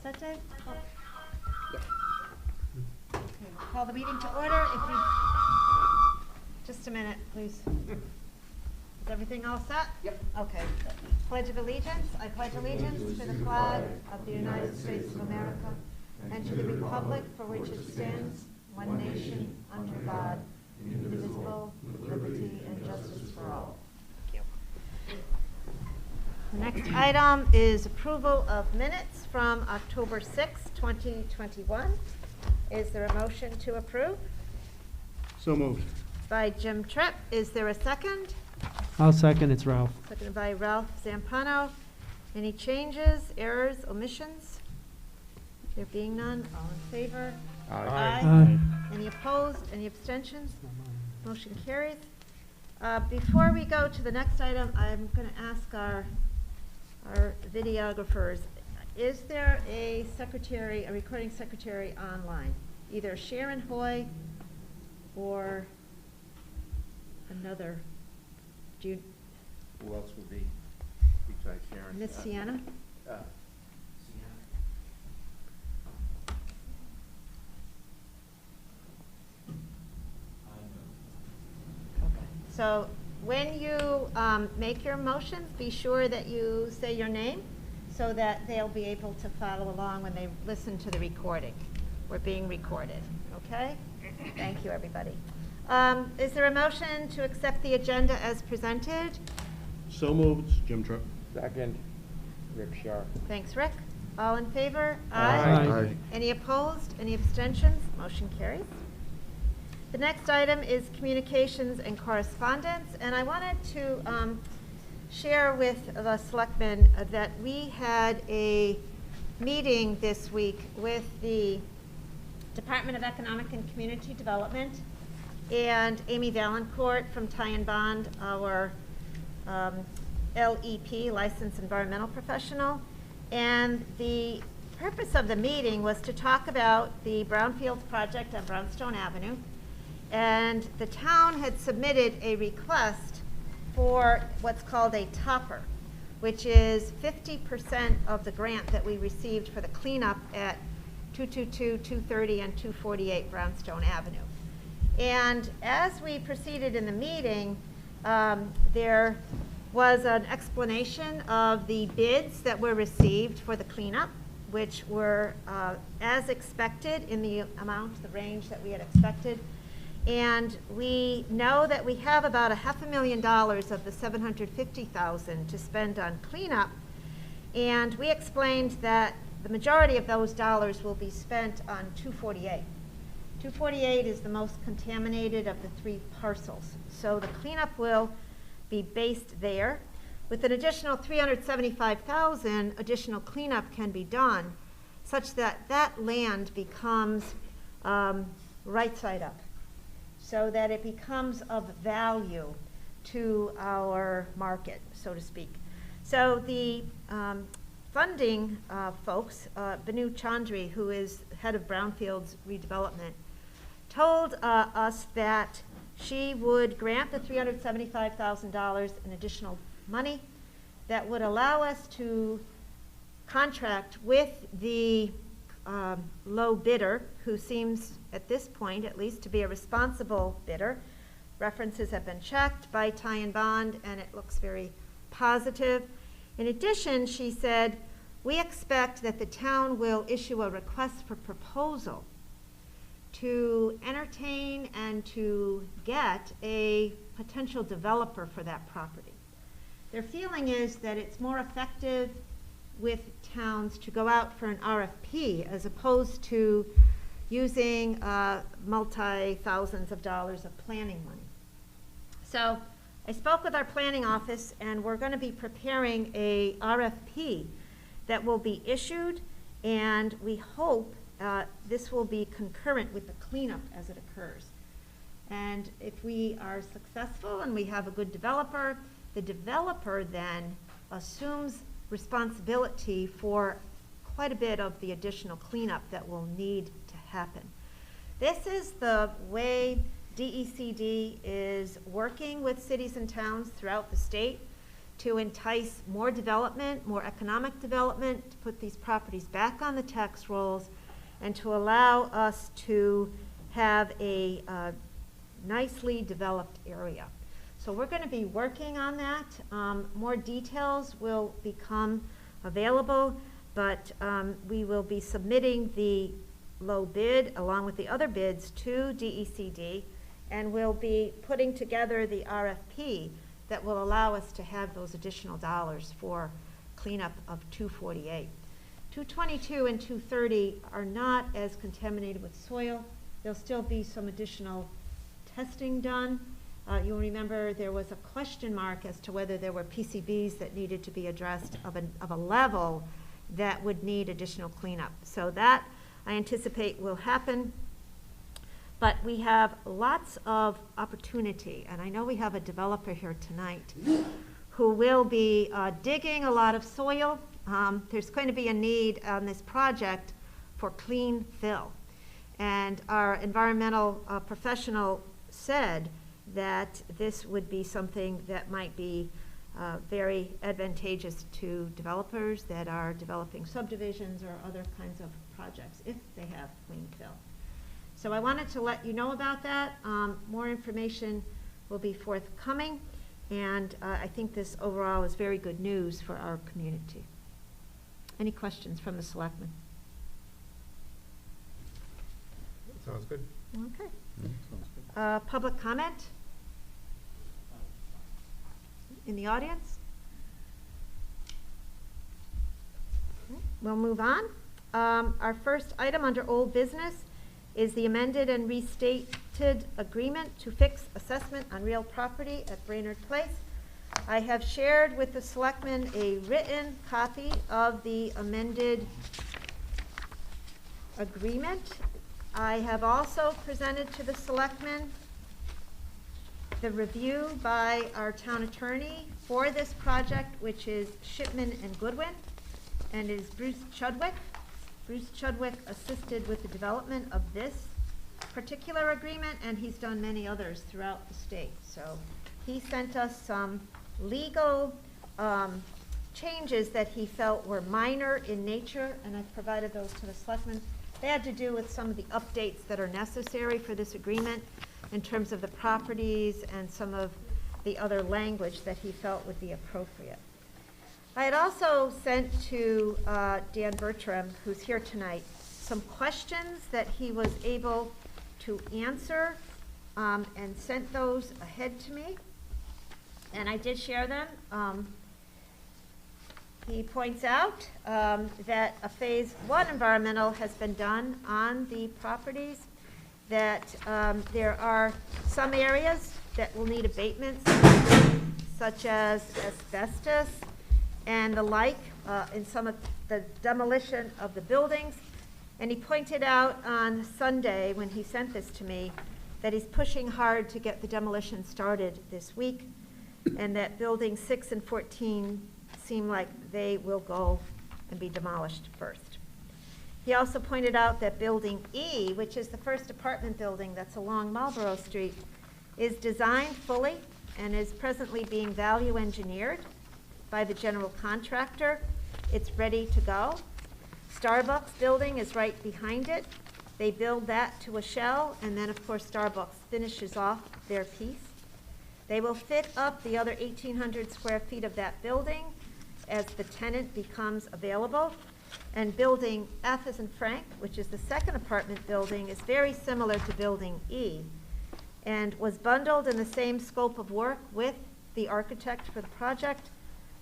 set, Dave? Okay, call the meeting to order. If you, just a minute, please. Is everything all set? Yep. Okay. Pledge of Allegiance. I pledge allegiance to the flag of the United States of America and to the republic for which it stands, one nation, under God, indivisible, with liberty and justice for all. Thank you. The next item is approval of minutes from October 6, 2021. Is there a motion to approve? So moved. By Jim Tripp. Is there a second? I'll second. It's Ralph. Seconded by Ralph Zampano. Any changes, errors, omissions? There being none, all in favor? Aye. Any opposed? Any abstentions? Motion carries. Before we go to the next item, I'm going to ask our videographers, is there a secretary, a recording secretary online? Either Sharon Hoy or another. Do you? Who else would be besides Sharon? Miss Sienna? So when you make your motions, be sure that you say your name so that they'll be able to follow along when they listen to the recording. We're being recorded, okay? Thank you, everybody. Is there a motion to accept the agenda as presented? So moved. Jim Tripp. Second, Rick Sharp. Thanks, Rick. All in favor? Aye. Any opposed? Any abstentions? Motion carries. The next item is communications and correspondence, and I wanted to share with the Selectmen that we had a meeting this week with the Department of Economic and Community Development and Amy Valancourt from Ty and Bond, our LEP, Licensed Environmental Professional. And the purpose of the meeting was to talk about the Brownfield project on Brownstone Avenue. And the town had submitted a request for what's called a topper, which is 50% of the grant that we received for the cleanup at 222, 230, and 248 Brownstone Avenue. And as we proceeded in the meeting, there was an explanation of the bids that were received for the cleanup, which were as expected in the amount, the range that we had expected. And we know that we have about $500,000 of the $750,000 to spend on cleanup. And we explained that the majority of those dollars will be spent on 248. 248 is the most contaminated of the 3 parcels. So the cleanup will be based there. With an additional $375,000, additional cleanup can be done such that that land becomes right side up, so that it becomes of value to our market, so to speak. So the funding folks, Banu Chandri, who is head of Brownfield's redevelopment, told us that she would grant the $375,000 in additional money that would allow us to contract with the low bidder, who seems at this point at least to be a responsible bidder. References have been checked by Ty and Bond and it looks very positive. In addition, she said, we expect that the town will issue a request for proposal to entertain and to get a potential developer for that property. Their feeling is that it's more effective with towns to go out for an RFP as opposed to using multi-thousands of dollars of planning money. So I spoke with our planning office and we're going to be preparing a RFP that will be issued, and we hope this will be concurrent with the cleanup as it occurs. And if we are successful and we have a good developer, the developer then assumes responsibility for quite a bit of the additional cleanup that will need to happen. This is the way DECD is working with cities and towns throughout the state. to entice more development, more economic development, to put these properties back on the tax rolls, and to allow us to have a nicely developed area. So we're going to be working on that. More details will become available, but we will be submitting the low bid along with the other bids to DECD, and we'll be putting together the RFP that will allow us to have those additional dollars for cleanup of 248. 222 and 230 are not as contaminated with soil. There'll still be some additional testing done. You'll remember there was a question mark as to whether there were PCBs that needed to be addressed of a level that would need additional cleanup. So that I anticipate will happen. But we have lots of opportunity, and I know we have a developer here tonight who will be digging a lot of soil. There's going to be a need on this project for clean fill. And our environmental professional said that this would be something that might be very advantageous to developers that are developing subdivisions or other kinds of projects if they have clean fill. So I wanted to let you know about that. More information will be forthcoming, and I think this overall is very good news for our community. Any questions from the selectmen? Sounds good. Okay. Sounds good. Public comment in the audience? Okay, we'll move on. Our first item under old business is the amended and restated agreement to fix assessment on real property at Brainerd Place. I have shared with the selectmen a written copy of the amended agreement. I have also presented to the selectmen the review by our town attorney for this project, which is Shipman and Goodwin, and it is Bruce Chudwick. Bruce Chudwick assisted with the development of this particular agreement, and he's done many others throughout the state. So he sent us some legal changes that he felt were minor in nature, and I've provided those to the selectmen. They had to do with some of the updates that are necessary for this agreement in terms of the properties and some of the other language that he felt would be appropriate. I had also sent to Dan Bertram, who's here tonight, some questions that he was able to answer and sent those ahead to me. And I did share them. He points out that a phase 1 environmental has been done on the properties, that there are some areas that will need abatements, such as asbestos and the like, in some of the demolition of the buildings. And he pointed out on Sunday, when he sent this to me, that he's pushing hard to get the demolition started this week, and that buildings 6 and 14 seem like they will go and be demolished first. He also pointed out that building E, which is the first apartment building that's along Marlborough Street, is designed fully and is presently being value engineered by the general contractor. It's ready to go. Starbucks building is right behind it. They build that to a shell, and then of course Starbucks finishes off their piece. They will fit up the other 1,800 square feet of that building as the tenant becomes available. And building F as in Frank, which is the second apartment building, is very similar to building E and was bundled in the same scope of work with the architect for the project,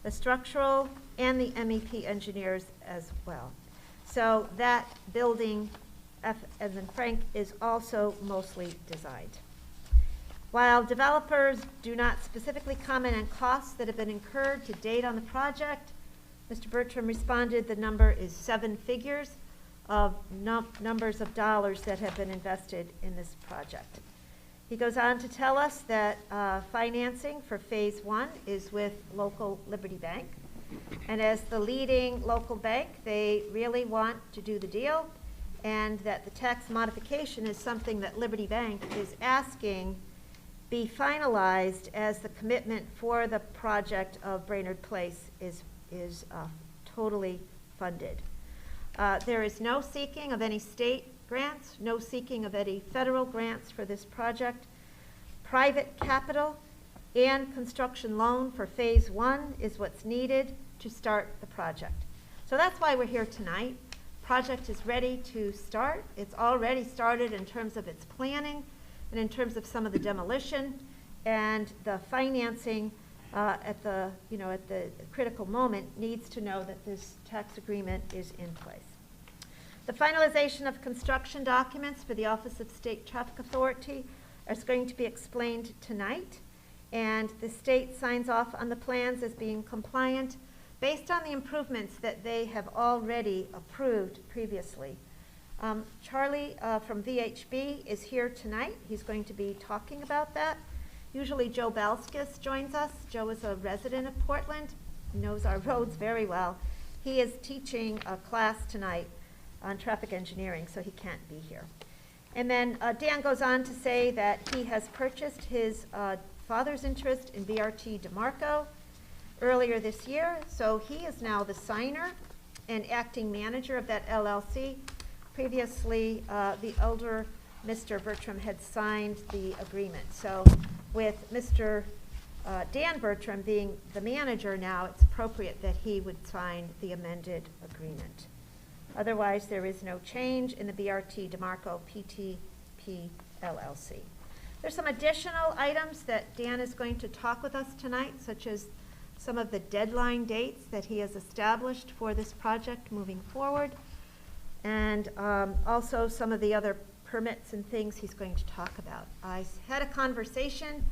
the structural, and the MEP engineers as well. So that building, F as in Frank, is also mostly designed. While developers do not specifically comment on costs that have been incurred to date on the project, Mr. Bertram responded the number is 7 figures of numbers of dollars that have been invested in this project. He goes on to tell us that financing for phase 1 is with local Liberty Bank. And as the leading local bank, they really want to do the deal, and that the tax modification is something that Liberty Bank is asking be finalized as the commitment for the project of Brainerd Place is totally funded. There is no seeking of any state grants, no seeking of any federal grants for this project. Private capital and construction loan for phase 1 is what's needed to start the project. So that's why we're here tonight. Project is ready to start. It's already started in terms of its planning and in terms of some of the demolition and the financing at the critical moment needs to know that this tax agreement is in place. The finalization of construction documents for the Office of State Traffic Authority is going to be explained tonight, and the state signs off on the plans as being compliant based on the improvements that they have already approved previously. Charlie from VHB is here tonight. He's going to be talking about that. Usually Joe Balskis joins us. Joe is a resident of Portland, knows our roads very well. He is teaching a class tonight on traffic engineering, so he can't be here. And then Dan goes on to say that he has purchased his father's interest in VRT DeMarco earlier this year, so he is now the signer and acting manager of that LLC. Previously, the elder Mr. Bertram had signed the agreement. So with Mr. Dan Bertram being the manager now, it's appropriate that he would sign the amended agreement. Otherwise, there is no change in the BRT DeMarco PTP LLC. There's some additional items that Dan is going to talk with us tonight, such as some of the deadline dates that he has established for this project moving forward, and also some of the other permits and things he's going to talk about. I had a conversation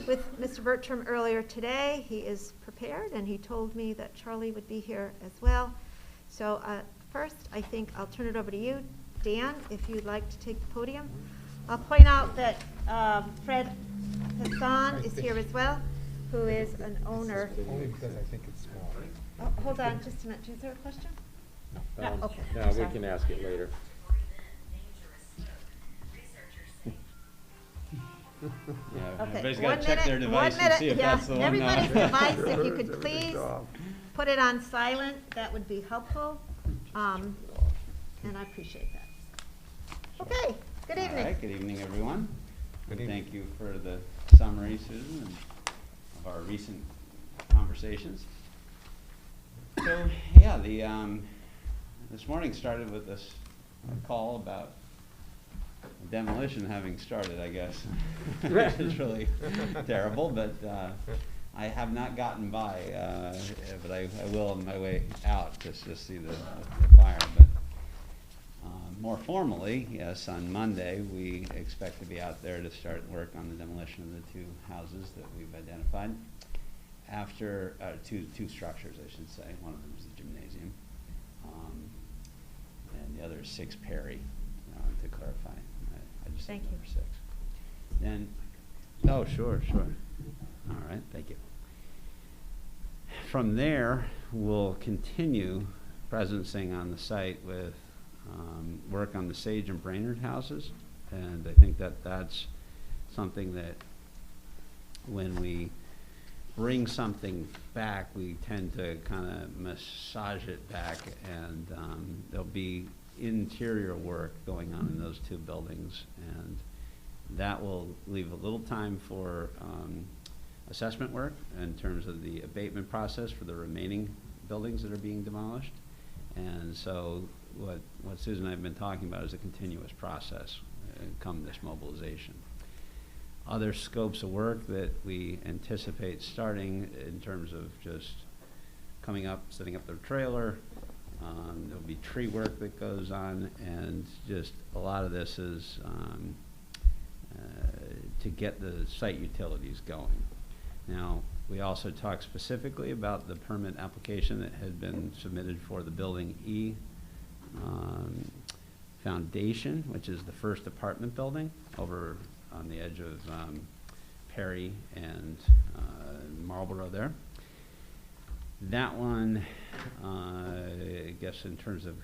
with Mr. Bertram earlier today. He is prepared, and he told me that Charlie would be here as well. So first, I think I'll turn it over to you, Dan, if you'd like to take the podium. I'll point out that Fred Hassan is here as well, who is an owner. Only because I think it's small. Oh, hold on just a minute. Is there a question? No, okay. No, I'm we sorry. can ask it later. Yeah, Okay, everybody's 1 gotta check their minute, device 1 and see minute, if yeah. that's the one. Everybody's now. device, if you could please put it on silent, that would be helpful. And I appreciate that. Okay, good All evening. right, good evening, everyone. Good And evening. thank you for the summary, Susan, of our recent conversations. So, yeah, this morning started with this call about demolition having started, I guess. It's really terrible, but I have not gotten by, but I will on my way out to see the fire. But more formally, yes, on Monday, we expect to be out there to start work on the demolition of the two houses that we've identified. After, two structures, I should say. One of them is the gymnasium. And the other is 6 Perry, to clarify. I just said Thank you. number 6. Then, oh, sure. All right, thank you. From there, we'll continue presencing on the site with work on the Sage and Brainerd houses. And I think that that's something that when we bring something back, we tend to kind of massage it back, and there'll be interior work going on in those 2 buildings, and that will leave a little time for assessment work in terms of the abatement process for the remaining buildings that are being demolished. And so what Susan and I have been talking about is a continuous process come this mobilization. Other scopes of work that we anticipate starting in terms of just coming up, setting up the trailer. There'll be tree work that goes on, and just a lot of this is to get the site utilities going. Now, we also talked specifically about the permit application that had been submitted for the Building E foundation, which is the first apartment building over on the edge of Perry and Marlborough there. That one, I guess in terms of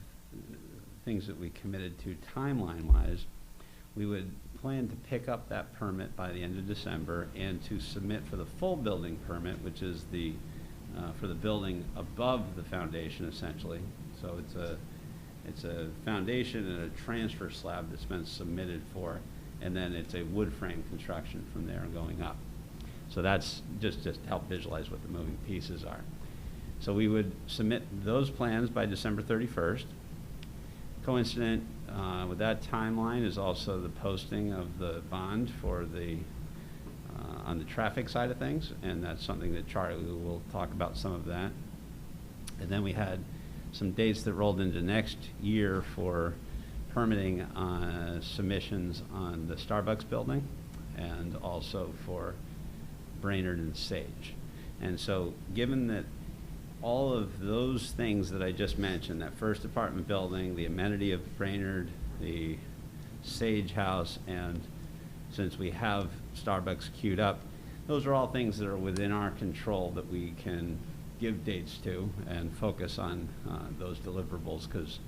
things that we committed to timeline-wise, we would plan to pick up that permit by the end of December and to submit for the full building permit, which is the, for the building above the foundation essentially. So it's a foundation and a transfer slab that's been submitted for, and then it's a wood frame construction from there going up. So that's just to help visualize what the moving pieces are. So we would submit those plans by December 31st. Coincident with that timeline is also the posting of the bond for the, on the traffic side of things, and that's something that Charlie will talk about some of that. And then we had some dates that rolled into next year for permitting submissions on the Starbucks building and also for Brainerd and Sage. And so given that all of those things that I just mentioned, that first apartment building, the amenity of Brainerd, the Sage House, and since we have Starbucks queued up, those are all things that are within our control that we can give dates to and focus on those deliverables, because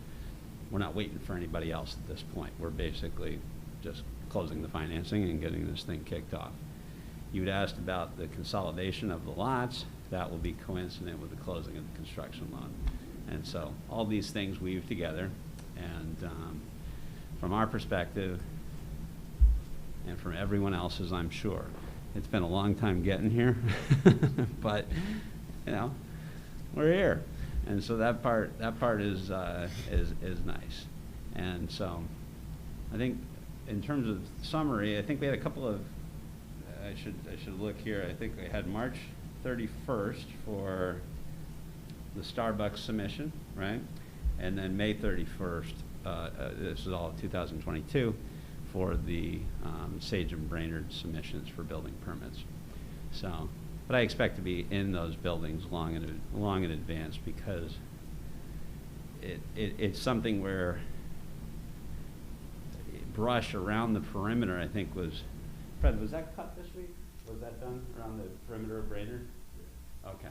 we're not waiting for anybody else at this point. We're basically just closing the financing and getting this thing kicked off. You'd asked about the consolidation of the lots. That will be coincident with the closing of the construction loan. And so all these things weave together, and from our perspective, and from everyone else's, I'm sure, it's been a long time getting here, but you know, we're here. And so that part is nice. And so I think in terms of summary, I think we had a couple of, I should look here. I think we had March 31st for the Starbucks submission, right? And then May 31st, this is all 2022, for the Sage and Brainerd submissions for building permits. So, but I expect to be in those buildings long in advance, because it's something where brush around the perimeter, I think, was, Fred, was that cut this week? Was that done around the perimeter of Brainerd? Okay.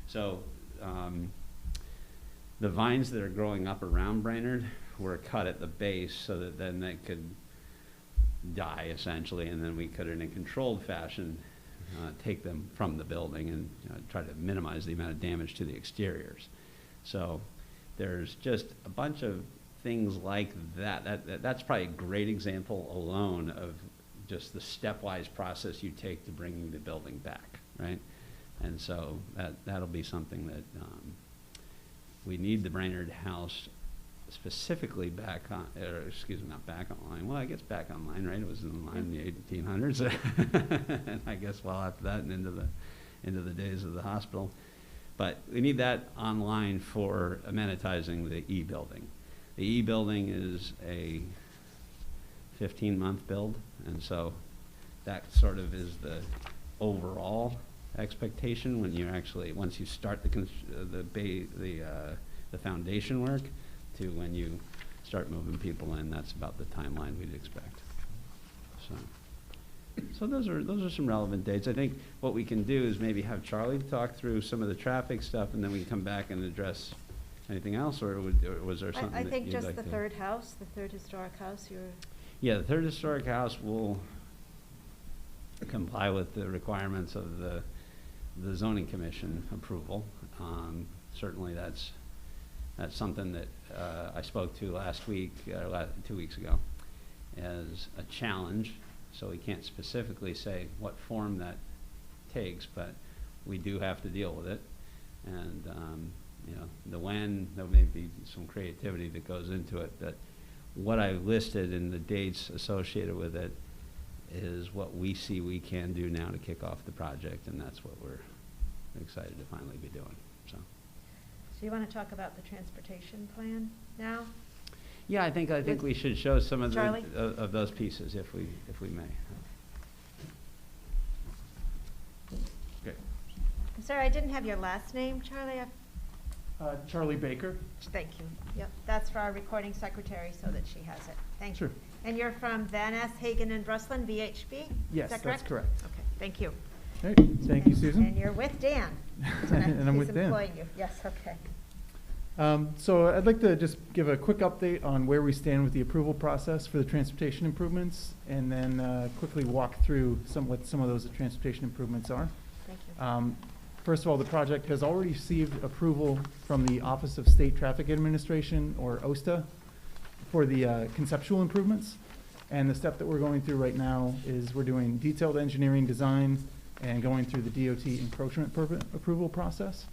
So the vines that are growing up around Brainerd were cut at the base so that then they could die essentially, and then we could, in a controlled fashion, take them from the building and try to minimize the amount of damage to the exteriors. So there's just a bunch of things like that. That's probably a great example alone of just the stepwise process you take to bringing the building back, right? And so that'll be something that we need the Brainerd house specifically back on, or excuse me, not back online. Well, I guess back online, right? It was online in the 1800s, and I guess well after that and into the days of the hospital. But we need that online for amenitizing the E building. The E building is a 15-month build, and so that sort of is the overall expectation when you actually, once you start the foundation work to when you start moving people in. That's about the timeline we'd expect. So those are some relevant dates. I think what we can do is maybe have Charlie talk through some of the traffic stuff, and then we can come back and address anything else, or was there something I that think you'd just like the to- third house, the third historic house, Yeah, the third historic house will comply with the requirements of the zoning commission approval. Certainly that's something that I spoke to last week, 2 weeks ago, as a challenge. So we can't specifically say what form that takes, but we do have to deal with it. And there may be some creativity that goes into it. That what I listed in the dates associated with it is what we see we can do now to kick off the project, and that's what we're excited to finally be doing. So you want to talk about the transportation plan now? yeah, I think we should show some of Charlie? of those pieces if we may. Okay. I'm sorry, I didn't have your last name, Charlie. Charlie Baker. Thank you. Yep, that's for our recording secretary so that she has it. Thank you. Sure. And you're from Van Ness, Hagen, and Bruslin, VHB? Yes, Is that that's correct? correct. Okay, thank you. All right, thank you, Susan. And you're with Dan. And I'm with Dan. He's employing you. Yes, okay. So I'd like to just give a quick update on where we stand with the approval process for the transportation improvements, and then quickly walk through what some of those transportation improvements are. Thank you. First of all, the project has already received approval from the Office of State Traffic Administration, or OSTA, for the conceptual improvements. And the step that we're going through right now is we're doing detailed engineering design and going through the DOT encroachment approval process.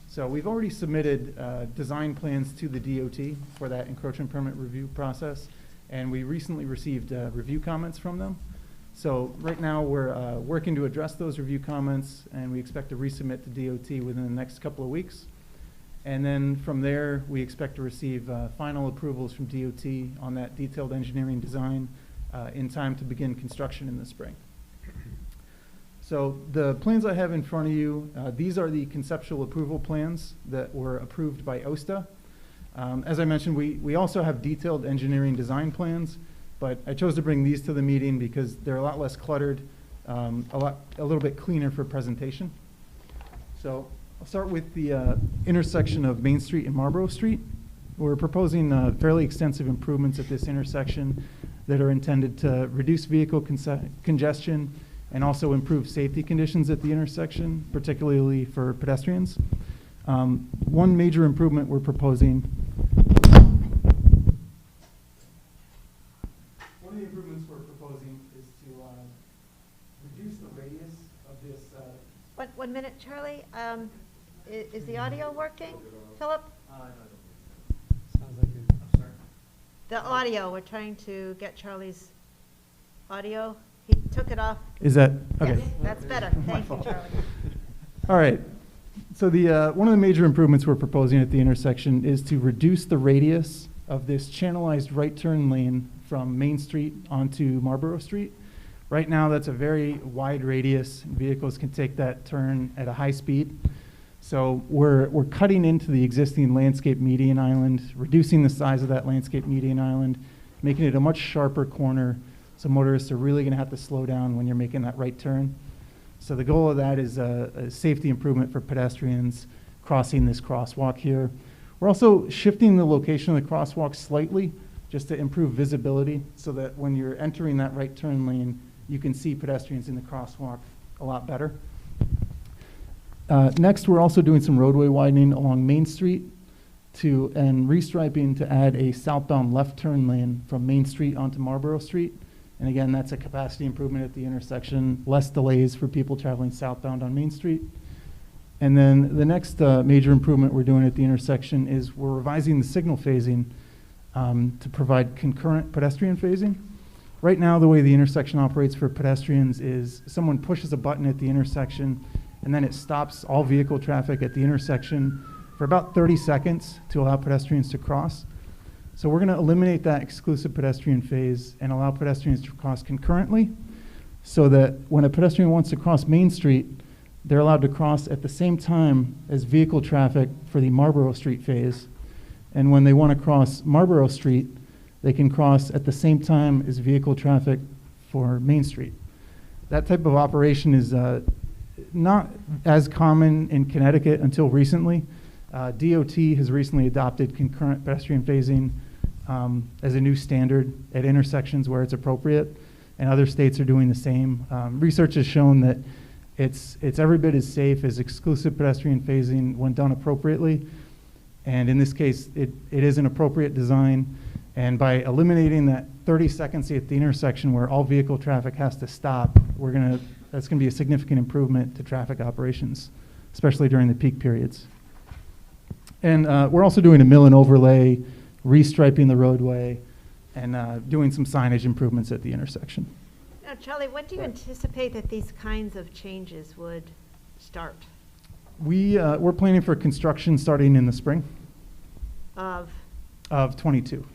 So we've already submitted design plans to the DOT for that encroachment permit review process, and we recently received review comments from them. So right now we're working to address those review comments, and we expect to resubmit to DOT within the next couple of weeks. And then from there, we expect to receive final approvals from DOT on that detailed engineering design in time to begin construction in the spring. So the plans I have in front of you, these are the conceptual approval plans that were approved by OSTA. As I mentioned, we also have detailed engineering design plans, but I chose to bring these to the meeting because they're a lot less cluttered, a little bit cleaner for presentation. So I'll start with the intersection of Main Street and Marlborough Street. We're proposing fairly extensive improvements at this intersection that are intended to reduce vehicle congestion and also improve safety conditions at the intersection, particularly for pedestrians. One major improvement we're proposing. One of the improvements we're proposing is to reduce the radius of this. One minute, Charlie. Is the audio working, Philip? Sounds like it. I'm sorry. The audio, we're trying to get Charlie's audio. He took it off. Is that, okay. Yes, that's better. My Thank you, fault. Charlie. All right. So the one of the major improvements we're proposing at the intersection is to reduce the radius of this channelized right turn lane from Main Street onto Marlborough Street. Right now, that's a very wide radius. Vehicles can take that turn at a high speed. So we're cutting into the existing landscape median island, reducing the size of that landscape median island, making it a much sharper corner. So motorists are really going to have to slow down when you're making that right turn. So the goal of that is a safety improvement for pedestrians crossing this crosswalk here. We're also shifting the location of the crosswalk slightly just to improve visibility so that when you're entering that right turn lane, you can see pedestrians in the crosswalk a lot better. Next, we're also doing some roadway widening along Main Street and restriping to add a southbound left turn lane from Main Street onto Marlborough Street. And again, that's a capacity improvement at the intersection, less delays for people traveling southbound on Main Street. And then the next major improvement we're doing at the intersection is we're revising the signal phasing to provide concurrent pedestrian phasing. Right now, the way the intersection operates for pedestrians is someone pushes a button at the intersection, and then it stops all vehicle traffic at the intersection for about 30 seconds to allow pedestrians to cross. So we're going to eliminate that exclusive pedestrian phase and allow pedestrians to cross concurrently so that when a pedestrian wants to cross Main Street, they're allowed to cross at the same time as vehicle traffic for the Marlborough Street phase. And when they want to cross Marlborough Street, they can cross at the same time as vehicle traffic for Main Street. That type of operation is not as common in Connecticut until recently. DOT has recently adopted concurrent pedestrian phasing as a new standard at intersections where it's appropriate, and other states are doing the same. Research has shown that it's every bit as safe as exclusive pedestrian phasing when done appropriately, and in this case, it is an appropriate design, and by eliminating that 30 seconds at the intersection where all vehicle traffic has to stop, that's going to be a significant improvement to traffic operations, especially during the peak periods. And we're also doing a mill and overlay, restriping the roadway, and doing some signage improvements at the intersection. Now, Charlie, when do you anticipate that these kinds of changes would start? We're planning for construction starting in the spring Of? of 22. Okay.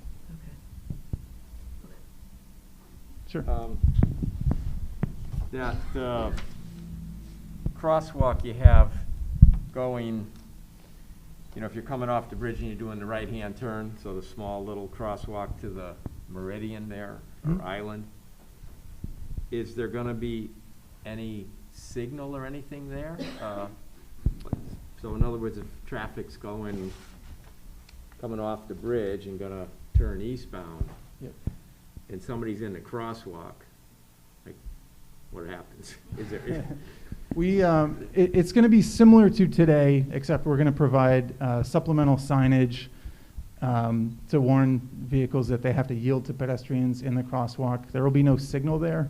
Sure. That crosswalk you have going, you know, if you're coming off the bridge and you're doing the right-hand turn, so the small little crosswalk to the meridian there, or Mhm. island, is there gonna be any signal or anything there? So in other words, if traffic's going coming off the bridge and gonna turn eastbound, Yep. and somebody's in the crosswalk, like, what happens? Is there, It's going to be similar to today, except we're going to provide supplemental signage to warn vehicles that they have to yield to pedestrians in the crosswalk. There will be no signal there.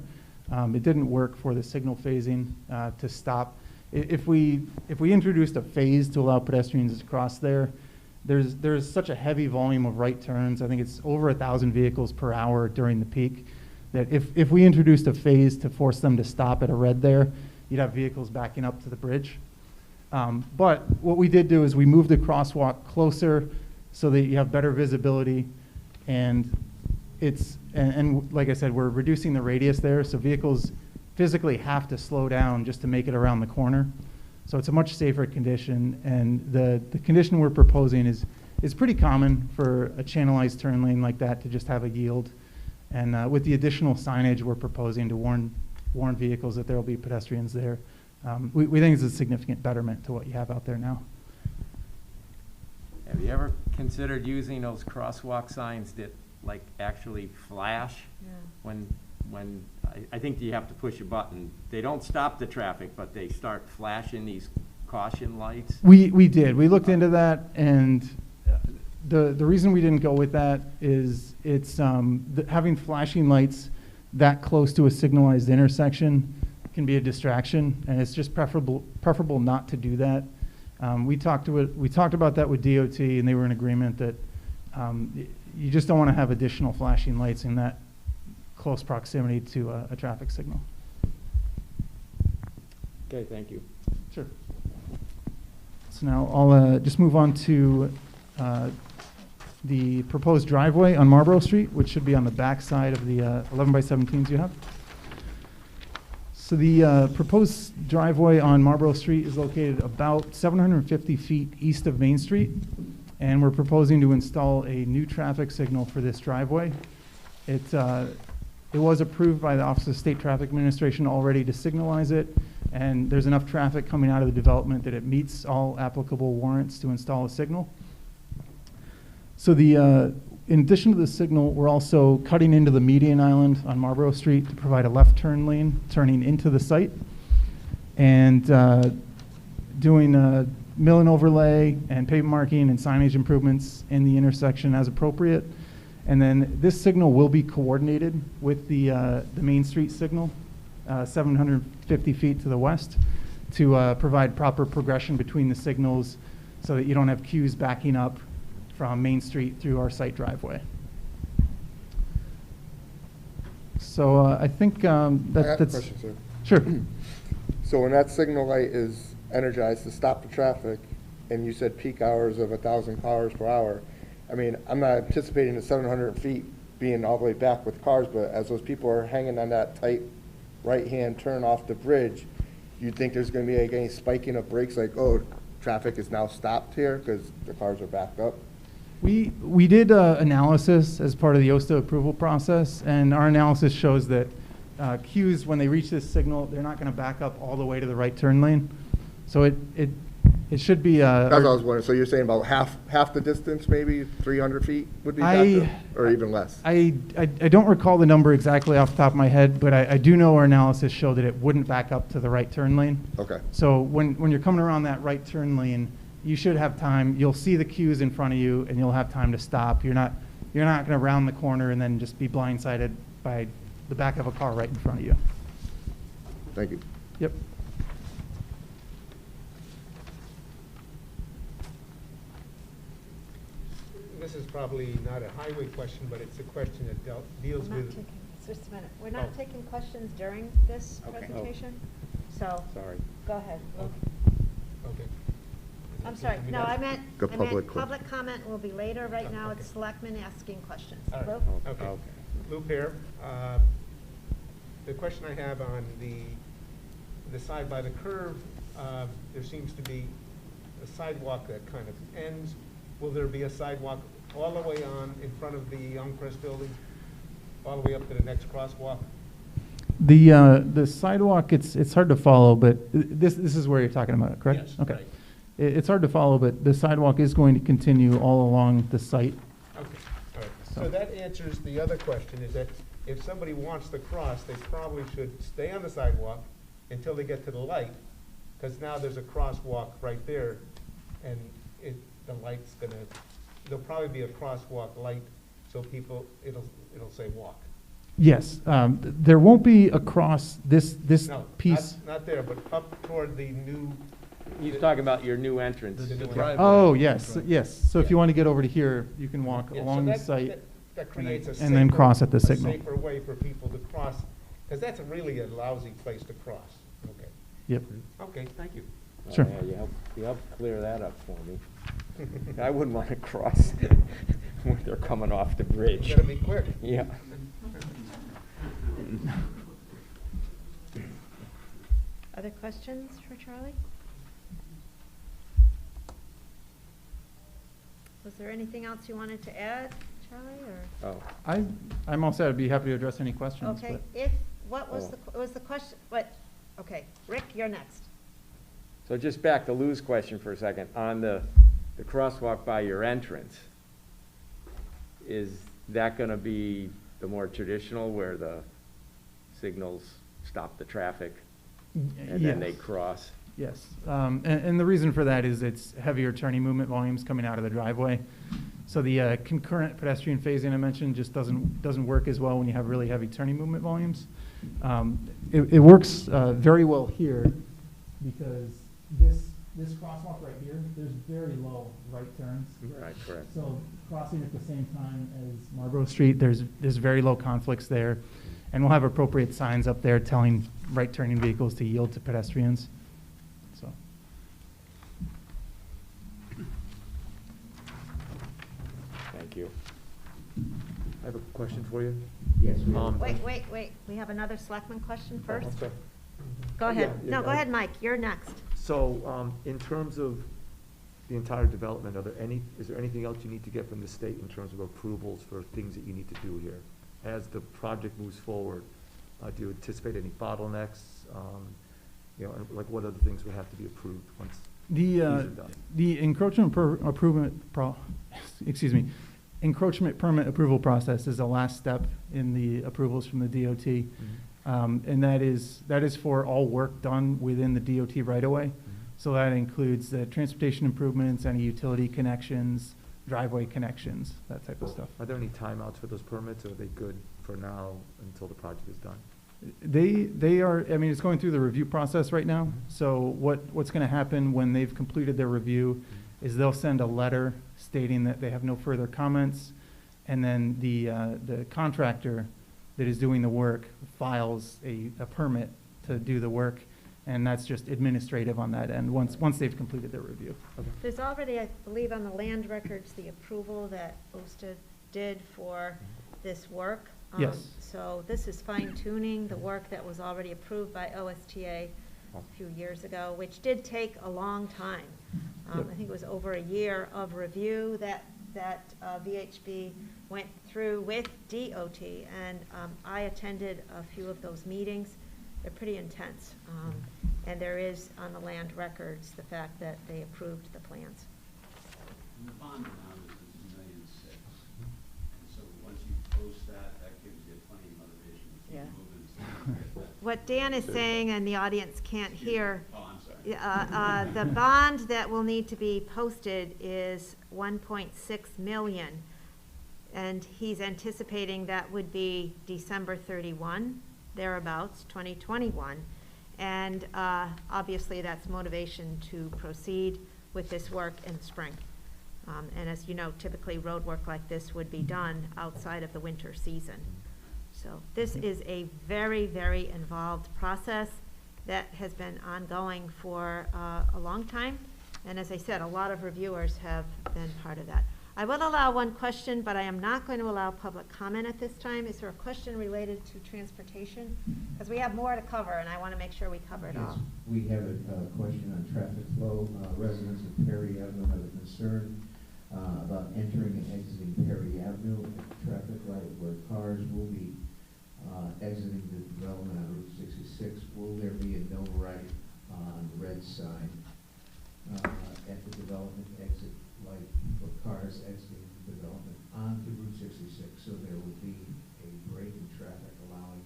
It didn't work for the signal phasing to stop. If we introduced a phase to allow pedestrians to cross there, there's such a heavy volume of right turns. I think it's over 1,000 vehicles per hour during the peak, that if we introduced a phase to force them to stop at a red there, you'd have vehicles backing up to the bridge. But what we did do is we moved the crosswalk closer so that you have better visibility, and and like I said, we're reducing the radius there, so vehicles physically have to slow down just to make it around the corner. So it's a much safer condition, and the condition we're proposing is pretty common for a channelized turn lane like that to just have a yield. And with the additional signage, we're proposing to warn vehicles that there will be pedestrians there. We think it's a significant betterment to what you have out there now. have you ever considered using those crosswalk signs that, like, actually flash? Yeah. When I think you have to push a button. They don't stop the traffic, but they start flashing these caution lights. We did. We looked into that, and the reason we didn't go with that is it's having flashing lights that close to a signalized intersection can be a distraction, and it's just preferable not to do that. We talked about that with DOT, and they were in agreement that you just don't want to have additional flashing lights in that close proximity to a traffic signal. Okay, thank you. Sure. So now I'll just move on to the proposed driveway on Marlborough Street, which should be on the back side of the 11 by 17s you have. So the proposed driveway on Marlborough Street is located about 750 feet east of Main Street, and we're proposing to install a new traffic signal for this driveway. It was approved by the Office of State Traffic Administration already to signalize it, and there's enough traffic coming out of the development that it meets all applicable warrants to install a signal. So in addition to the signal, we're also cutting into the median island on Marlborough Street to provide a left turn lane turning into the site, and doing a mill and overlay and pavement marking and signage improvements in the intersection as appropriate. And then this signal will be coordinated with the Main Street signal, 750 feet to the west, to provide proper progression between the signals so that you don't have queues backing up from Main Street through our site driveway. So I think I have a that's... question, sir. Sure. So when that signal light is energized to stop the traffic, and you said peak hours of 1,000 cars per hour, I mean, I'm not anticipating the 700 feet being all the way back with cars, but as those people are hanging on that tight right-hand turn off the bridge, you'd think there's going to be like any spiking of brakes, like, oh, traffic is now stopped here because the cars are backed up? We did analysis as part of the OSTA approval process, and our analysis shows that queues, when they reach this signal, they're not going to back up all the way to the right turn lane. So it should be... That's what I was wondering. So you're saying about half the distance, maybe 300 feet would be backed up, or even less? I don't recall the number exactly off the top of my head, but I do know our analysis showed that it wouldn't back up to the right turn lane. Okay. So when you're coming around that right turn lane, you should have time. You'll see the queues in front of you, and you'll have time to stop. You're not going to round the corner and then just be blindsided by the back of a car right in front of you. Thank you. Yep. This is probably not a highway question, but it's a question that deals We're not with... taking, just a minute, we're not Oh. taking questions during this Okay. presentation, so, Sorry. go ahead. Luke. Okay. I'm sorry, no, I meant public public comment will be later. Right now, Okay. it's selectmen asking questions. All right. Luke? Okay. Luke here. The question I have on the side by the curve, there seems to be a sidewalk that kind of ends. Will there be a sidewalk all the way on in front of the Youngcrest building, all the way up to the next crosswalk? The sidewalk, it's hard to follow, but this is where you're talking about, correct? Yes, Okay. right. It's hard to follow, but the sidewalk is going to continue all along the site. Okay, all right. So that answers the other question, is that if somebody wants to cross, they probably should stay on the sidewalk until they get to the light, because now there's a crosswalk right there, and the light's gonna, there'll probably be a crosswalk light, so people, it'll say walk. Yes, there won't be across this No, piece. not there, but up toward the new. He's talking about your new entrance. The new driveway. Oh, yes, yes. So if you want to get over to here, you can walk Yeah, so along the that- site. That creates a and then cross at the a signal. safer way for people to cross, because that's really a lousy place to cross. Okay, Yep. okay, thank you. Oh, Sure. yeah, you helped clear that up for me. I wouldn't want to cross when they're coming off the bridge. You gotta be quick. Yeah. Other questions for Charlie? Was there anything else you wanted to add, Charlie, or? Oh, I'm all set. I'd be happy to address any questions. Okay, but- what was the question, okay, Rick, you're next. so just back to Lou's question for a second. On the crosswalk by your entrance, is that going to be the more traditional where the signals stop the traffic and then they Yes. cross? Yes, and the reason for that is it's heavier turning movement volumes coming out of the driveway. So the concurrent pedestrian phasing I mentioned just doesn't work as well when you have really heavy turning movement volumes. It works very well here because this crosswalk right here, there's very low right turns. Right, correct. So crossing at the same time as Marlborough Street, there's very low conflicts there. And we'll have appropriate signs up there telling right turning vehicles to yield to pedestrians. So. Thank you. I have a question for you. Yes, we have. Wait, we have another selectman question first. Oh, okay. Go ahead, Yeah, no, yeah, go ahead, Mike, you're next. So, in terms of the entire development, is there anything else you need to get from the state in terms of approvals for things that you need to do here? As the project moves forward, do you anticipate any bottlenecks? And like what other things would have to be approved once these are done? The encroachment encroachment permit approval process is the last step in the approvals from the DOT. Mm-hmm. And that is for all work done within the DOT right-of-way. Mm-hmm. So that includes the transportation improvements, any utility connections, driveway connections, that type of stuff. Are there any timeouts for those permits, or are they good for now until the project is done? They are, I mean, it's going through the review process right now. Mm-hmm. So what's going to happen when they've completed their review is they'll send a letter stating that they have no further comments. And then the contractor that is doing the work files a permit to do the work. And that's just administrative on that end, once they've completed their review. There's already, I believe, on the land records, the approval that OSTA did for this work. Yes. So this is fine tuning the work that was already approved by OSTA a few years ago, which did take a long time. Yep. I think it was over a year of review that VHB went through with DOT, and I attended a few of those meetings. They're pretty intense. And there is on the land records the fact that they approved the plans. And the bond amount is $1.6 million. And so once you post that, that gives you plenty of motivation to keep Yeah. moving. What Dan is saying, and the audience can't hear, Oh, I'm sorry. the bond that will need to be posted is 1.6 million. And he's anticipating that would be December 31, thereabouts, 2021. And obviously, that's motivation to proceed with this work in spring. And as you know, typically, road work like this would be done outside of the winter season. So this is a very, very involved process that has been ongoing for a long time. And as I said, a lot of reviewers have been part of that. I will allow one question, but I am not going to allow public comment at this time. Is there a question related to transportation? Because we have more to cover, and I want to make sure we cover it Yes, all. we have a question on traffic flow. Residents of Perry Avenue have a concern about entering and exiting Perry Avenue at the traffic light where cars will be exiting the development on Route 66. Will there be a no right on the red side? at the development exit light for cars exiting the development onto Route 66. So there will be a break in traffic allowing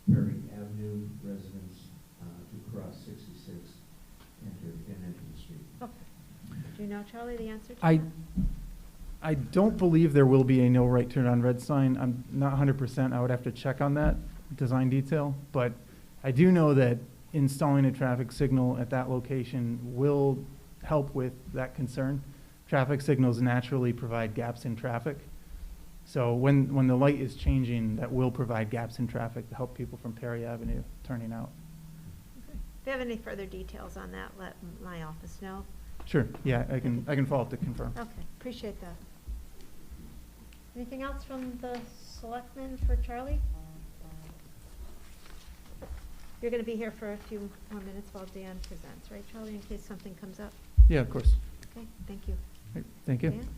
Perry Avenue residents to cross 66 and enter the street. Okay. Do you know, Charlie, the answer to I, that? I don't believe there will be a no right turn on red sign. I'm not 100%. I would have to check on that design detail. But I do know that installing a traffic signal at that location will help with that concern. Traffic signals naturally provide gaps in traffic. So when the light is changing, that will provide gaps in traffic to help people from Perry Avenue turning out. Okay. If you have any further details on that, let my office know. Sure, yeah, I can follow up to confirm. Okay, appreciate that. Anything else from the selectmen for Charlie? You're going to be here for a few more minutes while Dan presents, right, Charlie, in case something comes up? Yeah, of course. Okay, thank you. Right, thank you. Dan?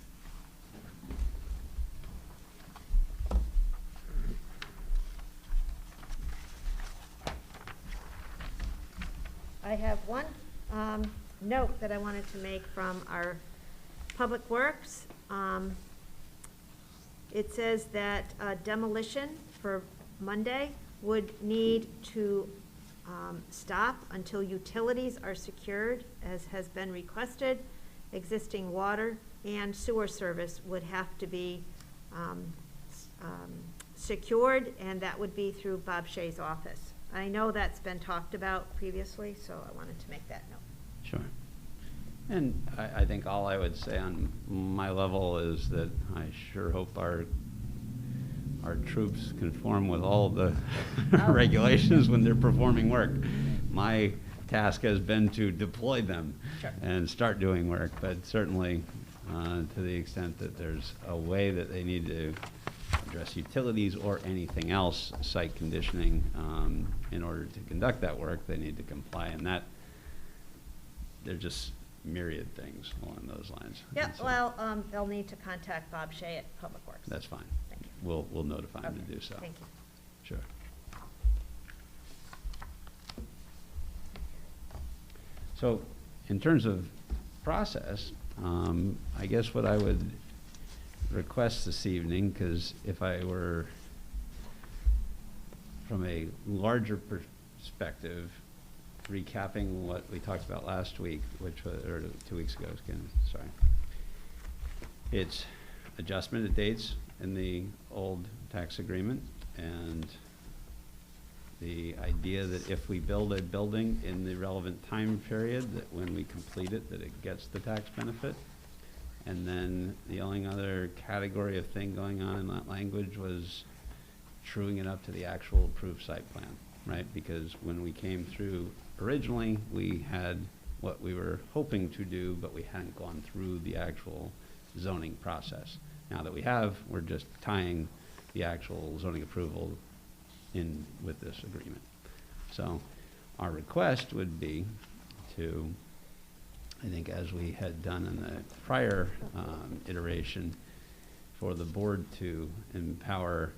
I have one note that I wanted to make from our Public Works. It says that demolition for Monday would need to stop until utilities are secured, as has been requested. Existing water and sewer service would have to be secured, and that would be through Bob Shea's office. I know that's been talked about previously, so I wanted to make that note. Sure. And I think all I would say on my level is that I sure hope our troops conform with all the regulations when they're performing work. My task has been to deploy them and start doing work, but certainly to the extent that there's a way that they need to address utilities or anything else, site conditioning, in order to conduct that work, they need to comply. And that, they're just myriad things along those lines. Yeah, And so well, they'll need to contact Bob Shea at Public Works. that's fine. Thank you. We'll notify them to Okay, do so. thank you. Sure. So in terms of process, I guess what I would request this evening, because if I were from a larger perspective, recapping what we talked about last week, which was, or 2 weeks ago, sorry. It's adjustment of dates in the old tax agreement, and the idea that if we build a building in the relevant time period, that when we complete it, that it gets the tax benefit. And then the only other category of thing going on in that language was truing it up to the actual approved site plan, right? Because when we came through originally, we had what we were hoping to do, but we hadn't gone through the actual zoning process. Now that we have, we're just tying the actual zoning approval in with this agreement. So our request would be to, I think as we had done in the prior iteration, for the board to empower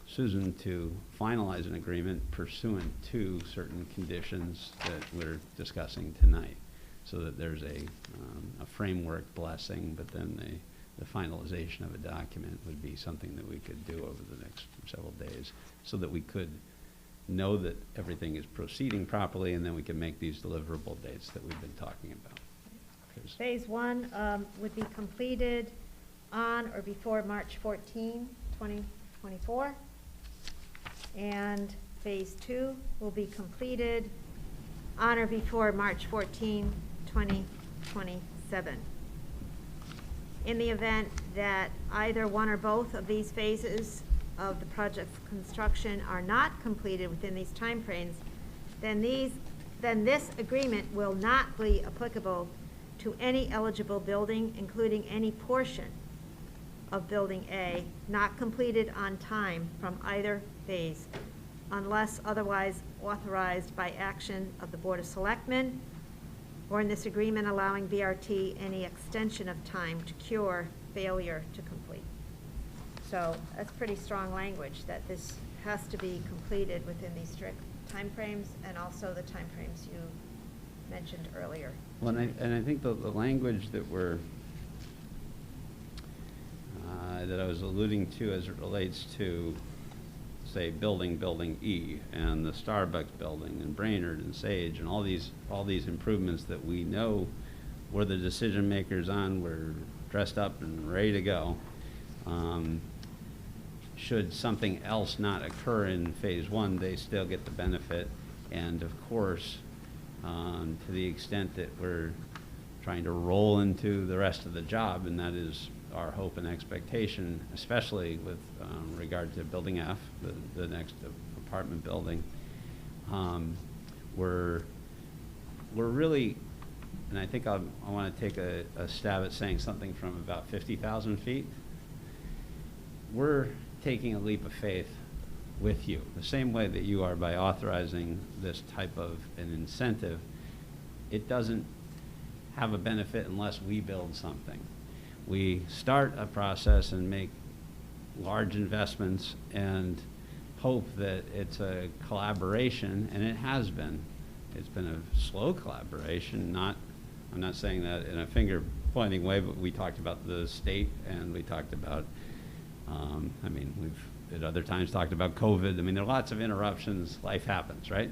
Susan to finalize an agreement pursuant to certain conditions that we're discussing tonight, so that there's a framework blessing, but then the finalization of a document would be something that we could do over the next several days, so that we could know that everything is proceeding properly, and then we can make these deliverable dates that we've been talking about. Phase 1 would be completed on or before March 14, 2024. And Phase 2 will be completed on or before March 14, 2027. In the event that either one or both of these phases of the project's construction are not completed within these timeframes, then this agreement will not be applicable to any eligible building, including any portion of Building A not completed on time from either phase, unless otherwise authorized by action of the Board of Selectmen, or in this agreement allowing BRT any extension of time to cure failure to complete. So that's pretty strong language, that this has to be completed within these strict timeframes, and also the timeframes you mentioned earlier. Well, and I think the language that we're, that I was alluding to as it relates to, say, building E, and the Starbucks building, and Brainerd, and Sage, and all these improvements that we know we're the decision makers on, we're dressed up and ready to go. Should something else not occur in phase one, they still get the benefit. And of course, to the extent that we're trying to roll into the rest of the job, and that is our hope and expectation, especially with regard to Building F, the next apartment building, we're really, and I think I want to take a stab at saying something from about 50,000 feet. We're taking a leap of faith with you, the same way that you are by authorizing this type of an incentive. It doesn't have a benefit unless we build something. We start a process and make large investments and hope that it's a collaboration, and it has been. It's been a slow collaboration, I'm not saying that in a finger-pointing way, but we talked about the state, and we talked about, I mean, we've at other times talked about COVID. I mean, there are lots of interruptions. Life happens, right?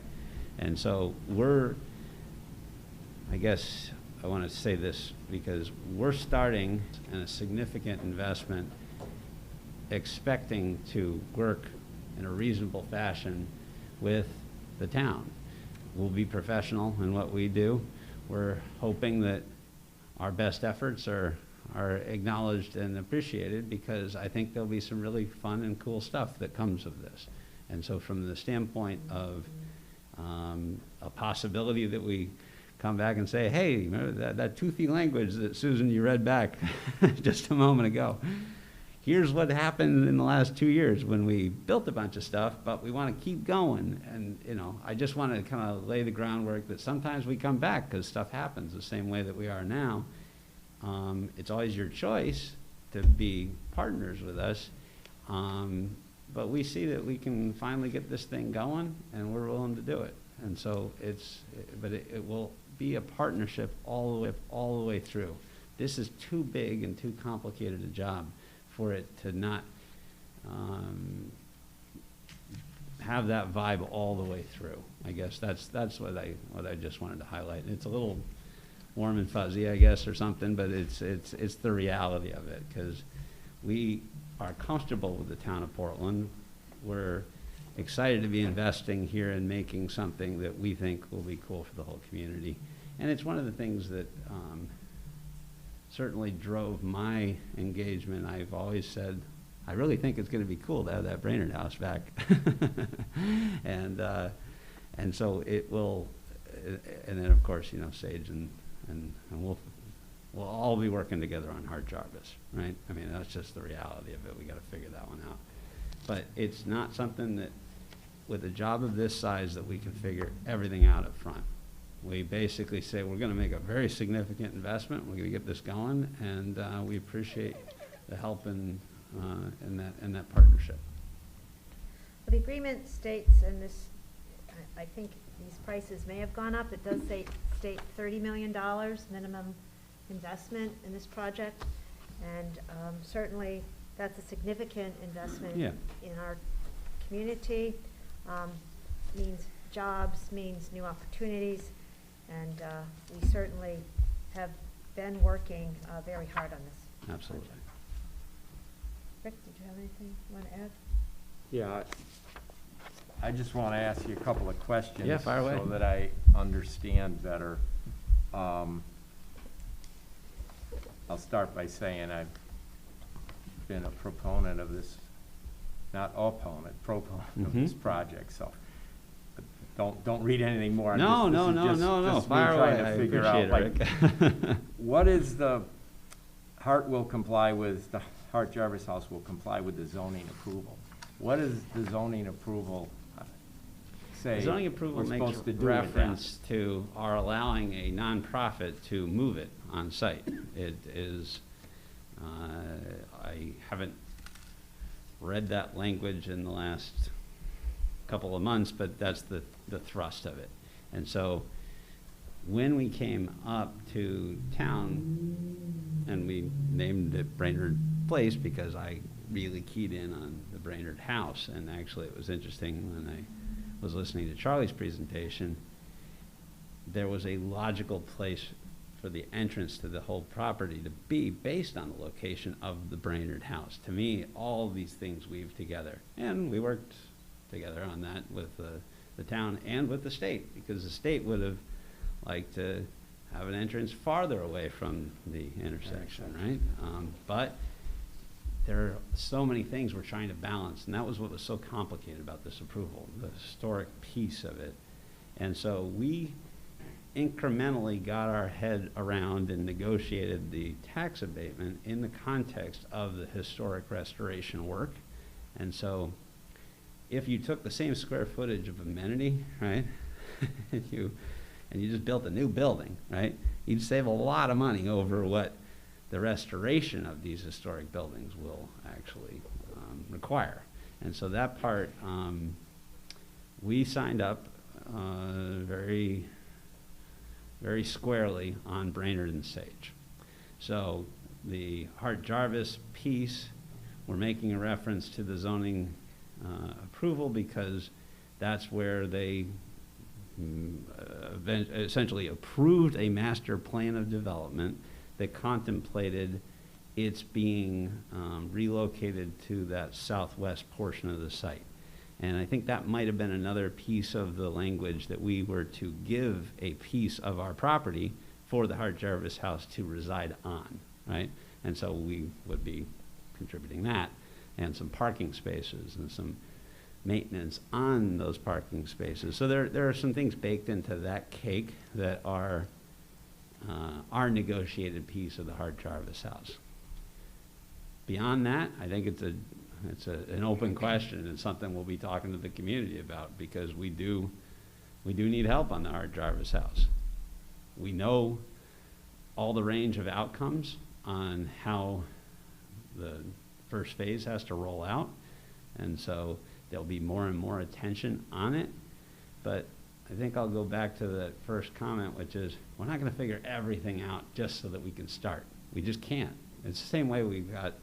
And so I guess I want to say this because we're starting in a significant investment, expecting to work in a reasonable fashion with the town. We'll be professional in what we do. We're hoping that our best efforts are acknowledged and appreciated, because I think there'll be some really fun and cool stuff that comes of this. And so from the standpoint of a possibility that we come back and say, hey, remember that toothy language that Susan, you read back just a moment ago. Here's what happened in the last 2 years when we built a bunch of stuff, but we want to keep going. And, you know, I just want to kind of lay the groundwork that sometimes we come back because stuff happens the same way that we are now. It's always your choice to be partners with us. But we see that we can finally get this thing going, and we're willing to do it. And so it will be a partnership all the way through. This is too big and too complicated a job for it to not have that vibe all the way through. I guess that's what I just wanted to highlight. It's a little warm and fuzzy, I guess, or something, but it's the reality of it, because we are comfortable with the town of Portland. We're excited to be investing here and making something that we think will be cool for the whole community. And it's one of the things that certainly drove my engagement. I've always said, I really think it's going to be cool to have that Brainerd house back. And so it will, and then of course, you know, Sage and we'll all be working together on Hart Jarvis, right? I mean, that's just the reality of it. We got to figure that one out. But it's not something that, with a job of this size, that we can figure everything out up front. We basically say we're going to make a very significant investment. We're going to get this going, and we appreciate the help in that partnership. Well, the agreement states, and this, I think these prices may have gone up. It does state $30 million minimum investment in this project, and certainly that's a significant investment in our community. Means jobs, means new opportunities, and we certainly have been working very hard on this. Absolutely. Project. Rick, did you have anything you want to add? Yeah, I just want to ask you a couple of questions. Yeah, fire away. So that I understand better. I'll start by saying I've been a proponent of this, not opponent, proponent of this project, so don't read anything more on this. No. Just me Fire trying away. to figure I out, appreciate it, Rick. what is the, Hart will comply with, the Hart Jarvis House will comply with the zoning approval. What does the zoning approval say? The zoning approval we're makes supposed to do reference to our allowing a nonprofit to move it on site. It is, I haven't read that language in the last couple of months, but that's the thrust of it. And so when we came up to town, and we named it Brainerd Place because I really keyed in on the Brainerd house, and actually it was interesting when I was listening to Charlie's presentation, there was a logical place for the entrance to the whole property to be based on the location of the Brainerd house. To me, all these things weave together, and we worked together on that with the town and with the state, because the state would have liked to have an entrance farther away from the intersection, right? But there are so many things we're trying to balance, and that was what was so complicated about this approval, the historic piece of it. And so we incrementally got our head around and negotiated the tax abatement in the context of the historic restoration work. And so if you took the same square footage of amenity, right, and you just built a new building, right, you'd save a lot of money over what the restoration of these historic buildings will actually require. And so that part, we signed up very squarely on Brainerd and Sage. So the Hart Jarvis piece, we're making a reference to the zoning approval because that's where they essentially approved a master plan of development that contemplated its being relocated to that southwest portion of the site. And I think that might have been another piece of the language that we were to give a piece of our property for the Hart Jarvis house to reside on, right? And so we would be contributing that, and some parking spaces and some maintenance on those parking spaces. So there are some things baked into that cake that are our negotiated piece of the Hart Jarvis house. Beyond that, I think it's an open question. It's something we'll be talking to the community about, because we do need help on the Hart Jarvis house. We know all the range of outcomes on how the first phase has to roll out, and so there'll be more and more attention on it. But I think I'll go back to the first comment, which is we're not going to figure everything out just so that we can start. We just can't. It's the same way we've got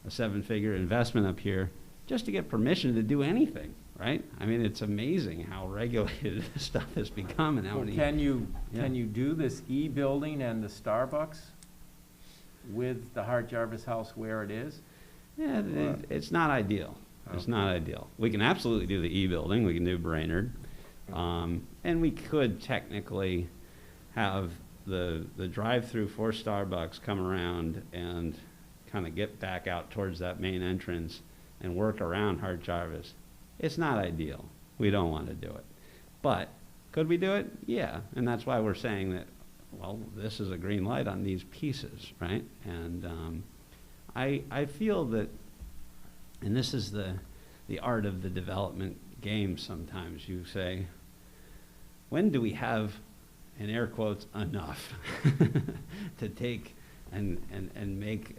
a 7-figure investment up here just to get permission to do anything, right? I mean, it's amazing how regulated this stuff has become and how many. Can you do this e-building and the Starbucks with the Hart Jarvis house where it is? Yeah, it's not ideal. It's not ideal. We can absolutely do the e-building. We can do Brainerd. And we could technically have the drive-through for Starbucks come around and kind of get back out towards that main entrance and work around Hart Jarvis. It's not ideal. We don't want to do it. But could we do it? Yeah. And that's why we're saying that, well, this is a green light on these pieces, right? And I feel that, and this is the art of the development game sometimes, you say, when do we have, in air quotes, enough to take and make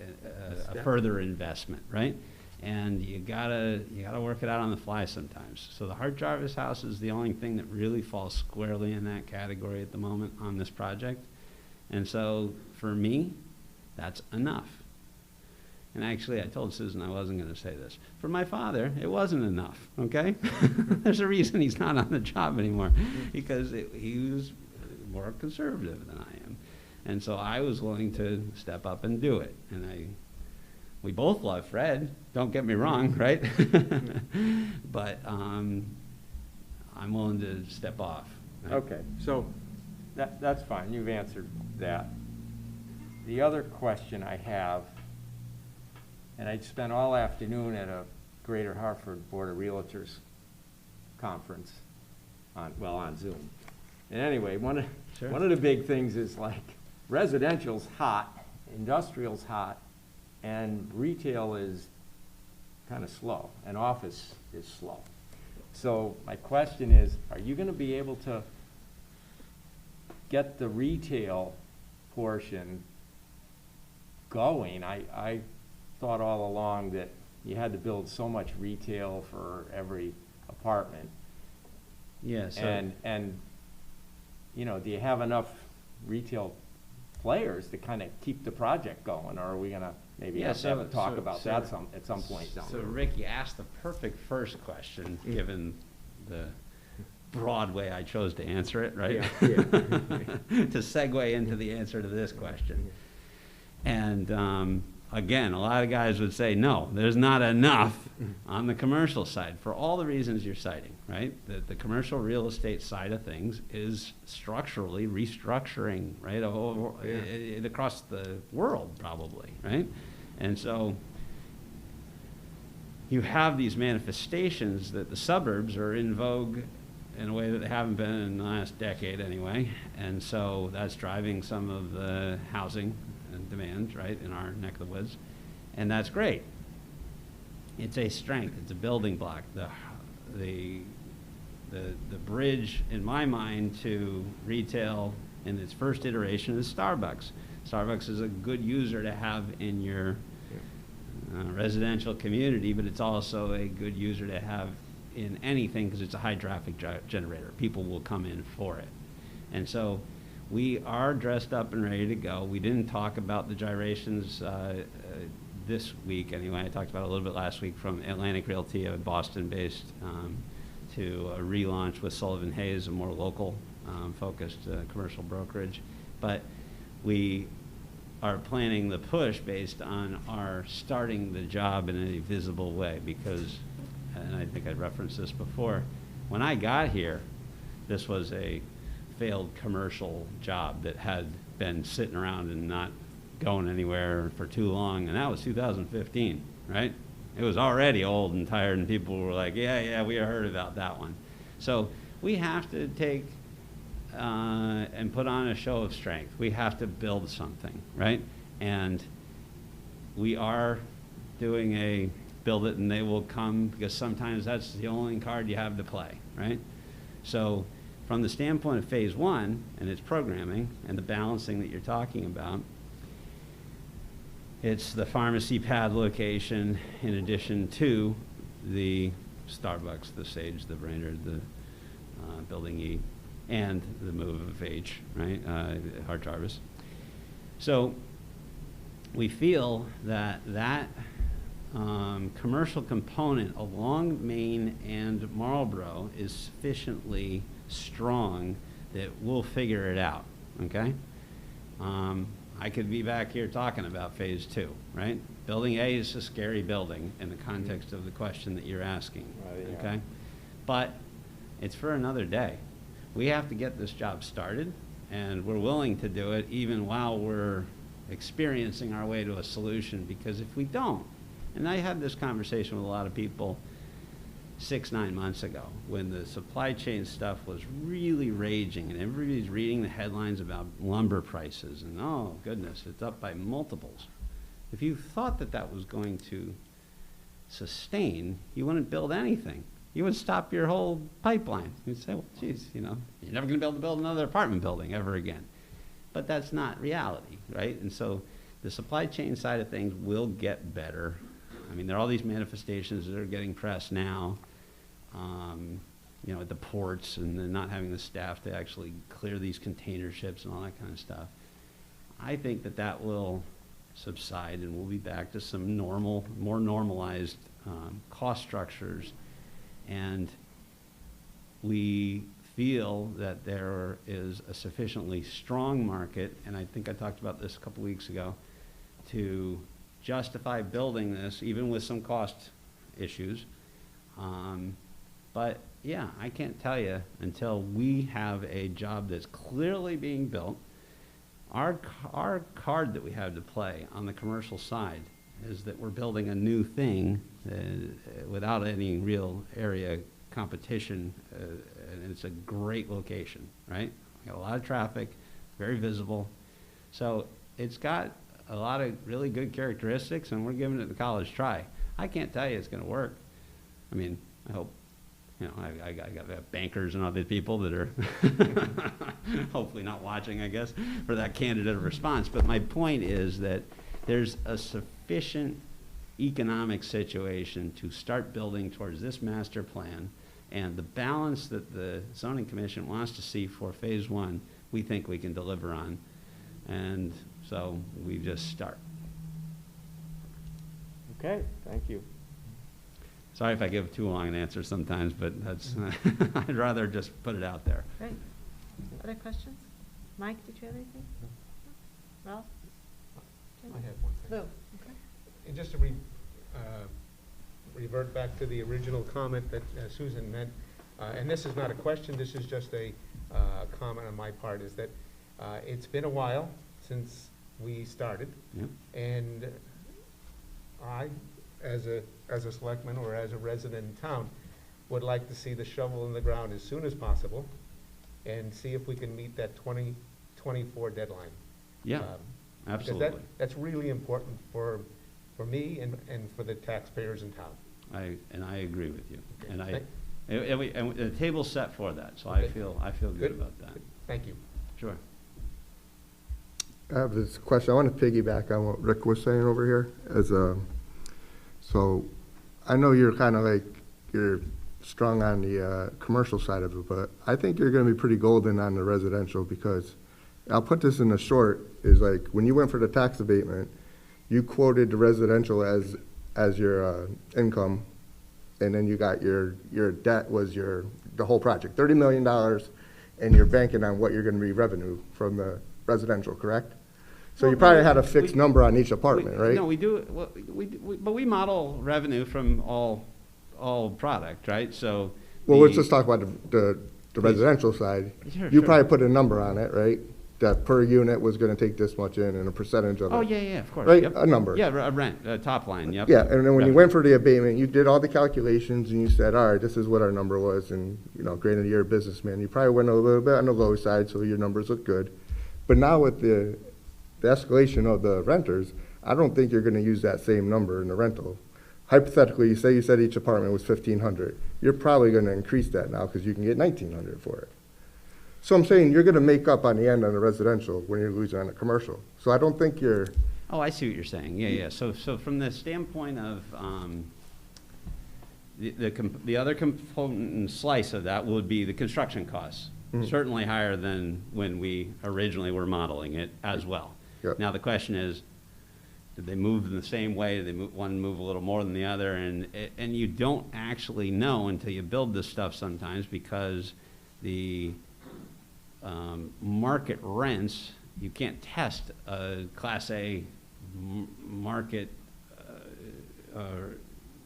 a further investment, right? And you gotta work it out on the fly sometimes. So the Hart Jarvis house is the only thing that really falls squarely in that category at the moment on this project. And so for me, that's enough. And actually, I told Susan I wasn't going to say this. For my father, it wasn't enough, okay? There's a reason he's not on the job anymore, because he was more conservative than I am. And so I was willing to step up and do it. And we both love Fred, don't get me wrong, right? But I'm willing to step off. Right? Okay, so that's fine. You've answered that. The other question I have, and I spent all afternoon at a Greater Hartford Board of Realtors conference on Zoom. And anyway, one of the big things is, like, residential's hot, industrial's hot, and retail is kind of slow, and office is slow. So my question is, are you going to be able to get the retail portion going? I thought all along that you had to build so much retail for every apartment. Yes. And you know, do you have enough retail players to kind of keep the project going, or are we gonna maybe Yeah, have to have a so- talk so- about so- that at some point down So the road? Rick, you asked the perfect first question, given the broad way I chose to answer it, right? Yeah, To segue into the answer to this question. And again, a lot of guys would say, no, there's not enough on the commercial side for all the reasons you're citing, right? The commercial real estate side of things is structurally restructuring, right? Across the world, probably, right? And so you have these manifestations that the suburbs are in vogue in a way that they haven't been in the last decade anyway. And so that's driving some of the housing and demand, right, in our neck of the woods. And that's great. It's a strength, it's a building block. The bridge, in my mind, to retail in its first iteration is Starbucks. Starbucks is a good user to have in your residential community, but it's also a good user to have in anything because it's a high traffic generator. People will come in for it. And so we are dressed up and ready to go. We didn't talk about the gyrations this week anyway. I talked about it a little bit last week, from Atlantic Realty, a Boston-based, to a relaunch with Sullivan Hayes, a more local focused commercial brokerage. But we are planning the push based on our starting the job in a visible way, because, and I think I referenced this before, when I got here, this was a failed commercial job that had been sitting around and not going anywhere for too long, and that was 2015, right? It was already old and tired, and people were like, yeah, we heard about that one. So we have to take and put on a show of strength. We have to build something, right? And we are doing a build it and they will come, because sometimes that's the only card you have to play, right? So from the standpoint of phase one and its programming and the balancing that you're talking about, it's the pharmacy pad location in addition to the Starbucks, the Sage, the Brainerd, the Building E, and the move of H, right, Hard Jarvis. So we feel that that commercial component along Main and Marlborough is sufficiently strong that we'll figure it out, okay? I could be back here talking about phase two, right? Building A is a scary building in the context of the question that you're asking, okay? But it's for another day. We have to get this job started, and we're willing to do it even while we're experiencing our way to a solution, because if we don't, and I had this conversation with a lot of people 6-9 months ago when the supply chain stuff was really raging and everybody's reading the headlines about lumber prices and, oh goodness, it's up by multiples. If you thought that that was going to sustain, you wouldn't build anything. You would stop your whole pipeline. You'd say, well, geez, you know, you're never going to be able to build another apartment building ever again. But that's not reality, right? And so the supply chain side of things will get better. I mean, there are all these manifestations that are getting pressed now, you know, at the ports, and then not having the staff to actually clear these container ships and all that kind of stuff. I think that that will subside, and we'll be back to some normal, more normalized cost structures. And we feel that there is a sufficiently strong market, and I think I talked about this a couple weeks ago, to justify building this, even with some cost issues. But yeah, I can't tell you until we have a job that's clearly being built. Our card that we have to play on the commercial side is that we're building a new thing without any real area competition, and it's a great location, right? We got a lot of traffic, very visible. So it's got a lot of really good characteristics, and we're giving it the college try. I can't tell you it's going to work. I mean, I hope, you know, I got bankers and other people that are hopefully not watching, I guess, for that candidate response. But my point is that there's a sufficient economic situation to start building towards this master plan And the balance that the zoning commission wants to see for phase one, we think we can deliver on. And so we just start. Okay, thank you. Sorry if I give too long an answer sometimes, but that's, I'd rather just put it out there. Great. Other questions? Mike, did you have anything? Ralph? I have one thing. Lou? Okay. And just to revert back to the original comment that Susan meant, and this is not a question, this is just a comment on my part, is that it's been a while since we started. Yep. And I, as a selectman or as a resident in town, would like to see the shovel in the ground as soon as possible and see if we can meet that 2024 deadline. Yeah, Because absolutely. that's really important for me and for the taxpayers in town. I agree with you. Okay. And the table's set for that, so Okay. I feel good about that. Thank you. Sure. I have this question. I want to piggyback on what Rick was saying over here. So I know you're kind of like, you're strong on the commercial side of it, but I think you're going to be pretty golden on the residential, because I'll put this in a short, is like when you went for the tax abatement, you quoted the residential as your income, and then you got your debt was the whole project, $30 million, and you're banking on what you're going to be revenue from the residential, correct? So you probably had a fixed number on each apartment, right? No, we do, well, but we model revenue from all product, right? So. Well, let's just talk about the residential side. Sure, You sure. probably put a number on it, right? That per unit was gonna take this much in and a percentage of it. Oh, yeah, of course. Right, Yep. a number. Yeah, a rent, top line, yep. Yeah, and then when you Revenue. went for the abatement, you did all the calculations and you said, all right, this is what our number was, and, granted, you're a businessman, you probably went a little bit on the low side, so your numbers look good. But now with the escalation of the renters, I don't think you're gonna use that same number in the rental. Hypothetically, you said each apartment was 1,500. You're probably gonna increase that now because you can get 1,900 for it. So I'm saying you're gonna make up on the end on the residential when you're losing on the commercial. So I don't think you're, Oh, I see what you're saying. Yeah. So from the standpoint of, the other component and slice of that would be the construction costs. Mhm. Certainly higher than when we originally were modeling it as well. Yep. Now, the question is, did they move in the same way? Did they one move a little more than the other? And you don't actually know until you build this stuff sometimes, because the market rents, you can't test a Class A market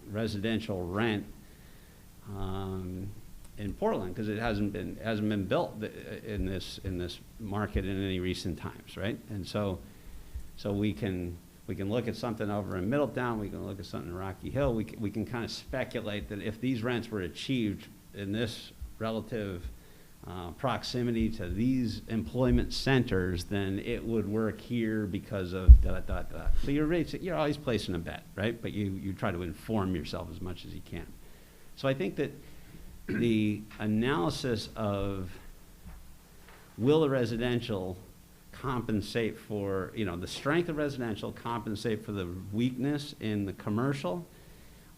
residential rent in Portland, because it hasn't been built in this market in any recent times, right? And so we can look at something over in Middletown, we can look at something in Rocky Hill, we can kind of speculate that if these rents were achieved in this relative proximity to these employment centers, then it would work here because of da. So you're always placing a bet, right? But you try to inform yourself as much as you can. So I think that the analysis of will the residential compensate for, the strength of residential compensate for the weakness in the commercial,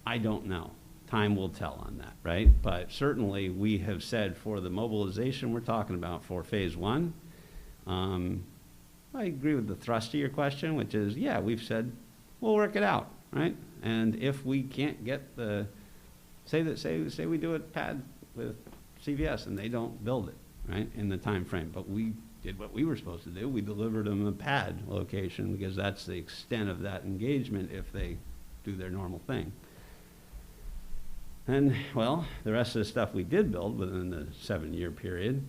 I don't know. Time will tell on that, right? But certainly we have said for the mobilization we're talking about for phase one, I agree with the thrust of your question, which is, yeah, we've said we'll work it out, right? And if we can't get say we do a pad with CVS and they don't build it, right, in the time frame, but we did what we were supposed to do. We delivered them a pad location because that's the extent of that engagement if they do their normal thing. And, well, the rest of the stuff we did build within the 7-year period,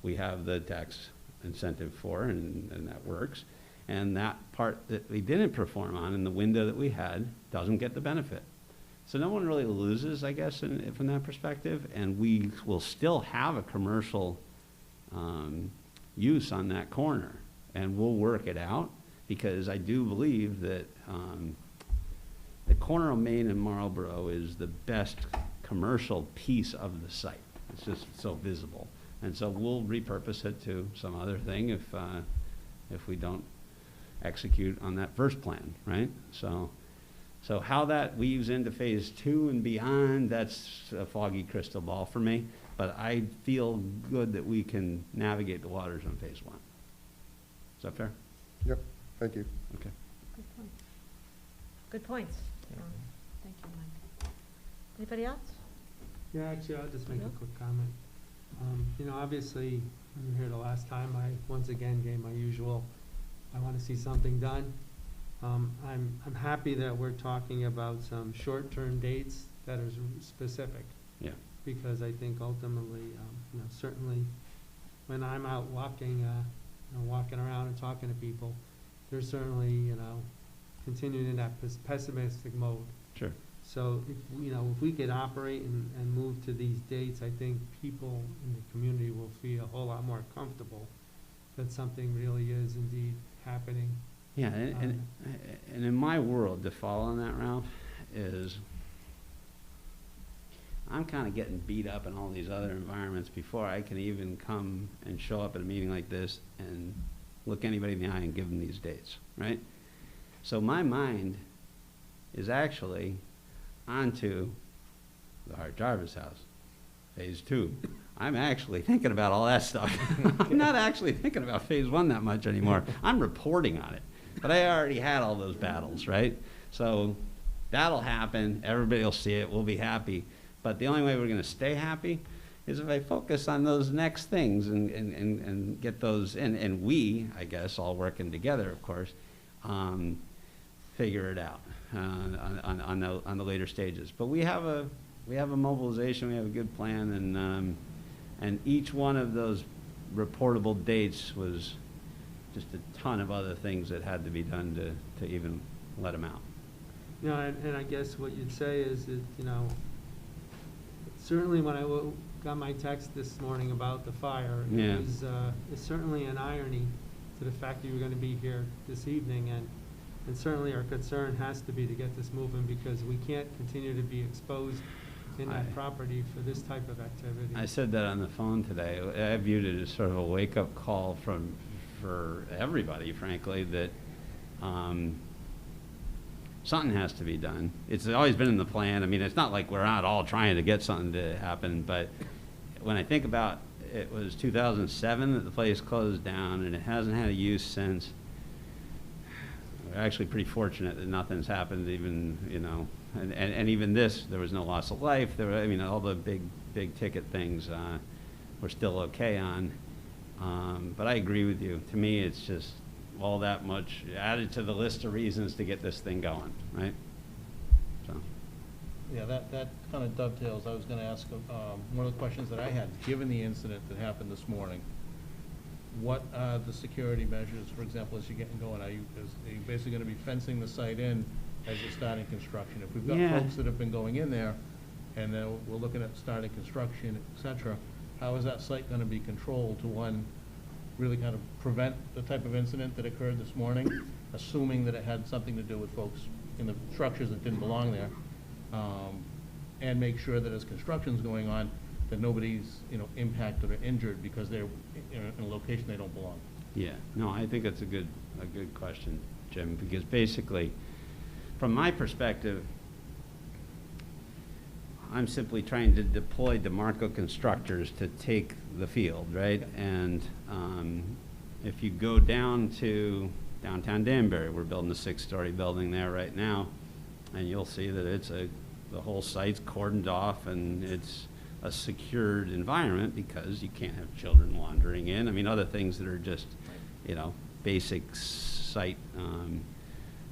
we have the tax incentive for, and that works. And that part that we didn't perform on in the window that we had doesn't get the benefit. So no one really loses, I guess, from that perspective, and we will still have a commercial use on that corner, and we'll work it out, because I do believe that the corner of Main and Marlborough is the best commercial piece of the site. It's just so visible. And so we'll repurpose it to some other thing if we don't execute on that first plan, right? So So how that weaves into phase 2 and beyond, that's a foggy crystal ball for me. But I feel good that we can navigate the waters on phase 1. Is that fair? Yep, thank you. Okay. Good point. Good points. Thank you, Mike. Anybody else? Yeah, actually, I'll just make a Bill? quick comment. You know, obviously, when you were here the last time, I once again gave my usual, I want to see something done. I'm happy that we're talking about some short-term dates that are specific. Yeah. Because I think ultimately, you know, certainly when I'm out walking, you know, walking around and talking to people, they're certainly, you know, continuing in that pessimistic mode. Sure. So if, you know, if we could operate and move to these dates, I think people in the community will feel a whole lot more comfortable that something really is indeed happening. Yeah, and in my world, to follow on that, Ralph, is I'm kind of getting beat up in all these other environments before I can even come and show up at a meeting like this and look anybody in the eye and give them these dates, right? So my mind is actually onto the Hart Jarvis house, phase 2. I'm actually thinking about all that stuff. I'm not actually thinking about phase 1 that much anymore. I'm reporting on it. But I already had all those battles, right? So that'll happen. Everybody will see it. We'll be happy. But the only way we're going to stay happy is if I focus on those next things and get those in. And we, I guess, all working together, of course, figure it out on the later stages. But we have a mobilization. We have a good plan, and each one of those reportable dates was just a ton of other things that had to be done to even let them out. You know, and I guess what you'd say is that, you know, certainly when I got my text this morning about the fire, Yeah. it was it's certainly an irony to the fact that you were going to be here this evening, and certainly our concern has to be to get this moving, because we can't continue to be exposed in that property for this type of activity. I said that on the phone today. I viewed it as sort of a wake-up call for everybody, frankly, that something has to be done. It's always been in the plan. I mean, it's not like we're not all trying to get something to happen, but when I think about it, was 2007 that the place closed down, and it hasn't had a use since. We're actually pretty fortunate that nothing's happened, even, you know, and even this, there was no loss of life. There were, I mean, all the big ticket things we're still okay on. But I agree with you. To me, it's just all that much added to the list of reasons to get this thing going, right? So. Yeah, that kind of dovetails. I was going to ask, one of the questions that I had, given the incident that happened this morning, what are the security measures, for example, as you're getting going? Are you basically going to be fencing the site in as you're starting construction? If we've got Yeah. folks that have been going in there, and then we're looking at starting construction, et cetera, how is that site going to be controlled to, one, really kind of prevent the type of incident that occurred this morning, assuming that it had something to do with folks in the structures that didn't belong there, and make sure that as construction's going on, that nobody's, you know, impacted or injured because they're in a location they don't belong. Yeah, no, I think that's a good question, Jim, because basically, from my perspective, I'm simply trying to deploy DeMarco constructors to take the field, right? And if you go down to downtown Danbury, we're building a 6-story building there right now, and you'll see that the whole site's cordoned off, and it's a secured environment because you can't have children wandering in. I mean, other things that are just, you know, basic site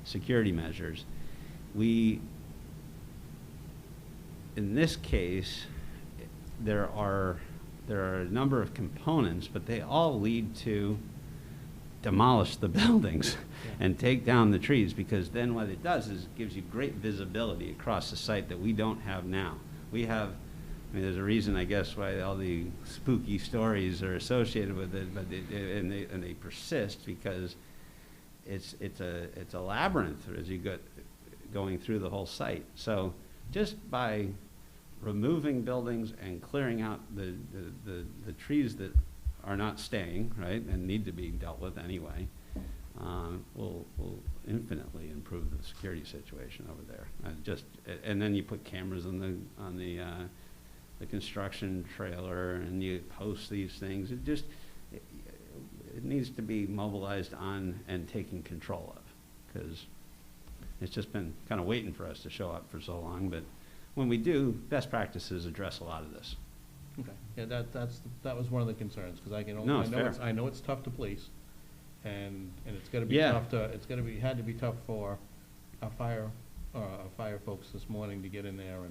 security measures. In this case, there are a number of components, but they all lead to demolish the buildings and take down the trees, because then what it does is it gives you great visibility across the site that we don't have now. We have, I mean, there's a reason, I guess, why all the spooky stories are associated with it, but they persist, because it's a labyrinth as you go going through the whole site. So just by removing buildings and clearing out the trees that are not staying, right, and need to be dealt with anyway, will infinitely improve the security situation over there. And then you put cameras on the construction trailer, and you post these things. It needs to be mobilized on and taken control of, because it's just been kind of waiting for us to show up for so long. But when we do, best practices address a lot of this. Okay, yeah, that was one of the concerns, because No, it's fair. I know it's tough to police, and it's gonna be Yeah. tough had to be tough for our fire folks this morning to get in there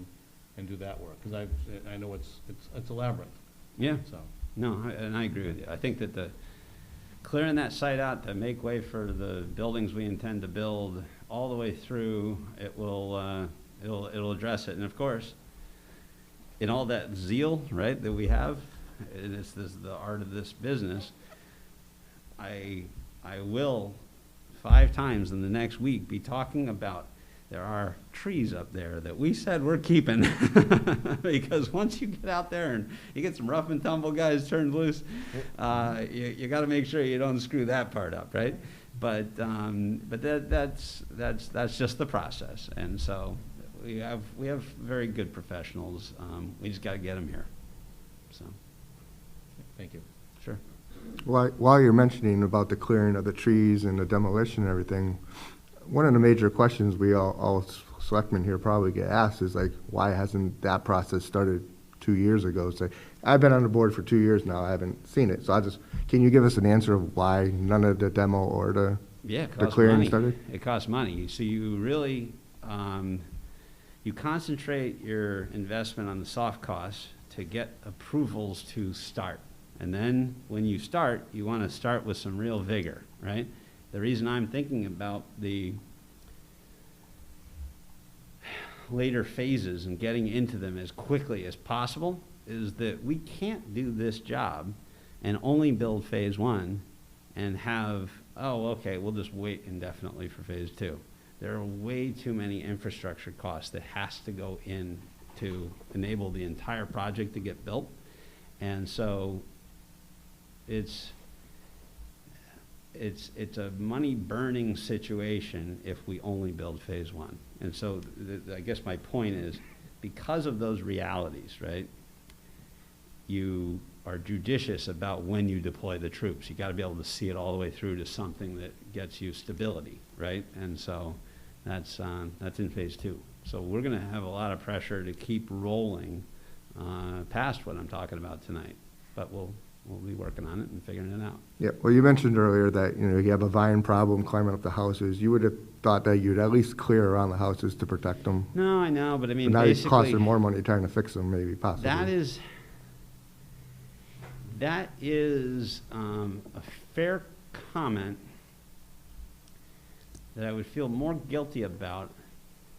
and do that work, because I know it's a labyrinth, Yeah. so. No, and I agree with you. I think that clearing that site out to make way for the buildings we intend to build all the way through, it'll address it. And of course, in all that zeal, right, that we have, and it's the art of this business, I will 5 times in the next week be talking about there are trees up there that we said we're keeping. Because once you get out there and you get some rough and tumble guys turned loose, you got to make sure you don't screw that part up, right? But that's just the process. And so we have very good professionals. We just got to get them here. So, Thank you. sure. While you're mentioning about the clearing of the trees and the demolition and everything, one of the major questions we all selectmen here probably get asked is like, why hasn't that process started 2 years ago? So I've been on the board for 2 years now. I haven't seen it. So can you give us an answer of why none of the demo or the clearing money. started? It costs money. So you really, you concentrate your investment on the soft costs to get approvals to start. And then when you start, you want to start with some real vigor, right? The reason I'm thinking about the later phases and getting into them as quickly as possible is that we can't do this job and only build phase 1 and have, oh, okay, we'll just wait indefinitely for phase 2. There are way too many infrastructure costs that has to go in to enable the entire project to get built. And so it's a money-burning situation if we only build phase 1. And so I guess my point is, because of those realities, right, you are judicious about when you deploy the troops. You got to be able to see it all the way through to something that gets you stability, right? And so that's in phase 2. So we're going to have a lot of pressure to keep rolling past what I'm talking about tonight, but we'll be working on it and figuring it out. Yeah, well, you mentioned earlier that, you have a vine problem climbing up the houses. You would have thought that you'd at least clear around the houses to protect them. No, I know, but I mean, But now it's basically, costing more money trying to fix them, maybe, possibly. That is a fair comment that I would feel more guilty about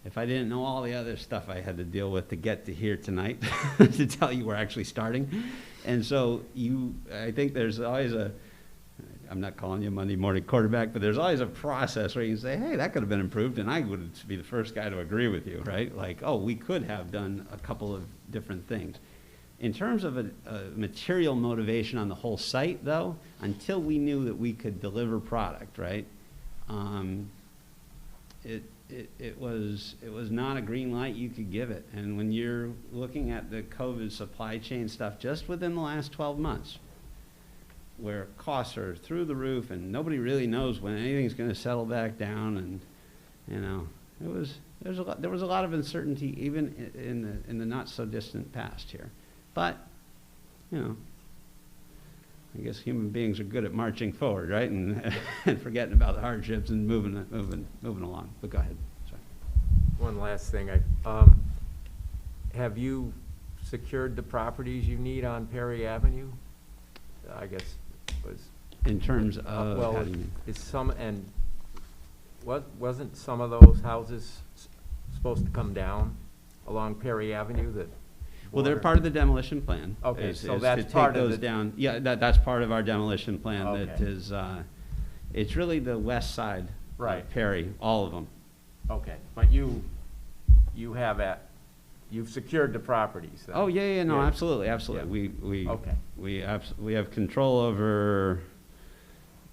if I didn't know all the other stuff I had to deal with to get to here tonight to tell you we're actually starting. And so I think there's always I'm not calling you a Monday morning quarterback, but there's always a process where you can say, hey, that could have been improved, and I would be the first guy to agree with you, right? Like, oh, we could have done a couple of different things. In terms of a material motivation on the whole site, though, until we knew that we could deliver product, right, it was not a green light you could give it. And when you're looking at the COVID supply chain stuff just within the last 12 months, where costs are through the roof and nobody really knows when anything's going to settle back down, and there was a lot of uncertainty even in the not so distant past here. But I guess human beings are good at marching forward, right, and forgetting about the hardships and moving along. But go ahead. Sorry. One last thing, have you secured the properties you need on Perry Avenue? I guess was. In terms of, well, how do you mean? Wasn't some of those houses supposed to come down along Perry Avenue that? Well, they're part of the demolition plan. Okay, is so that's to part take of those the- down. Yeah, that's part of our demolition plan. That Okay. is, it's really the west side Right. of Perry, all of them. Okay, but you've secured the properties then? Oh, yeah, no, Yeah. absolutely. Yeah. We Okay. we have control over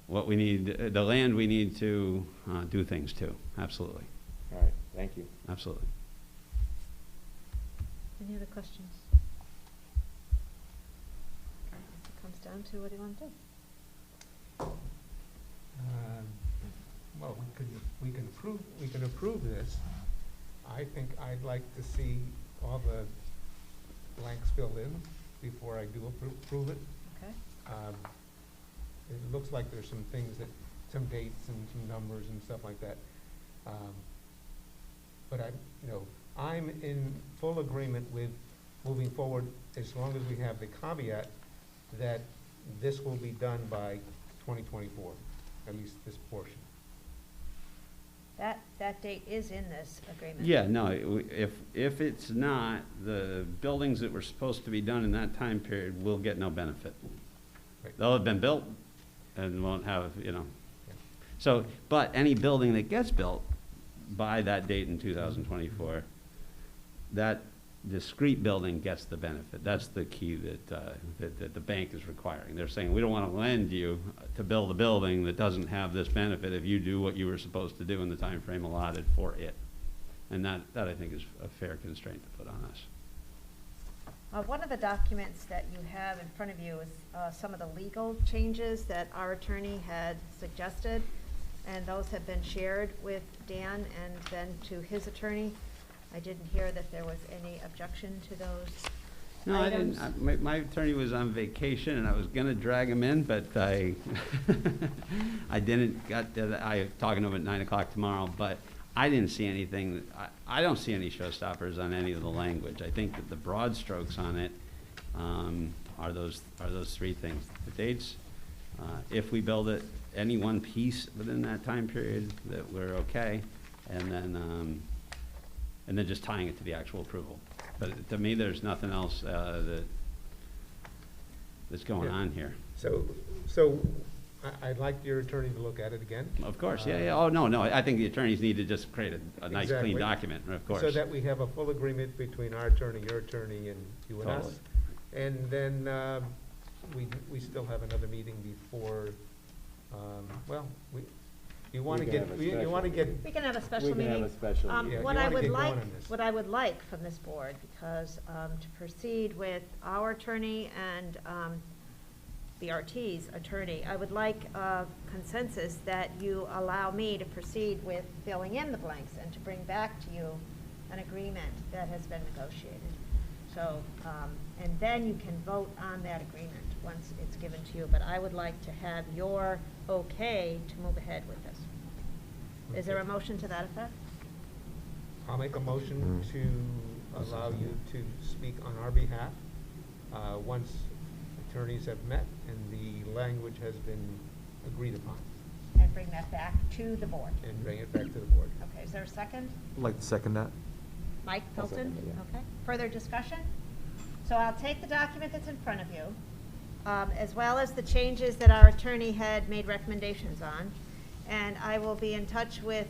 what we need, the land we need to do things to, absolutely, All right, thank you. absolutely. Any other questions? Okay, I guess it comes down to what do you want to do? Well, we can approve this. I think I'd like to see all the blanks filled in before I do approve it. Okay. It looks like there's some things that, some dates and some numbers and stuff like that. But I'm in full agreement with moving forward as long as we have the caveat that this will be done by 2024, at least this portion. That date is in this agreement. Yeah, no, if it's not, the buildings that were supposed to be done in that time period will get no benefit. Right. They'll have been built and won't have, Yeah. So, but any building that gets built by that date in 2024, that discrete building gets the benefit. That's the key that the bank is requiring. They're saying, we don't want to lend you to build a building that doesn't have this benefit if you do what you were supposed to do in the time frame allotted for it. And that I think is a fair constraint to put on us. One of the documents that you have in front of you is some of the legal changes that our attorney had suggested, and those have been shared with Dan and then to his attorney. I didn't hear that there was any objection to those No, I items. didn't. My attorney was on vacation, and I was gonna drag him in, but I didn't. I talking to him at 9 o'clock tomorrow, but I didn't see anything. I don't see any showstoppers on any of the language. I think that the broad strokes on it are those three things: the dates, if we build it, any one piece within that time period, that we're okay, and then just tying it to the actual approval. But to me, there's nothing else that's going on here. So I'd like your attorney to look at it again. Of course, yeah. Oh, no, I think the attorneys need to just create a nice, Exactly. clean document, of course. So that we have a full agreement between our attorney, your attorney, and you and us. Totally. And then we still have another meeting before, you want to We get, can have a you want to special get, We can have a special We meeting. can have a special meeting. Yeah, What you I wanna would get like, going on this. what I would like from this board, because to proceed with our attorney and BRT's attorney, I would like consensus that you allow me to proceed with filling in the blanks and to bring back to you an agreement that has been negotiated. So, and then you can vote on that agreement once it's given to you, but I would like to have your okay to move ahead with this. Is there a motion to that effect? I'll make a motion to allow you to speak on our behalf once attorneys have met and the language has been agreed upon, And bring that back to the board. and bring it back to the board. Okay, is there a second? I'd like to second that. Mike I'll Hilton? second it, yeah. Okay, further discussion? So I'll take the document that's in front of you, as well as the changes that our attorney had made recommendations on, and I will be in touch with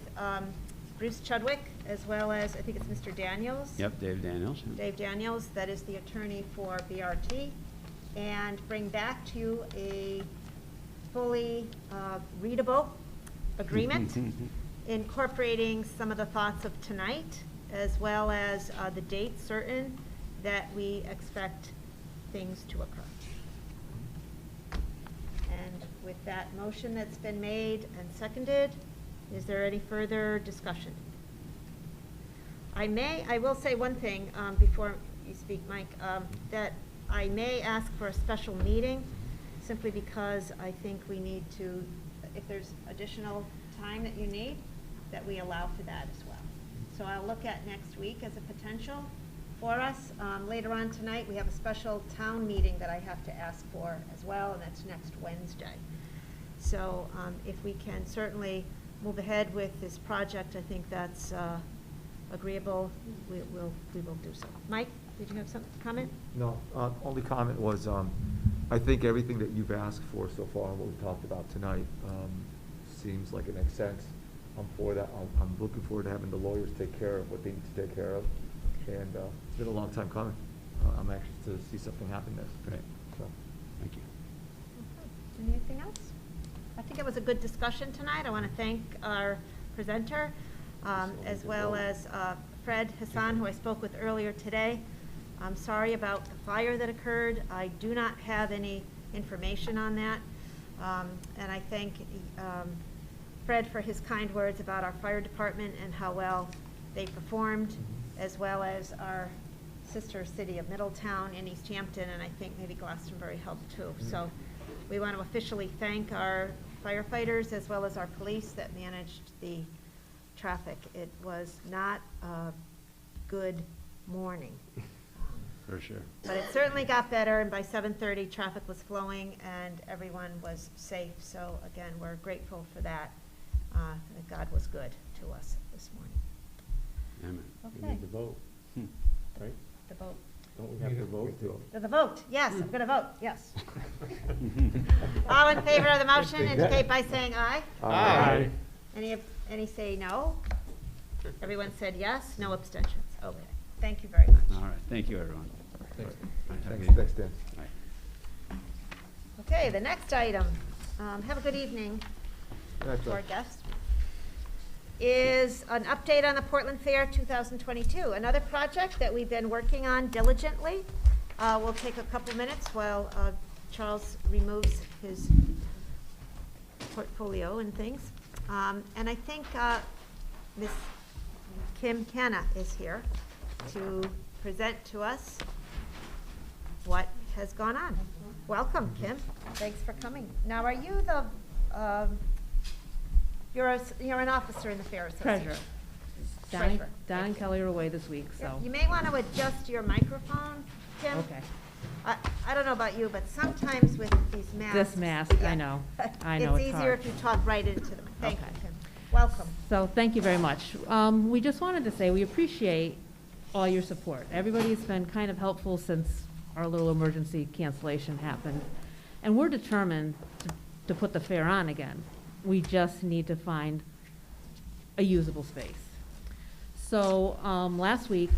Bruce Chudwick, as well as, I think it's Mr. Daniels. Yep, Dave Daniels. Dave Daniels, that is the attorney for BRT, and bring back to you a fully readable agreement incorporating some of the thoughts of tonight, as well as the date certain that we expect things to occur. And with that motion that's been made and seconded, is there any further discussion? I will say one thing before you speak, Mike, that I may ask for a special meeting, simply because I think we need to, if there's additional time that you need, that we allow for that as well. So I'll look at next week as a potential for us. Later on tonight, we have a special town meeting that I have to ask for as well, and that's next Wednesday. So if we can certainly move ahead with this project, I think that's agreeable. We will do so. Mike, did you have some comment? No, only comment was, I think everything that you've asked for so far, and what we talked about tonight, seems like it makes sense. I'm for that. I'm looking forward to having the lawyers take care of what they need to take care of. And it's been a long time coming. I'm anxious to see something happen there. Great. So, Thank you. Okay. Anything else? I think think it was a good discussion tonight. I want to thank our presenter, as well as Fred Hassan, who I spoke with earlier today. I'm sorry about the fire that occurred. I do not have any information on that. And I thank Fred for his kind words about our fire department and how well they performed, as well as our sister city of Middletown and East Hampton, and I think maybe Glastonbury helped too. So we want to officially thank our firefighters as well as our police that managed the traffic. It was not a good morning. For sure. But it certainly got better, and by 7:30, traffic was flowing and everyone was safe. So again, we're grateful for that. That God was good to us this morning. Amen. We Okay, need to vote, right? the vote. Don't we have to vote too? The vote, yes, I'm going to vote, yes. All in favor of the motion indicate by saying aye. Aye. Any say no? Everyone said yes, no abstentions. Okay, thank you very much. All right, thank you, everyone. Thanks. All right, have a Thanks, good thanks, Dan. night. Okay, the next item, have a good evening That's to our right. guests, is an update on the Portland Fair 2022, another project that we've been working on diligently. We'll take a couple minutes while Charles removes his portfolio and things. And I think Ms. Kim Canna is here to present to us what has gone on. Welcome, Kim. Thanks for coming. Now, are you the, you're an officer in the Fair Association? Treasurer. Treasurer. Don Thank and you. Kelly are away this week, so. You may want to adjust your microphone, Kim. Okay. I don't know about you, but sometimes with these masks. This mask, yeah. I know. I know, it's It's easier hard. if you talk right into them. Thank you, Okay. Kim. Welcome. So, thank you very much. We just wanted to say we appreciate all your support. Everybody's been kind of helpful since our little emergency cancellation happened. And we're determined to put the fair on again. We just need to find a usable space. So, last week,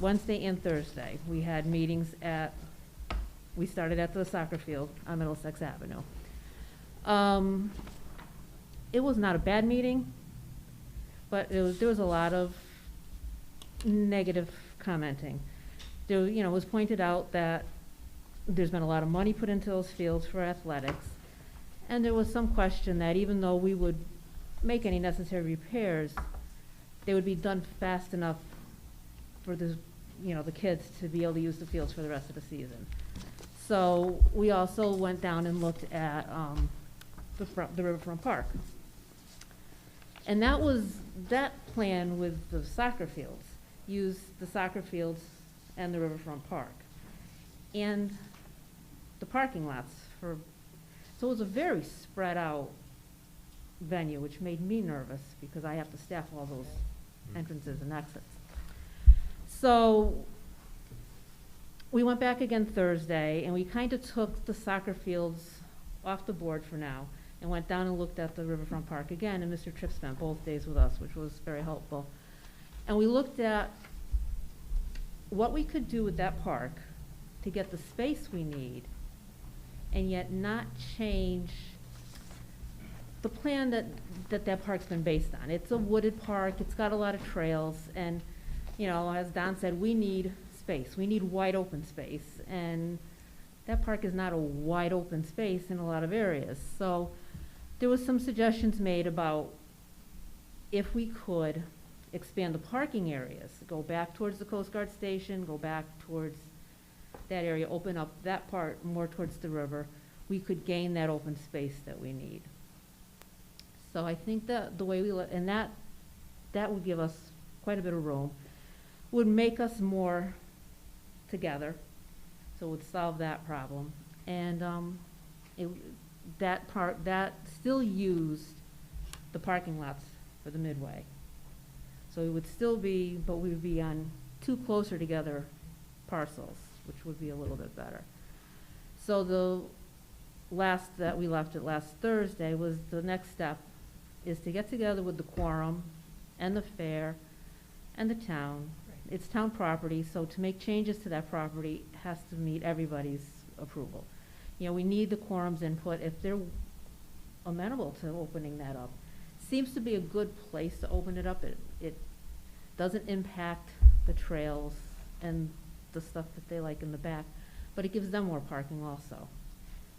Wednesday and Thursday, we had meetings we started at the soccer field on Middlesex Avenue. It was not a bad meeting, but there was a lot of negative commenting. There, it was pointed out that there's been a lot of money put into those fields for athletics, and there was some question that even though we would make any necessary repairs, they would be done fast enough for the kids to be able to use the fields for the rest of the season. So we also went down and looked at the Riverfront Park. And that plan with the soccer fields, used the soccer fields and the Riverfront Park. And the parking lots so it was a very spread out venue, which made me nervous because I have to staff all those entrances and exits. So we went back again Thursday, and we kind of took the soccer fields off the board for now and went down and looked at the Riverfront Park again, and Mr. Tripp spent both days with us, which was very helpful. And we looked at what we could do with that park to get the space we need and yet not change the plan that park's been based on. It's a wooded park, it's got a lot of trails, and, as Don said, we need space. We need wide open space, and that park is not a wide open space in a lot of areas. So there was some suggestions made about if we could expand the parking areas, go back towards the Coast Guard station, go back towards that area, open up that part more towards the river, we could gain that open space that we need. So I think that the way and that would give us quite a bit of room, would make us more together, so it would solve that problem. And that still used the parking lots for the Midway. So it would still be, but we would be on two closer together parcels, which would be a little bit better. So the last that we left it last Thursday was the next step is to get together with the quorum and the fair and the town. It's town property, so to make changes to that property has to meet everybody's approval. We need the quorum's input. If amenable to opening that up. Seems to be a good place to open it up. It doesn't impact the trails and the stuff that they like in the back, but it gives them more parking also.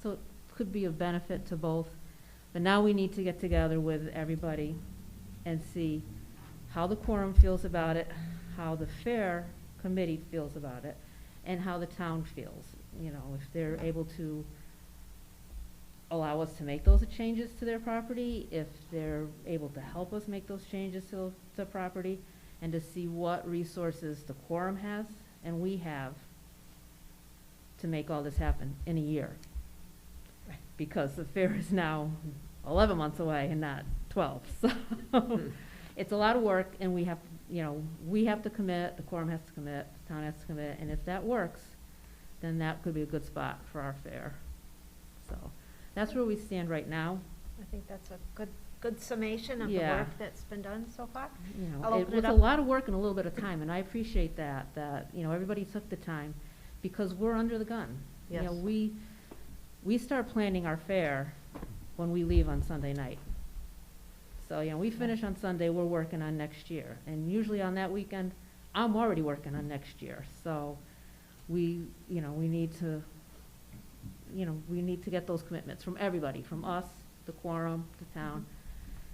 So it could be of benefit to both. But now we need to get together with everybody and see how the quorum feels about it, how the fair committee feels about it, and how the town feels. You know, if they're able to allow us to make those changes to their property, if they're able to help us make those changes to the property, and to see what resources the quorum has and we have to make all this happen in a year. Because the fair is now 11 months away and not 12, so it's a lot of work, and we have, you know, we have to commit, the quorum has to commit, the town has to commit, and if that works, then that could be a good spot for our fair. So that's where we stand right now. I think that's a good summation of the Yeah. work that's been done so far. You know, I'll it open was it a up. lot of work and a little bit of time, and I appreciate that, you know, everybody took the time, because we're under the gun. You know, Yes. we start planning our fair when we leave on Sunday night. So, you know, we finish on Sunday, we're working on next year, and usually on that weekend, I'm already working on next year, so we need to get those commitments from everybody, from us, the quorum, the town,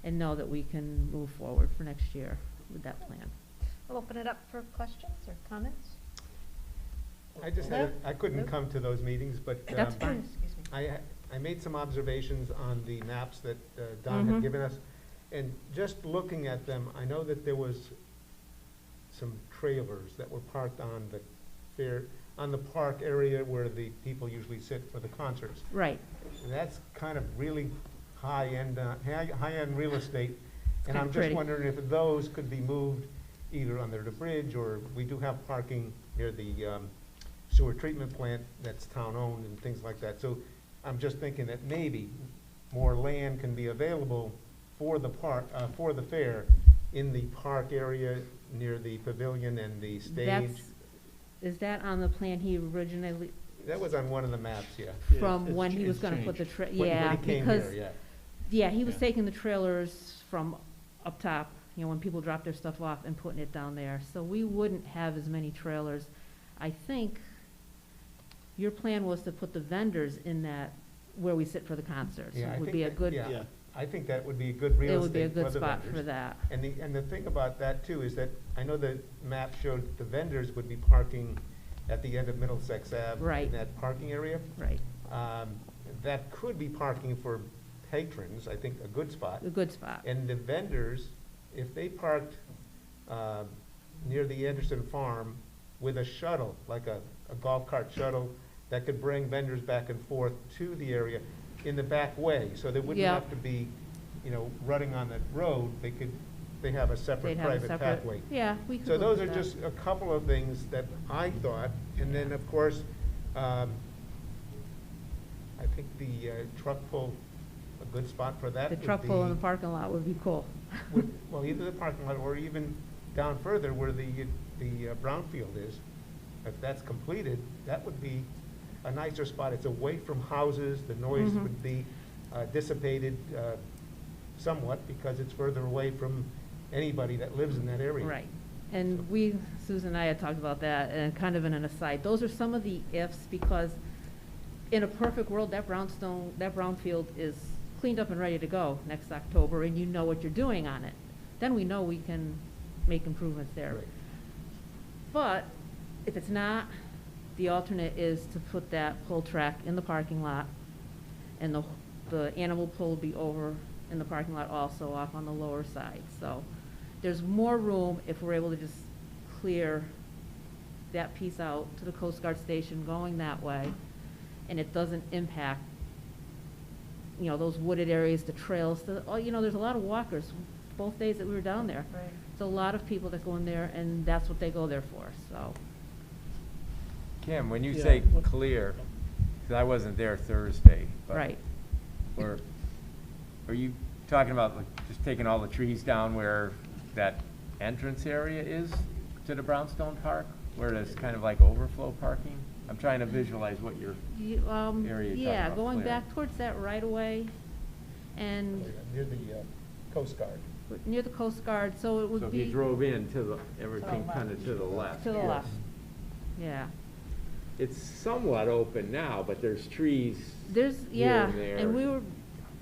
and know that we can move forward for next year with that plan. I'll open it up for questions or comments. I just I couldn't come to those meetings, but That's fine. Excuse me. I made some observations on the maps that Don had Mhm. given us, and just looking at them, I know that there was some trailers that were parked on the fair, on the park area where the people usually sit for the concerts. Right. And that's kind of really high-end real estate, and kinda I'm just pretty. wondering if those could be moved either under the bridge, or we do have parking near the sewer treatment plant that's town-owned and things like that. So I'm just thinking that maybe more land can be available for the park, for the fair, in the park area near the pavilion and the stage. Is that on the plan he originally, That was on one of the maps, yeah. from it's when he was it's gonna put the changed. When yeah, he came because, here, yeah. yeah, he was Yeah. taking the trailers from up top, you know, when people drop their stuff off, and putting it down there, so we wouldn't have as many trailers. I think your plan was to put the vendors in that, where we sit for the concerts. Yeah, I It would think be a that- good, yeah. Yeah. I think that would be a good real it would be a estate for good the spot vendors. for that. And the thing about that too is that, I know the map showed the vendors would be parking at the end of Middlesex Ave. Right. In that parking area. Right, That could be parking for patrons, I think, a good spot. a good spot. And the vendors, if they parked near the Anderson Farm with a shuttle, like a golf cart shuttle, that could bring vendors back and forth to the area in the back way, so they wouldn't Yeah. have to be, you know, running on the road, they have a separate They'd have a private separate, pathway. yeah, we could So look those at are that. just a couple of things that I thought, and then, of course, I think the truck pull, a good spot for that The would truck pull in the be- parking lot would be cool. well, either the parking lot or even down further where the brownfield is. If that's completed, that would be a nicer spot. It's away from houses, the noise Mhm. would be dissipated somewhat because it's further away from anybody that lives in that area. Right. And we, Susan and I had talked about that, and kind of in an aside, those are some of the ifs, because in a perfect world, that brownfield is cleaned up and ready to go next October, and you know what you're doing on it. Then we know we can make improvements there. Right. But if it's not, the alternate is to put that pull track in the parking lot, and the animal pull will be over in the parking lot also, off on the lower side. So there's more room if we're able to just clear that piece out to the Coast Guard station going that way, and it doesn't impact, you know, those wooded areas, the trails, you know, there's a lot of walkers, both days that we were down there. Right. It's a lot of people that go in there, and that's what they go there for, so. Kim, when you Yeah. say clear, 'cause I wasn't there Thursday, but. Right. Are you talking about like just taking all the trees down where that entrance area is to the Brownstone Park? Where there's kind of like overflow parking? I'm trying to visualize what you're, area you're talking Yeah, about going clearing. back towards that right away, And Near the Coast Guard. near the Coast Guard, so it So would if be you drove in to the, everything kind of to the left. to the yeah. left. Yeah. It's somewhat open now, but there's trees. There's, here yeah, and there. and we were,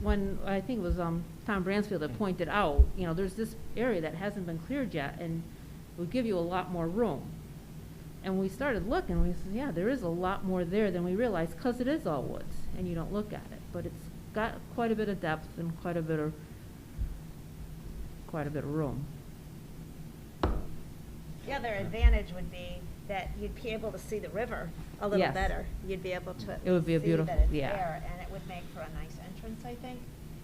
when, I think it was, Tom Bransfield that pointed out, you know, there's this area that hasn't been cleared yet, and it would give you a lot more room. And we started looking, we said, yeah, there is a lot more there than we realized, 'cause it is all woods, and you don't look at it, but it's got quite a bit of depth and quite a bit of room. The other advantage would be that you'd be able to see the river a little Yes. better. You'd be able to It would be a see beautiful- that it's yeah. there, and it would make for a nice entrance, I think.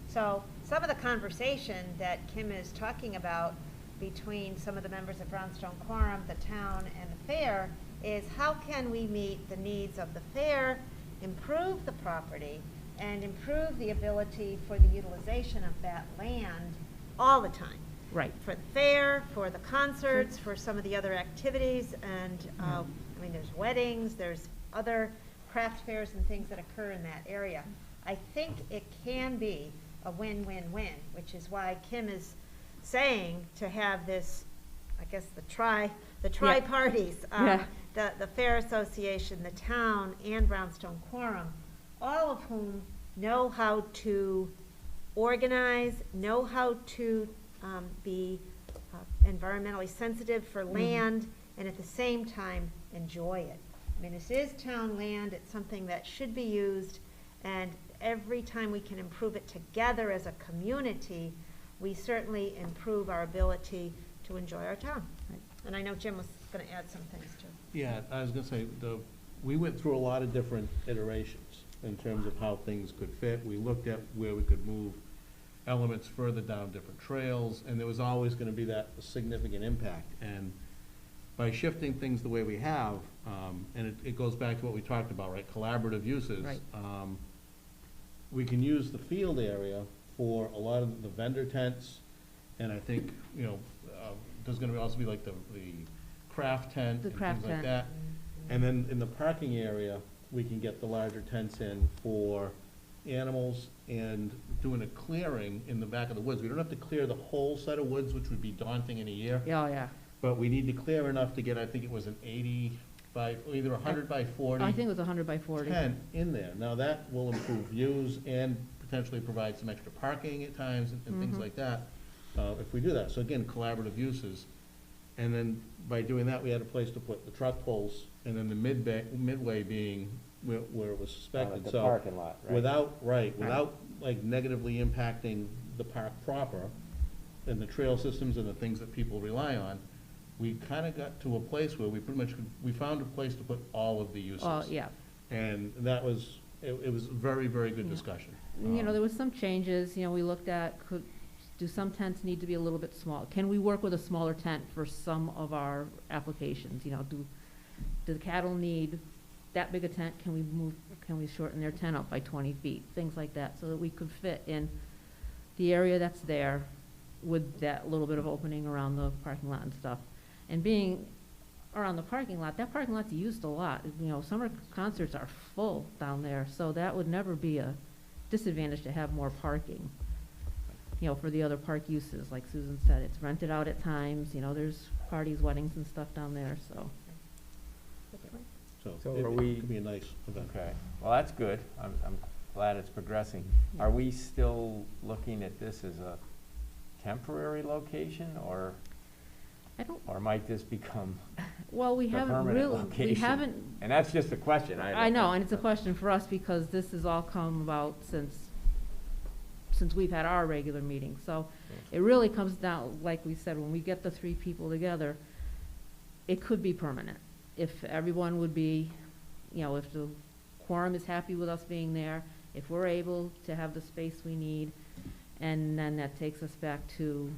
So some of the conversation that Kim is talking about between some of the members of Brownstone Quorum, the town, and the fair is how can we meet the needs of the fair, improve the property, and improve the ability for the utilization of that land all the time. Right. For the fair, for the concerts, for some of the other activities, and, I mean, there's weddings, there's other craft fairs and things that occur in that area. I think it can be a win-win-win, which is why Kim is saying to have this, I guess, the tri-parties, Yeah. the Fair Association, the town, and Brownstone Quorum, all of whom know how to organize, know how to be environmentally sensitive for land, and at the same time, enjoy it. I mean, this is town land, it's something that should be used, and every time we can improve it together as a community, we certainly improve our ability to enjoy our town. And I know Jim was gonna add some things too. Yeah, I was gonna say, we went through a lot of different iterations in terms of how things could fit. We looked at where we could move elements further down different trails, and there was always gonna be that significant impact. And by shifting things the way we have, and it goes back to what we talked about, right, collaborative uses. Right. We can use the field area for a lot of the vendor tents, and I think, you know, there's gonna also be like the craft tent The and craft things like tent. that. And then in the parking area, we can get the larger tents in for animals and doing a clearing in the back of the woods. We don't have to clear the whole set of woods, which would be daunting in a year. Oh, yeah. But we need to clear enough to get, I think it was an 80 by, either 100 by 40. I think it was 100 by 40. Tent in there. Now, that will improve views and potentially provide some extra parking at times and things Mhm. like that, if we do that. So again, collaborative uses. And then by doing that, we had a place to put the truck pulls, and then the midway being where it was suspected. The So parking lot, right? without like negatively impacting the park proper and the trail systems and the things that people rely on, we kind of got to a place where we pretty much, we found a place to put all of the uses. Oh, yeah. And that was, it was very, very good Yeah. discussion. You know, there was some changes, you know, we looked at, do some tents need to be a little bit small? Can we work with a smaller tent for some of our applications? You know, do the cattle need that big a tent? Can we shorten their tent up by 20 feet? Things like that, so that we could fit in the area that's there with that little bit of opening around the parking lot and stuff. And being around the parking lot, that parking lot's used a lot. You know, summer concerts are full down there, so that would never be a disadvantage to have more parking. You know, for the other park uses, like Susan said, it's rented out at times, you know, there's parties, weddings and stuff down there, so. So So it are we- could be a nice event. Okay, well, that's good. I'm glad it's progressing. Are we still looking at this as a temporary location, or might this become Well, we the haven't permanent really, location? we haven't, And that's just a question. I know, and it's a question for us because this has all come about since we've had our regular meetings. So it really comes down, like we said, when we get the 3 people together, it could be permanent. If everyone would be, you know, if the quorum is happy with us being there, if we're able to have the space we need, and then that takes us back to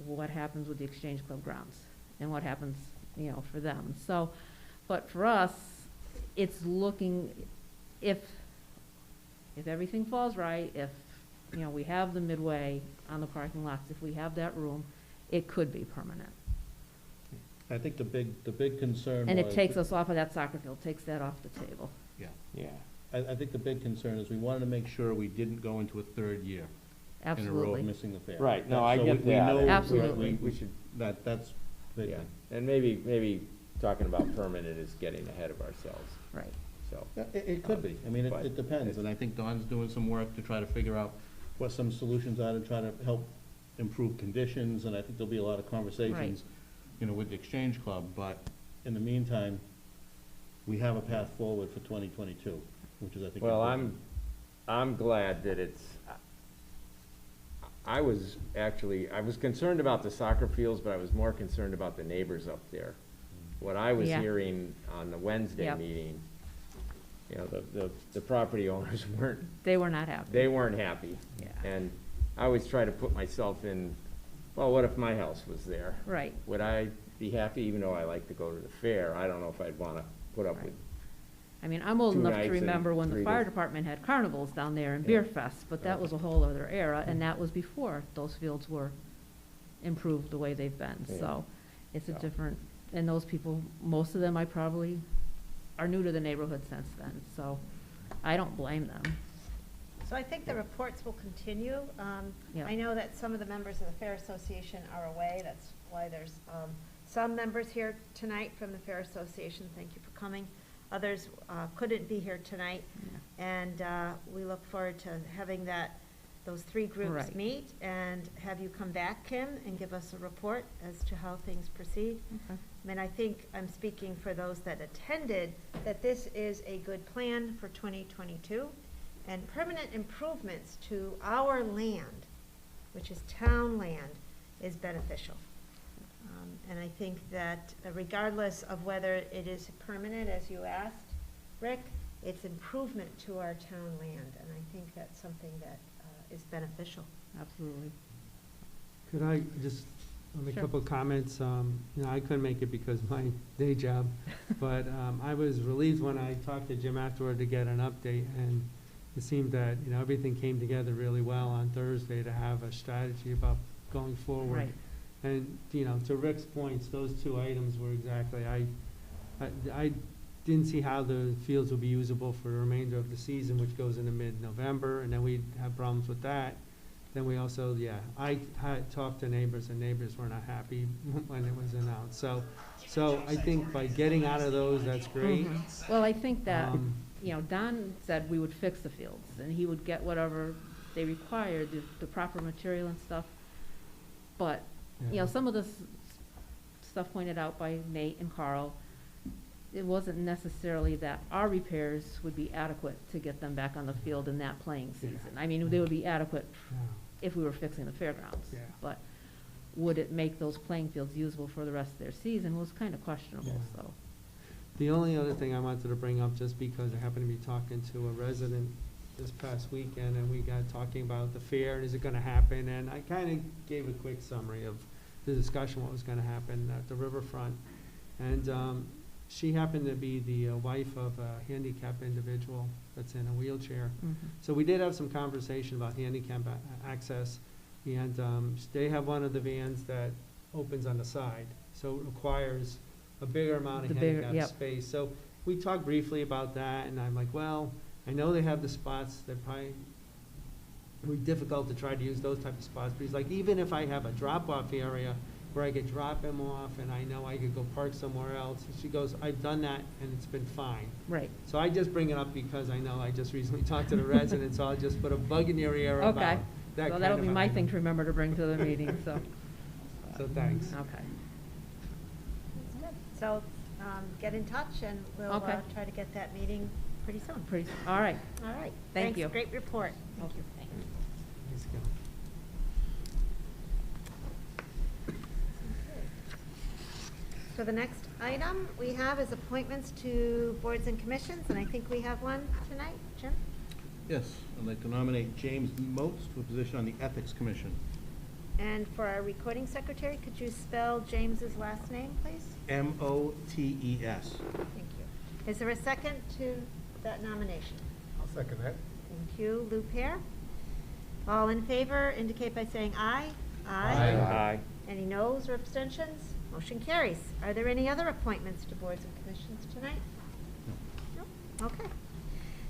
what happens with the Exchange Club grounds and what happens, you know, for them. So, but for us, it's looking, if everything falls right, if, you know, we have the midway on the parking lots, if we have that room, it could be permanent. I think the big concern was. And it takes us off of that soccer field, takes that off the table. Yeah. Yeah, I think the big concern is we wanted to make sure we didn't go into a third year in a row Absolutely. of missing the fair. Right, no, I So get we that. know- Absolutely. We should, That's the big yeah, thing. and maybe talking about permanent is getting ahead of ourselves, Right. so. Yeah, it could be. I mean, But it depends, and I think Don's doing some work to try to figure out what some solutions are to try to help improve conditions, and I think there'll be a lot of conversations, you know, with the Exchange Club, but in the meantime, we have a path forward for 2022, which is, I think. Well, important. I'm glad that I was concerned about the soccer fields, but I was more concerned about the neighbors up there. What I was Yeah. hearing on the Wednesday Yep. meeting, you know, the property owners They were not happy. they weren't happy. Yeah. And I always try to put myself in, well, what if my house was there? Right. Would I be happy, even though I like to go to the fair? I don't know if I'd wanna put up Right. with, I mean, I'm old 2 enough nights to and remember when the 3 fire days. department had carnivals down there and Yeah. beer fests, but that Right. was a whole other era, and that was before those fields were improved the way they've been, Yeah. so it's a So. different, and those people, most of them I probably are new to the neighborhood since then, so I don't blame them. So I think the reports will continue. Yeah. I know that some of the members of the Fair Association are away. That's why there's some members here tonight from the Fair Association. Thank you for coming. Others couldn't be here tonight. And we look forward to having those 3 groups Right. meet and have you come back, Kim, and give us a report as to how things proceed. Okay. I mean, I think I'm speaking for those that attended, that this is a good plan for 2022. And permanent improvements to our land, which is town land, is beneficial. And I think that regardless of whether it is permanent, as you asked, Rick, it's improvement to our town land. And I think that's something that is beneficial. Absolutely. Could I just make a Sure. couple of comments? You know, I couldn't make it because of my day job, but I was relieved when I talked to Jim afterward to get an update, and it seemed that, you know, everything came together really well on Thursday to have a strategy about going forward. Right. And, you know, to Rick's points, those 2 items were exactly, I didn't see how the fields would be usable for the remainder of the season, which goes into mid-November, and then we'd have problems with that. Then we also, I had talked to neighbors, and neighbors were not happy when it was announced. So I think by getting out of those, that's great. Mhm. Well, I think that, Um, you know, Don said we would fix the fields, and he would get whatever they required, the proper material and stuff. But, you know, some of this stuff pointed out by Nate and Carl, it wasn't necessarily that our repairs would be adequate to get them back on the field in that playing season. I mean, they would be adequate Yeah. if we were fixing the fairgrounds. Yeah. But would it make those playing fields usable for the rest of their season was kind of questionable, Yeah. so. The only other thing I wanted to bring up, just because I happened to be talking to a resident this past weekend, and we got talking about the fair, and is it gonna happen? And I kinda gave a quick summary of the discussion, what was gonna happen at the riverfront. And she happened to be the wife of a handicapped individual that's in a wheelchair. Mhm. So we did have some conversation about handicap access, and they have one of the vans that opens on the side, so it requires a bigger amount of The bigger- handicap yep. space. So we talked briefly about that, and I'm like, well, I know they have the spots that probably would be difficult to try to use those type of spots, but he's like, even if I have a drop-off area where I could drop him off and I know I could go park somewhere else, and she goes, I've done that and it's been fine. Right. So I just bring it up because I know I just recently talked to the residents, so I'll just put a bug in your ear about Okay. that So kind that'll of be my item. thing to remember to bring to the meeting, so. So thanks. Okay. So get in touch and we'll Okay. try to get that meeting pretty soon. Pretty, all right. All right. Thank you. Thanks, great report. Thank you. Thanks, Gil. So the next item we have is appointments to boards and commissions, and I think we have one tonight. Jim? Yes, I'd like to nominate James Motes to a position on the Ethics Commission. And for our recording secretary, could you spell James's last name, please? Motes. Thank you. Is there a second to that nomination? I'll second that. Thank you. Lou Pear? All in favor indicate by saying aye. Aye. Any noes or abstentions? Motion carries. Are there any other appointments to boards and commissions tonight? No? Okay.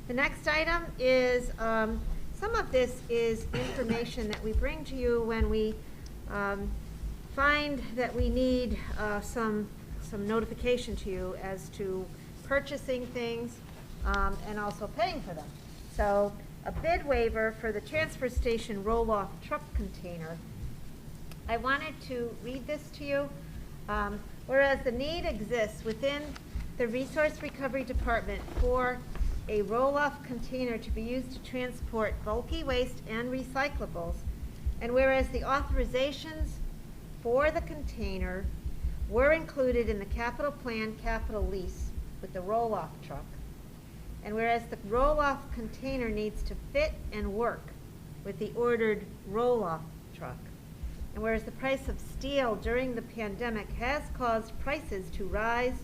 The next item is, some of this is information that we bring to you when we find that we need some notification to you as to purchasing things and also paying for them. So a bid waiver for the transfer station roll-off truck container. I wanted to read this to you. Whereas the need exists within the Resource Recovery Department for a roll-off container to be used to transport bulky waste and recyclables, and whereas the authorizations for the container were included in the capital plan capital lease with the roll-off truck, and whereas the roll-off container needs to fit and work with the ordered roll-off truck, and whereas the price of steel during the pandemic has caused prices to rise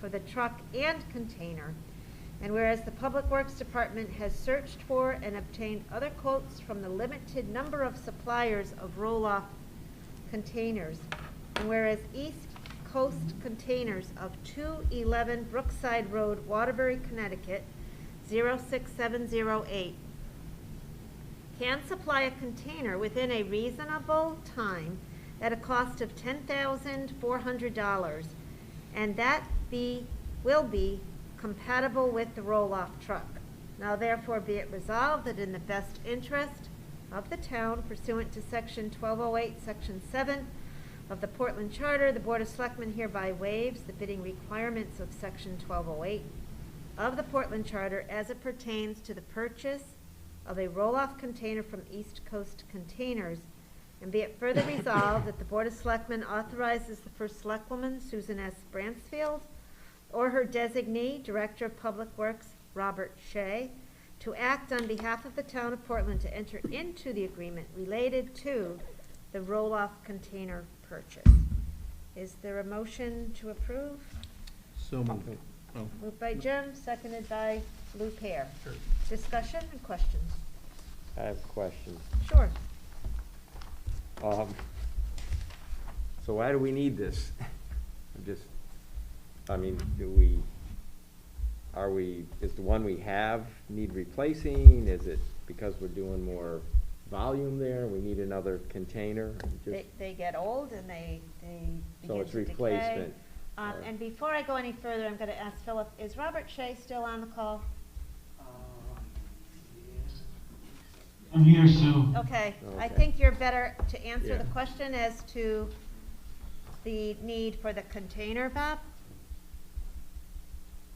for the truck and container, and whereas the Public Works Department has searched for and obtained other quotes from the limited number of suppliers of roll-off containers, and whereas East Coast Containers of 211 Brookside Road, Waterbury, Connecticut, 06708, can supply a container within a reasonable time at a cost of $10,400, and that will be compatible with the roll-off truck. Now therefore be it resolved that in the best interest of the town pursuant to section 1208, section 7 of the Portland Charter, the Board of Selectmen hereby waives the bidding requirements of section 1208 of the Portland Charter as it pertains to the purchase of a roll-off container from East Coast Containers, and be it further resolved that the Board of Selectmen authorizes the first selectwoman, Susan S. Bransfield, or her designee, Director of Public Works, Robert Shea, to act on behalf of the town of Portland to enter into the agreement related to the roll-off container purchase. Is there a motion to approve? So moved. Oh, Moved by Jim, seconded by Lou Pear. Sure. Discussion and questions? I have questions. Sure. So why do we need this? Is the one we have need replacing? Is it because we're doing more volume there, we need another container? They get old and they So begin it's to decay. replacement. And before I go any further, I'm going to ask Philip, is Robert Shea still on the call? I'm here, Sue. Okay, I Okay. think you're better to answer Yeah. the question as to the need for the container, Bob?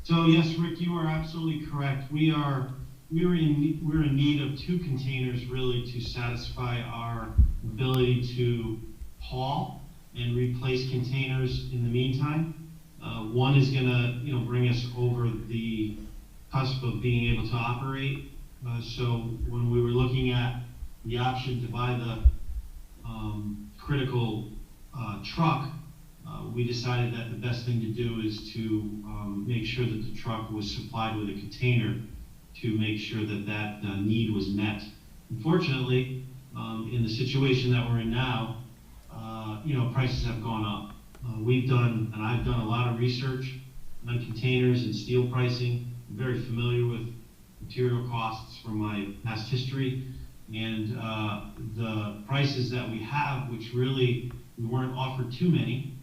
So yes, Rick, you are absolutely correct. We're in need of two containers really to satisfy our ability to haul and replace containers in the meantime. One is gonna, bring us over the cusp of being able to operate. So when we were looking at the option to buy the critical truck, we decided that the best thing to do is to make sure that the truck was supplied with a container to make sure that that need was met. Unfortunately, in the situation that we're in now, prices have gone up. I've done a lot of research on containers and steel pricing. I'm very familiar with material costs from my past history, and the prices that we have, which really we weren't offered too many.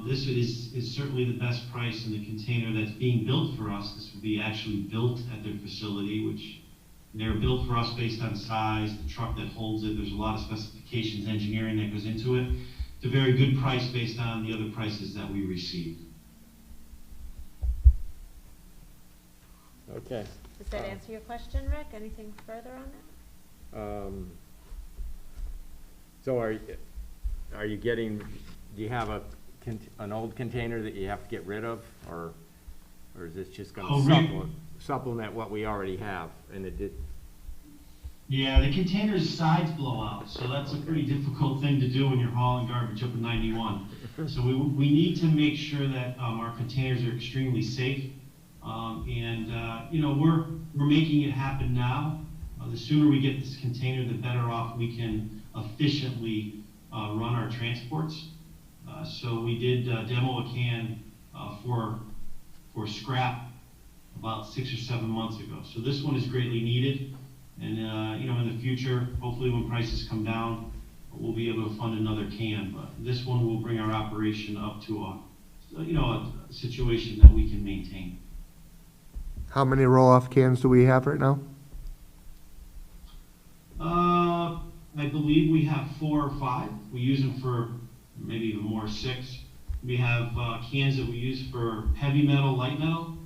This is certainly the best price in the container that's being built for us. This would be actually built at their facility, which they're built for us based on size, the truck that holds it. There's a lot of specifications, engineering that goes into it. It's a very good price based on the other prices that we received. Okay. Does that answer your question, Rick? Anything further on that? So are you getting, do you have an old container that you have to get rid of, or is this just gonna supplement what we already have? And it did. Yeah, the container's sides blow out, so that's a pretty difficult thing to do when you're hauling garbage up in 91. So we need to make sure that our containers are extremely safe. We're making it happen now. The sooner we get this container, the better off we can efficiently run our transports. So we did demo a can for scrap about 6 or 7 months ago. So this one is greatly needed, and you know, in the future, hopefully when prices come down, we'll be able to fund another can. But this one will bring our operation up to a situation that we can maintain. How many roll-off cans do we have right now? I believe we have 4 or 5. We use them for maybe even more, 6. We have cans that we use for heavy metal, light metal.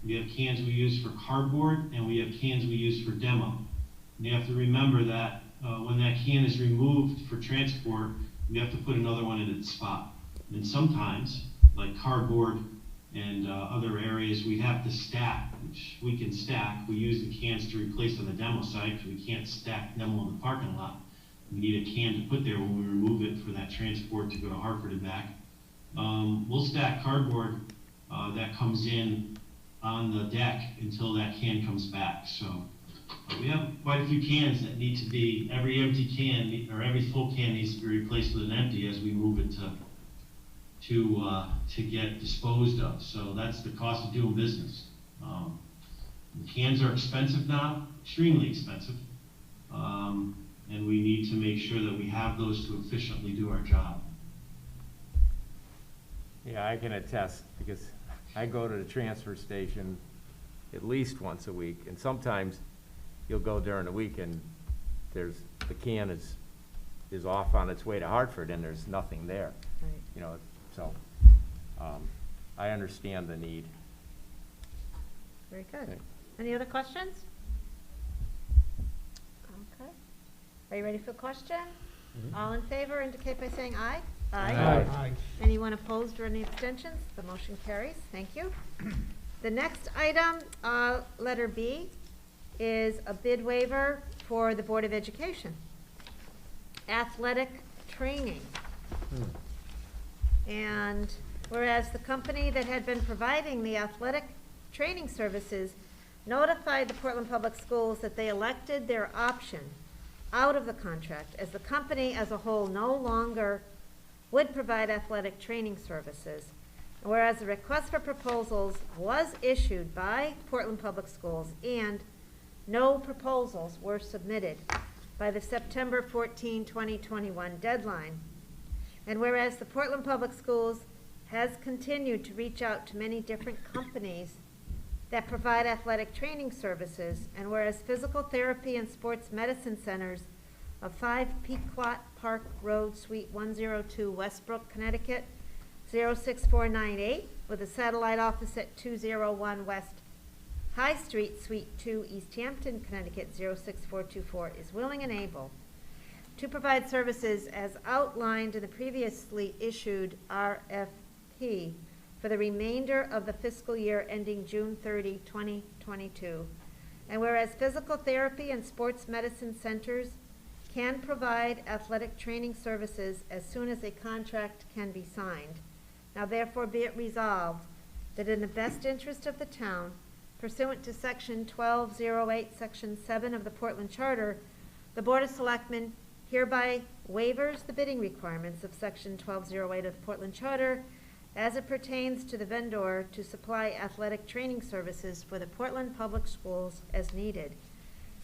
We have cans we use for cardboard, and we have cans we use for demo. And you have to remember that when that can is removed for transport, we have to put another one in its spot. And sometimes, like cardboard and other areas, we have to stack, which we can stack. We use the cans to replace on the demo site because we can't stack demo in the parking lot. We need a can to put there when we remove it for that transport to go to Hartford and back. We'll stack cardboard that comes in on the deck until that can comes back. So we have quite a few cans that need to be, every empty can or every full can needs to be replaced with an empty as we move it to get disposed of. So that's the cost of doing business. Cans are expensive now, extremely expensive. And we need to make sure that we have those to efficiently do our job. Yeah, I can attest, because I go to the transfer station at least once a week, and sometimes you'll go during the week and the can is off on its way to Hartford and there's nothing there. Right. You know, so, I understand the need. Very good. Okay. Any other questions? Okay. Are you ready for the question? All in favor indicate by saying aye. Aye. Anyone opposed or any abstentions? The motion carries. Thank you. The next item, letter B, is a bid waiver for the Board of Education. Athletic training. And whereas the company that had been providing the athletic training services notified the Portland Public Schools that they elected their option out of the contract, as the company as a whole no longer would provide athletic training services. Whereas the request for proposals was issued by Portland Public Schools and no proposals were submitted by the September 14, 2021 deadline. And whereas the Portland Public Schools has continued to reach out to many different companies that provide athletic training services, and whereas physical therapy and sports medicine centers of 5 Pequot Park Road, Suite 102, Westbrook, Connecticut, 06498, with a satellite office at 201 West High Street, Suite 2, East Hampton, Connecticut, 06424, is willing and able to provide services as outlined in the previously issued RFP for the remainder of the fiscal year ending June 30, 2022. And whereas physical therapy and sports medicine centers can provide athletic training services as soon as a contract can be signed. Now therefore be it resolved that in the best interest of the town, pursuant to Section 1208, Section 7 of the Portland Charter, the Board of Selectmen hereby waivers the bidding requirements of Section 1208 of the Portland Charter as it pertains to the vendor to supply athletic training services for the Portland Public Schools as needed.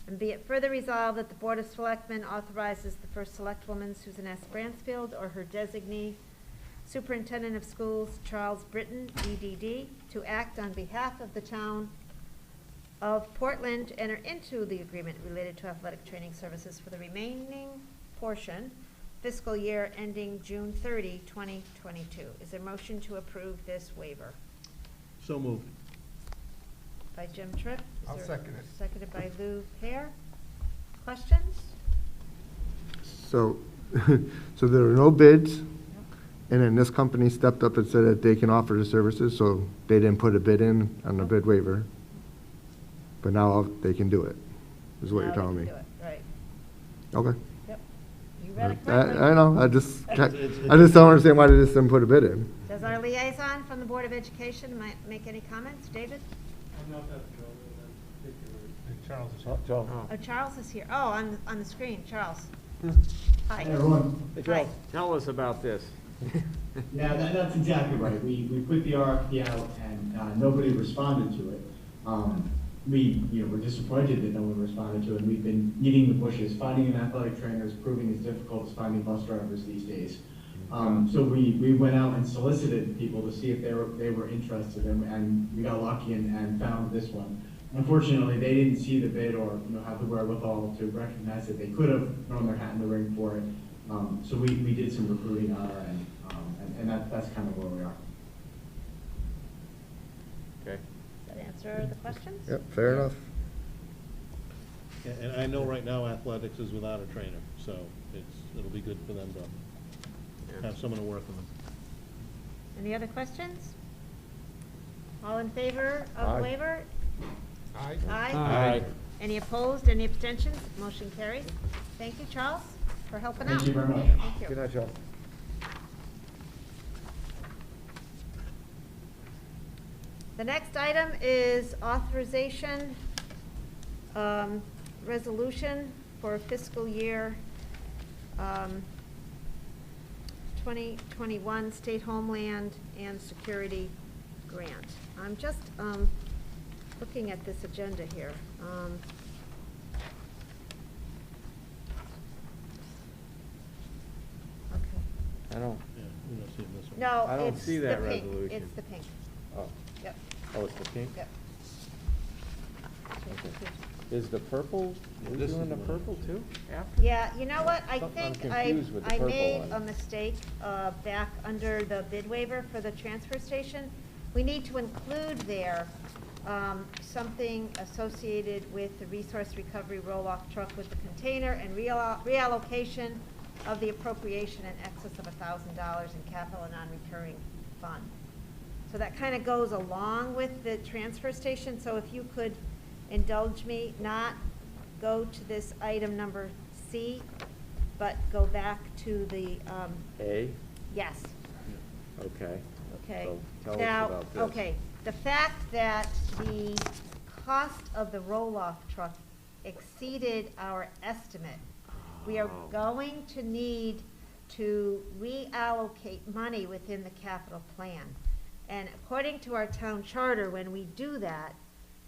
And be it further resolved that the Board of Selectmen authorizes the first Selectwoman, Susan S. Bransfield, or her designee, Superintendent of Schools Charles Britton, EDD, to act on behalf of the town of Portland to enter into the agreement related to athletic training services for the remaining portion fiscal year ending June 30, 2022. Is there a motion to approve this waiver? So moved. By Jim Tripp. Is I'll there- second it. Seconded by Lou Pear. Questions? So, so there are no bids, and then this company stepped up and said that they can offer the services, so they didn't put a bid in on the bid waiver. But now they can do it, is what Now you're they telling can me. do it, right. Okay. Yep. You read it I correctly. know, I just don't understand why they just didn't put a bid in. Does our liaison from the Board of Education make any comments? David? Charles is Joe? Oh, Charles is here. Oh, on the screen, Charles. Hi. Hey, everyone. Hi. Tell us about this. Yeah, that's exactly right. We put the RFP out and nobody responded to it. We're disappointed that no one responded to it. We've been eating the bushes. Finding an athletic trainer is proving as difficult as finding bus drivers these days. So we went out and solicited people to see if they were interested, and we got lucky and found this one. Unfortunately, they didn't see the bid or have the wherewithal to recognize that they could have thrown their hat in the ring for it. So we did some recruiting on our end, and that's kind of where we are. Okay. Does that answer the questions? Yep, fair enough. Yeah, and I know right now athletics is without a trainer, so it'll be good for them to have someone to work with them. Any other questions? All in favor Aye. of waiver? Aye. Aye. Aye. Any opposed, any abstentions? Motion carries. Thank you, Charles, for helping out. Thank you very much. Thank you. Good night, Charles. The next item is authorization, resolution for fiscal year 2021 State Homeland and Security Grant. I'm just looking at this agenda here. Okay. I don't, Yeah, we don't see it this one. No, I don't it's see the that pink. resolution. It's the pink. oh, Yep, oh, it's the pink? yep. Is the purple, we're This is doing the the one I purple see. too, after? Yeah, you know what, I Something- I'm think confused with the I purple made one. a mistake, back under the bid waiver for the transfer station. We need to include there, something associated with the resource recovery roll-off truck with the container and reallocation of the appropriation in excess of $1,000 in capital and non-recurring fund. So that kind of goes along with the transfer station, so if you could indulge me, not go to this item number C, but go back to the, A? yes, Okay. okay. So tell us Now, about this. okay, the fact that the cost of the roll-off truck exceeded our estimate, we are Oh. going to need to reallocate money within the capital plan. And according to our town charter, when we do that,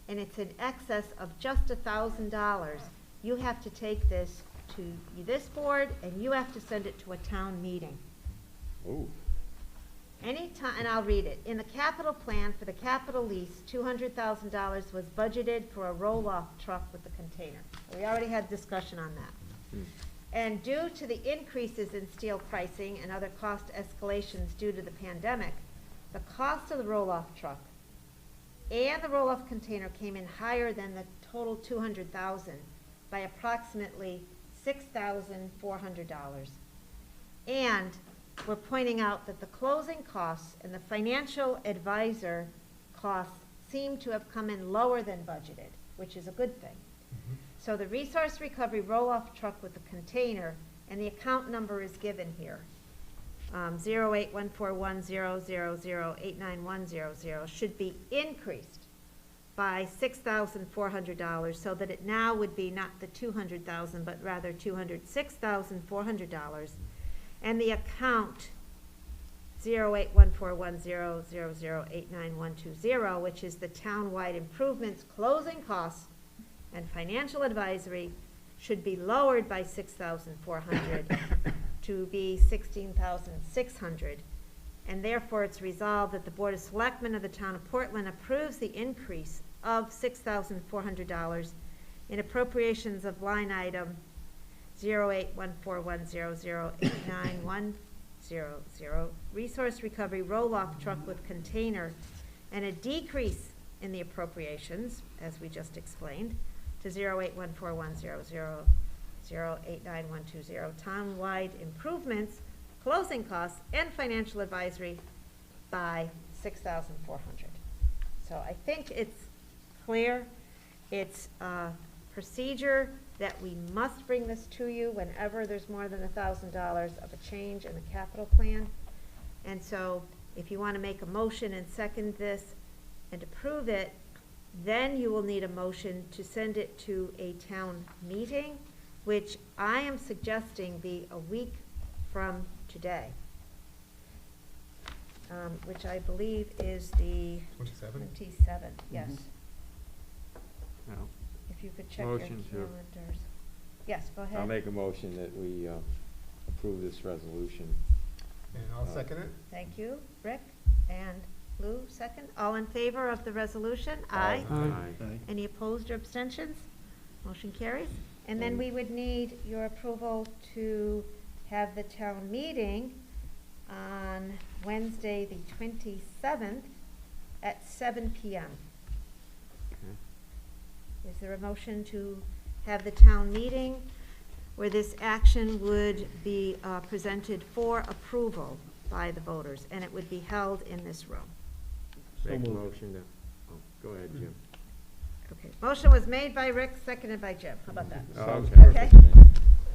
and it's in excess of just $1,000, you have to take this to this board, and you have to send it to a town meeting. Ooh. Anytime, and I'll read it. In the capital plan for the capital lease, $200,000 was budgeted for a roll-off truck with the container. We already had discussion on that. And due to the increases in steel pricing and other cost escalations due to the pandemic, the cost of the roll-off truck and the roll-off container came in higher than the total $200,000 by approximately $6,400. And we're pointing out that the closing costs and the financial advisor costs seem to have come in lower than budgeted, which is a good thing. So the resource recovery roll-off truck with the container, and the account number is given here, 0814100089100, should be increased by $6,400, so that it now would be not the $200,000, but rather $206,400. And the account 0814100089120, which is the townwide improvements closing costs and financial advisory, should be lowered by $6,400 to be $16,600. And therefore, it's resolved that the Board of Selectmen of the Town of Portland approves the increase of $6,400 in appropriations of line item 08141008910, resource recovery roll-off truck with container, and a decrease in the appropriations, as we just explained, to 0814100089120, townwide improvements, closing costs, and financial advisory by $6,400. So I think it's clear. It's a procedure that we must bring this to you whenever there's more than $1,000 of a change in the capital plan. And so if you want to make a motion and second this and approve it, then you will need a motion to send it to a town meeting, which I am suggesting be a week from today, which I believe is the 27? 27th, yes. No. If you could check your Motion to- calendars. Yes, go ahead. I'll make a motion that we approve this resolution. And I'll second it. Thank you, Rick, and Lou, second. All in favor of the resolution? Aye. Aye. Any opposed or abstentions? Motion carries. And then we would need your approval to have the town meeting on Wednesday, the 27th, at 7 PM. Okay. Is there a motion to have the town meeting where this action would be presented for approval by the voters, and it would be held in this room? So Make a moved. motion to, oh, go ahead, Jim. Okay, motion was made by Rick, seconded by Jim. How about that? Sounds Okay. perfect.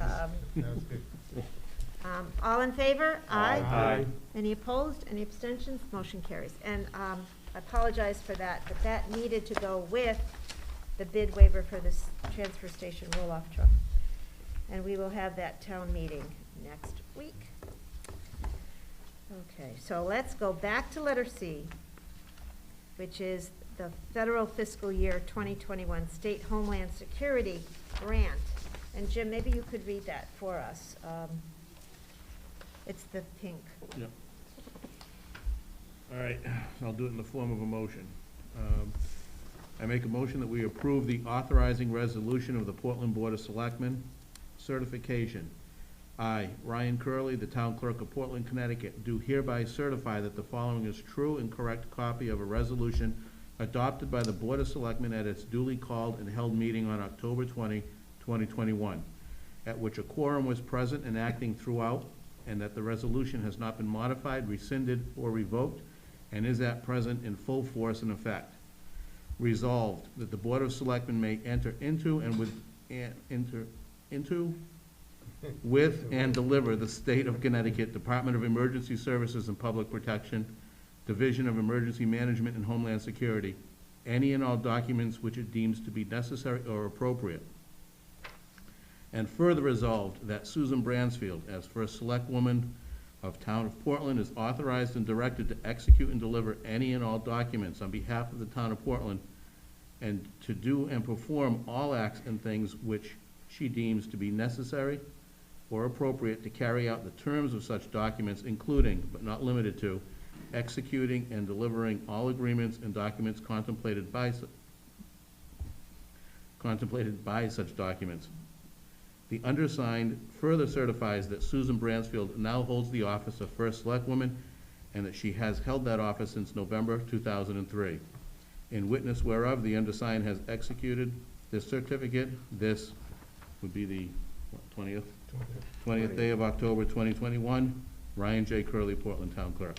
Um, That was good. All in favor? Aye. Any opposed? Any abstentions? Motion carries. And I apologize for that, but that needed to go with the bid waiver for this transfer station roll-off truck. And we will have that town meeting next week. Okay, so let's go back to letter C, which is the federal fiscal year 2021 State Homeland Security Grant. And Jim, maybe you could read that for us. It's the pink. Yep. All right, I'll do it in the form of a motion. I make a motion that we approve the authorizing resolution of the Portland Board of Selectmen. Certification. I, Ryan Curley, the Town Clerk of Portland, Connecticut, do hereby certify that the following is true and correct copy of a resolution adopted by the Board of Selectmen at its duly called and held meeting on October 20, 2021, at which a quorum was present and acting throughout, and that the resolution has not been modified, rescinded, or revoked, and is at present in full force and effect. Resolved, that the Board of Selectmen may enter into and with and deliver the State of Connecticut Department of Emergency Services and Public Protection, Division of Emergency Management and Homeland Security, any and all documents which it deems to be necessary or appropriate. And further resolved that Susan Bransfield, as first select woman of Town of Portland, is authorized and directed to execute and deliver any and all documents on behalf of the Town of Portland, and to do and perform all acts and things which she deems to be necessary or appropriate to carry out the terms of such documents, including, but not limited to, executing and delivering all agreements and documents contemplated by such documents. The undersigned further certifies that Susan Bransfield now holds the office of First Selectwoman, and that she has held that office since November 2003. In witness whereof, the undersigned has executed this certificate. This would be the 20th day of October 2021. Ryan J. Curley, Portland Town Clerk.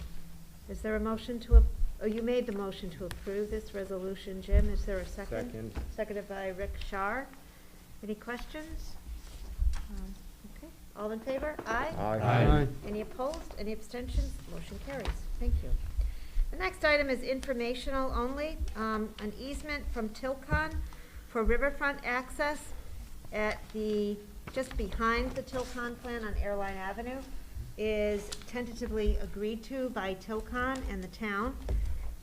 Is there a motion to, oh, you made the motion to approve this resolution, Jim. Is there a second? Second. Seconded by Rick Shar. Any questions? Okay, all in favor? Aye. Aye. Any opposed? Any abstentions? Motion carries. Thank you. The next item is informational only. An easement from Tilcon for riverfront access at the, just behind the Tilcon plan on Airline Avenue is tentatively agreed to by Tilcon and the town.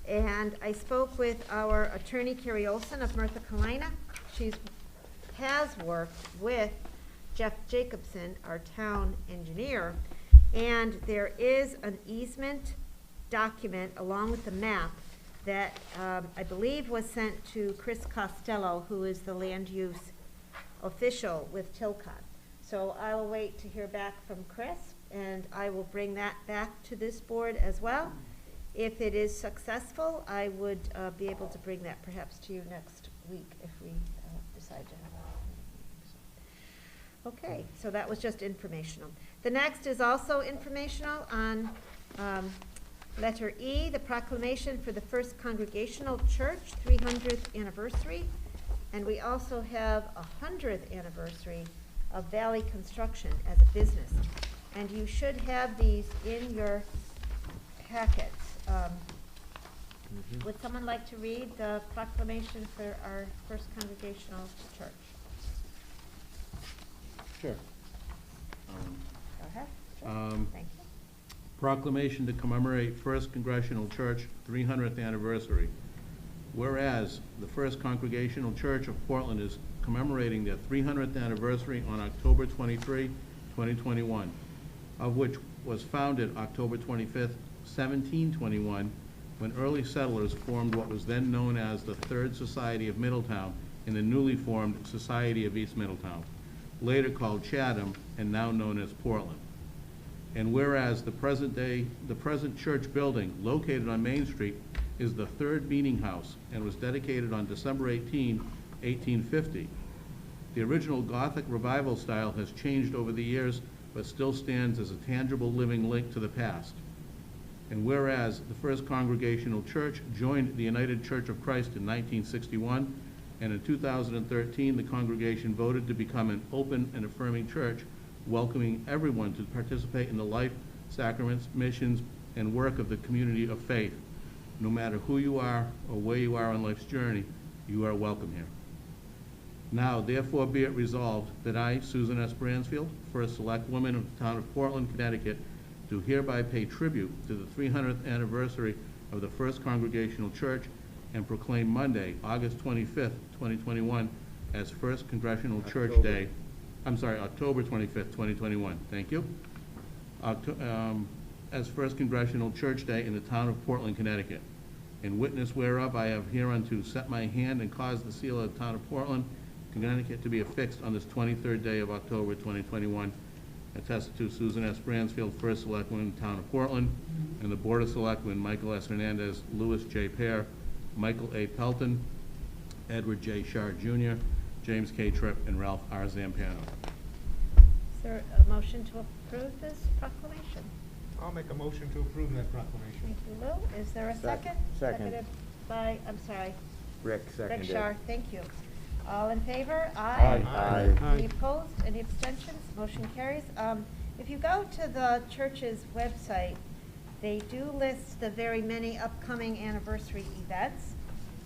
And I spoke with our attorney, Carrie Olson of Merthyr Carolina. She has worked with Jeff Jacobson, our town engineer, and there is an easement document along with the map that I believe was sent to Chris Costello, who is the land use official with Tilcon. So I'll wait to hear back from Chris, and I will bring that back to this board as well. If it is successful, I would be able to bring that perhaps to you next week if we decide to have a okay, so that was just informational. The next is also informational on letter E, the proclamation for the First Congregational Church 300th anniversary. And we also have a 100th anniversary of Valley Construction as a business. And you should have these in your packets. Would someone like to read the proclamation for our First Congregational Church? Sure. Go ahead. Sure. Thank you. Proclamation to commemorate First Congressional Church 300th anniversary. Whereas the First Congregational Church of Portland is commemorating their 300th anniversary on October 23, 2021, of which was founded October 25th, 1721, when early settlers formed what was then known as the Third Society of Middletown in the newly formed Society of East Middletown, later called Chatham and now known as Portland. And whereas the present church building located on Main Street is the third meeting house and was dedicated on December 18, 1850. The original Gothic revival style has changed over the years, but still stands as a tangible living link to the past. And whereas the First Congregational Church joined the United Church of Christ in 1961, and in 2013 the congregation voted to become an open and affirming church, welcoming everyone to participate in the life, sacraments, missions, and work of the community of faith. No matter who you are or where you are on life's journey, you are welcome here. Now, therefore, be it resolved that I, Susan S. Bransfield, First Select Woman of the Town of Portland, Connecticut, do hereby pay tribute to the 300th anniversary of the First Congregational Church and proclaim Monday, August 25th, 2021, as First Congressional Church Day. I'm sorry, October 25th, 2021. Thank you. As First Congressional Church Day in the Town of Portland, Connecticut. In witness whereof, I have hereunto set my hand and caused the seal of the Town of Portland, Connecticut, to be affixed on this 23rd day of October 2021. Attested to Susan S. Bransfield, First Selectman, Town of Portland, and the Board of Selectmen, Michael S. Hernandez, Louis J. Pear, Michael A. Pelton, Edward J. Shar Jr., James K. Tripp, and Ralph R. Zampano. Is there a motion to approve this proclamation? I'll make a motion to approve that proclamation. Thank you, Lou. Is there a second? Second. Seconded by, I'm sorry, Rick seconded. Rick Shar. Thank you. All in favor? Aye. Aye. Any opposed? Any abstentions? Motion carries. If you go to the church's website, they do list the very many upcoming anniversary events.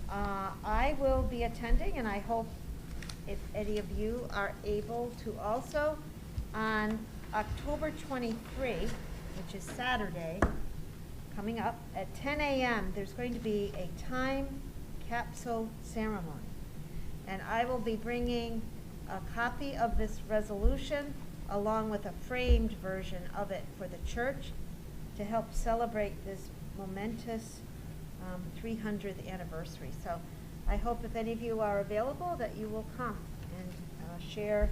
I will be attending, and I hope if any of you are able to also. On October 23, which is Saturday, coming up, at 10 a.m., there's going to be a time capsule ceremony. And I will be bringing a copy of this resolution along with a framed version of it for the church to help celebrate this momentous 300th anniversary. So I hope if any of you are available that you will come and share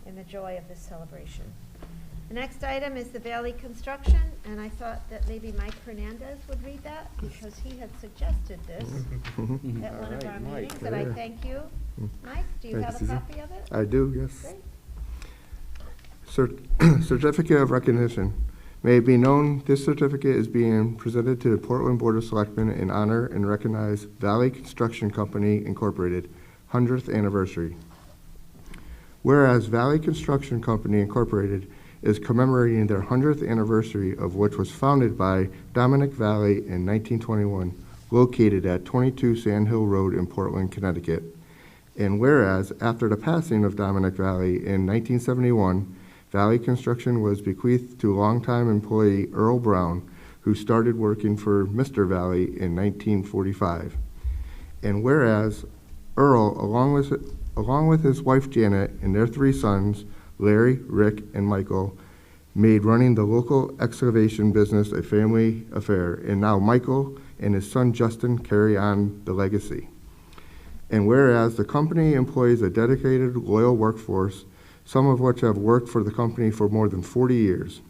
in the joy of this celebration. The next item is the Valley Construction, and I thought that maybe Mike Hernandez would read that because he had suggested this at one of our Mike. meetings, and I thank you. Mike, do you have a copy of it? I do, yes. Great. Certificate of recognition. May it be known, this certificate is being presented to the Portland Board of Selectmen in honor and recognize Valley Construction Company Incorporated 100th anniversary. Whereas Valley Construction Company Incorporated is commemorating their 100th anniversary, of which was founded by Dominic Valley in 1921, located at 22 Sand Hill Road in Portland, Connecticut. And whereas after the passing of Dominic Valley in 1971, Valley Construction was bequeathed to longtime employee Earl Brown, who started working for Mr. Valley in 1945. And whereas Earl, along with his wife Janet and their 3 sons, Larry, Rick, and Michael, made running the local excavation business a family affair, and now Michael and his son Justin carry on the legacy. And whereas the company employs a dedicated, loyal workforce, some of which have worked for the company for more than 40 years.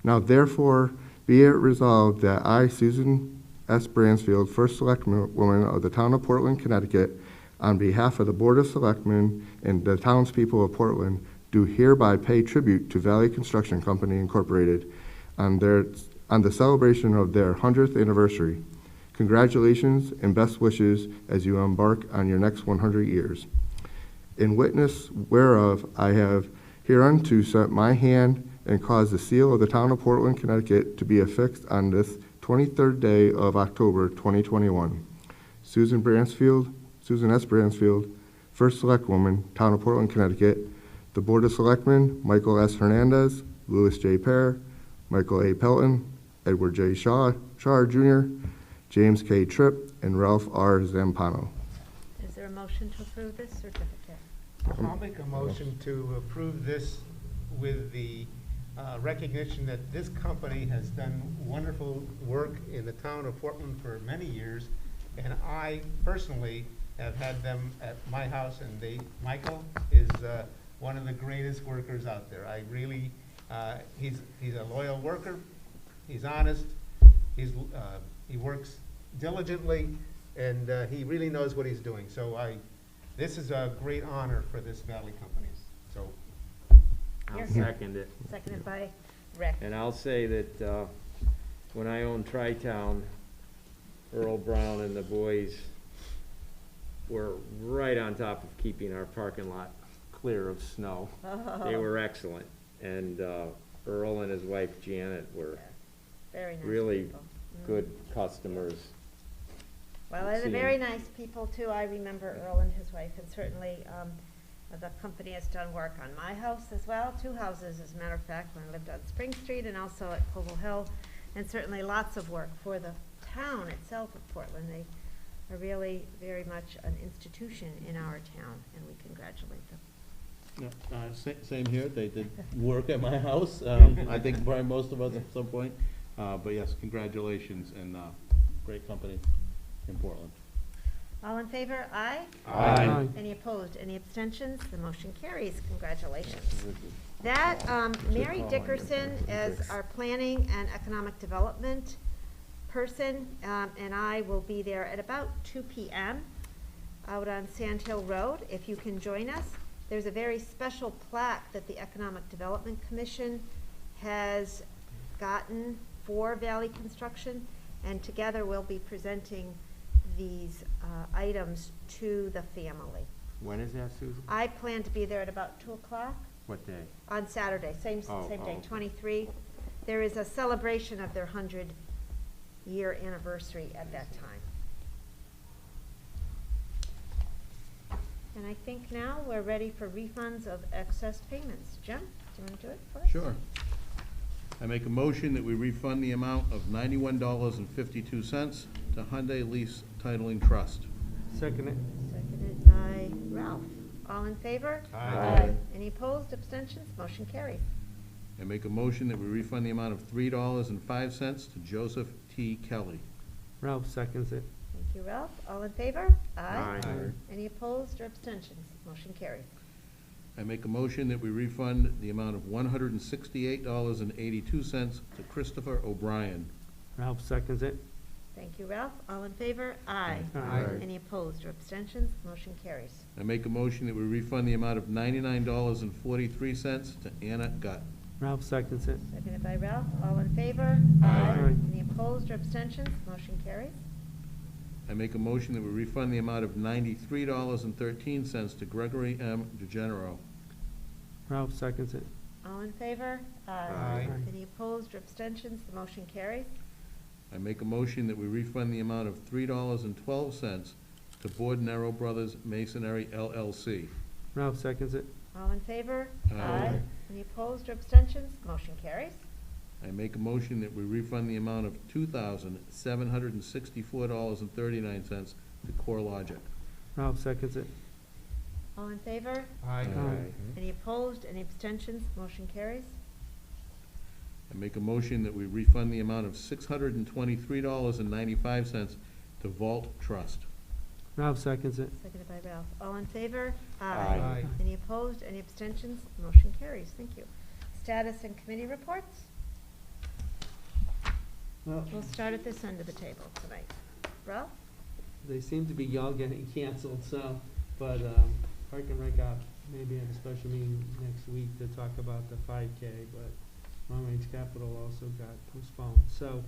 Now therefore, be it resolved that I, Susan S. Bransfield, First Selectwoman of the Town of Portland, Connecticut, on behalf of the Board of Selectmen and the townspeople of Portland, do hereby pay tribute to Valley Construction Company Incorporated on the celebration of their 100th anniversary. Congratulations and best wishes as you embark on your next 100 years. In witness whereof, I have hereunto set my hand and caused the seal of the Town of Portland, Connecticut to be affixed on this 23rd day of October 2021. Susan S. Bransfield, First Selectwoman, Town of Portland, Connecticut. The Board of Selectmen, Michael S. Hernandez, Louis J. Pear, Michael A. Pelton, Edward J. Shar Jr., James K. Tripp, and Ralph R. Zampano. Is there a motion to approve this certificate? I'll make a motion to approve this with the recognition that this company has done wonderful work in the town of Portland for many years, and I personally have had them at my house, and Michael is one of the greatest workers out there. I really, he's a loyal worker, he's honest, he works diligently, and he really knows what he's doing. So this is a great honor for this Valley Companies. So I'll Here. second it. Seconded by Rick. And I'll say that when I owned Tri-Town, Earl Brown and the boys were right on top of keeping our parking lot clear of snow. They were excellent. And Earl and his wife Janet were Very nice really people. good customers. Well, they're See very 'em. nice people too. I remember Earl and his wife, and certainly the company has done work on my house as well, 2 houses, as a matter of fact, when I lived on Spring Street and also at Cobble Hill, and certainly lots of work for the town itself of Portland. They are really very much an institution in our town, and we congratulate them. Yeah, same here, they did work at my house, I think probably most of us at some point, but yes, congratulations, and great company in Portland. All in favor, aye? Aye. Any opposed, any abstentions? The motion carries. Congratulations. That, Mary Dickerson as our Planning and Economic Development person, and I will be there at about 2 p.m. out on Sand Hill Road. If you can join us, there's a very special plaque that the Economic Development Commission has gotten for Valley Construction, and together we'll be presenting these items to the family. When is that, Susan? I plan to be there at about 2 o'clock What day? on Saturday, same day, okay. 23. There is a celebration of their 100-year anniversary at that time. And I think now we're ready for refunds of excess payments. Jim, do you want to do it first? Sure. I make a motion that we refund the amount of $91.52 to Hyundai Lease Titling Trust. Second it. Seconded by Ralph. All in favor? Aye. Any opposed, abstentions? Motion carries. I make a motion that we refund the amount of $3.05 to Joseph T. Kelly. Ralph seconds it. Thank you, Ralph. All in favor? Aye. Any opposed or abstentions? Motion carries. I make a motion that we refund the amount of $168.82 to Christopher O'Brien. Ralph seconds it. Thank you, Ralph. All in favor? Aye. Aye. Any opposed or abstentions? Motion carries. I make a motion that we refund the amount of $99.43 to Anna Gutt. Ralph seconds it. Seconded by Ralph. All in favor? Aye. Any opposed or abstentions? Motion carries. I make a motion that we refund the amount of $93.13 to Gregory M. DeGenero. Ralph seconds it. All in favor? Aye. Any opposed or abstentions? The motion carries. I make a motion that we refund the amount of $3.12 to Board Brothers Masonry LLC. Ralph seconds it. All in favor? Aye. Any opposed or abstentions? Motion carries. I make a motion that we refund the amount of $2,764.39 to CoreLogic. Ralph seconds it. All in favor? Aye. Any opposed? Any abstentions? Motion carries. I make a motion that we refund the amount of $623.95 to Vault Trust. Ralph seconds it. Seconded by Ralph. All in favor? Aye. Any opposed? Any abstentions? Motion carries. Thank you. Status and committee reports? Well, We'll start at this end of the table tonight. Ralph? they seem to be all getting canceled, so, but Park and Rec got maybe at a special meeting next week to talk about the 5K, but Long Range Capital also got postponed. So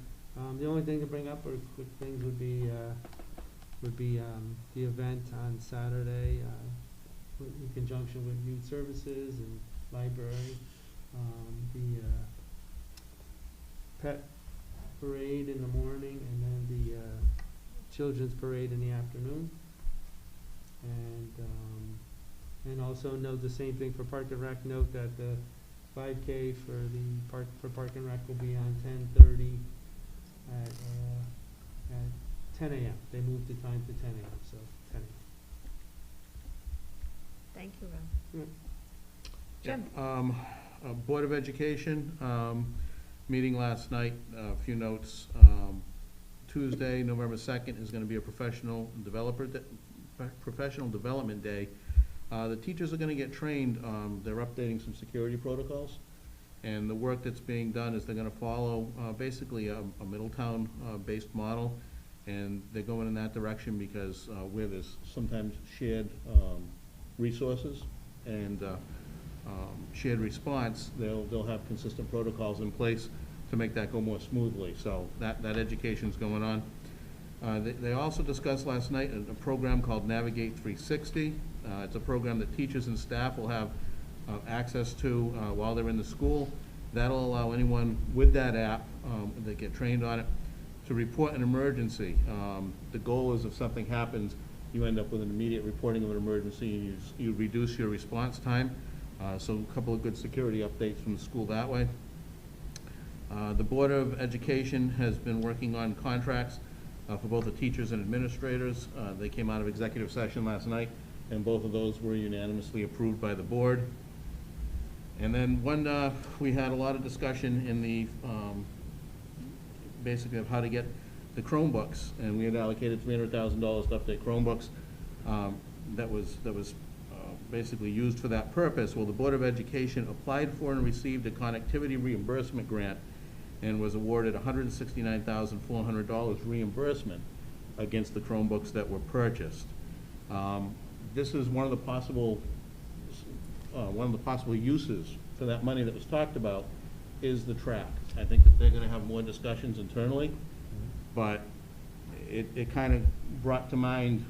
the only thing to bring up or quick things would be the event on Saturday in conjunction with Youth Services and Library, the pet parade in the morning, and then the children's parade in the afternoon. And also note the same thing for Park and Rec. Note that the 5K for Park and Rec will be on 10:30 at 10 a.m. They moved the time to 10 a.m., so 10 a.m. Thank you, Ron. Yeah, Jim? Board of Education, meeting last night, a few notes. Tuesday, November 2nd, is gonna be a professional development day. The teachers are gonna get trained, they're updating some security protocols, and the work that's being done is they're gonna follow, basically a Middletown, based model, and they're going in that direction because, where there's sometimes shared, resources and, shared response, they'll have consistent protocols in place to make that go more smoothly. So that education's going on. They also discussed last night a program called Navigate 360. It's a program that teachers and staff will have access to while they're in the school. That'll allow anyone with that app that get trained on it to report an emergency. The goal is if something happens, you end up with an immediate reporting of an emergency, and you reduce your response time. So a couple of good security updates from the school that way. The Board of Education has been working on contracts for both the teachers and administrators. They came out of executive session last night, and both of those were unanimously approved by the board. And then we had a lot of discussion in the, basically of how to get the Chromebooks, and we had allocated $300,000 to update Chromebooks. That was basically used for that purpose. Well, the Board of Education applied for and received a connectivity reimbursement grant and was awarded $169,400 reimbursement against the Chromebooks that were purchased. This is one of the possible uses for that money that was talked about is the track. I think that they're gonna have more discussions internally, but it kind of brought to mind,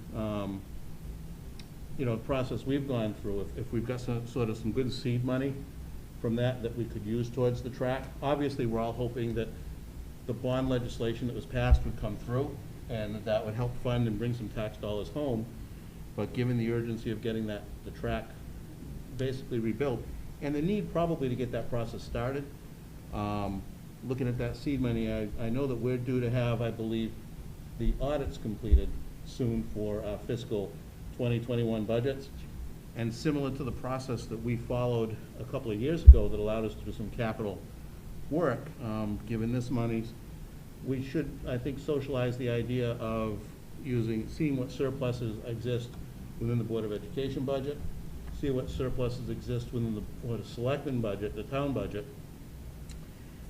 the process we've gone through. If we've got some good seed money from that we could use towards the track. Obviously, we're all hoping that the bond legislation that was passed would come through, and that would help fund and bring some tax dollars home. But given the urgency of getting the track basically rebuilt, and the need probably to get that process started, looking at that seed money, I know that we're due to have, I believe, the audits completed soon for fiscal 2021 budgets. And similar to the process that we followed a couple of years ago that allowed us to do some capital work, given this money, we should, I think, socialize the idea of seeing what surpluses exist within the Board of Education budget, see what surpluses exist within the Board of Selectmen budget, the town budget,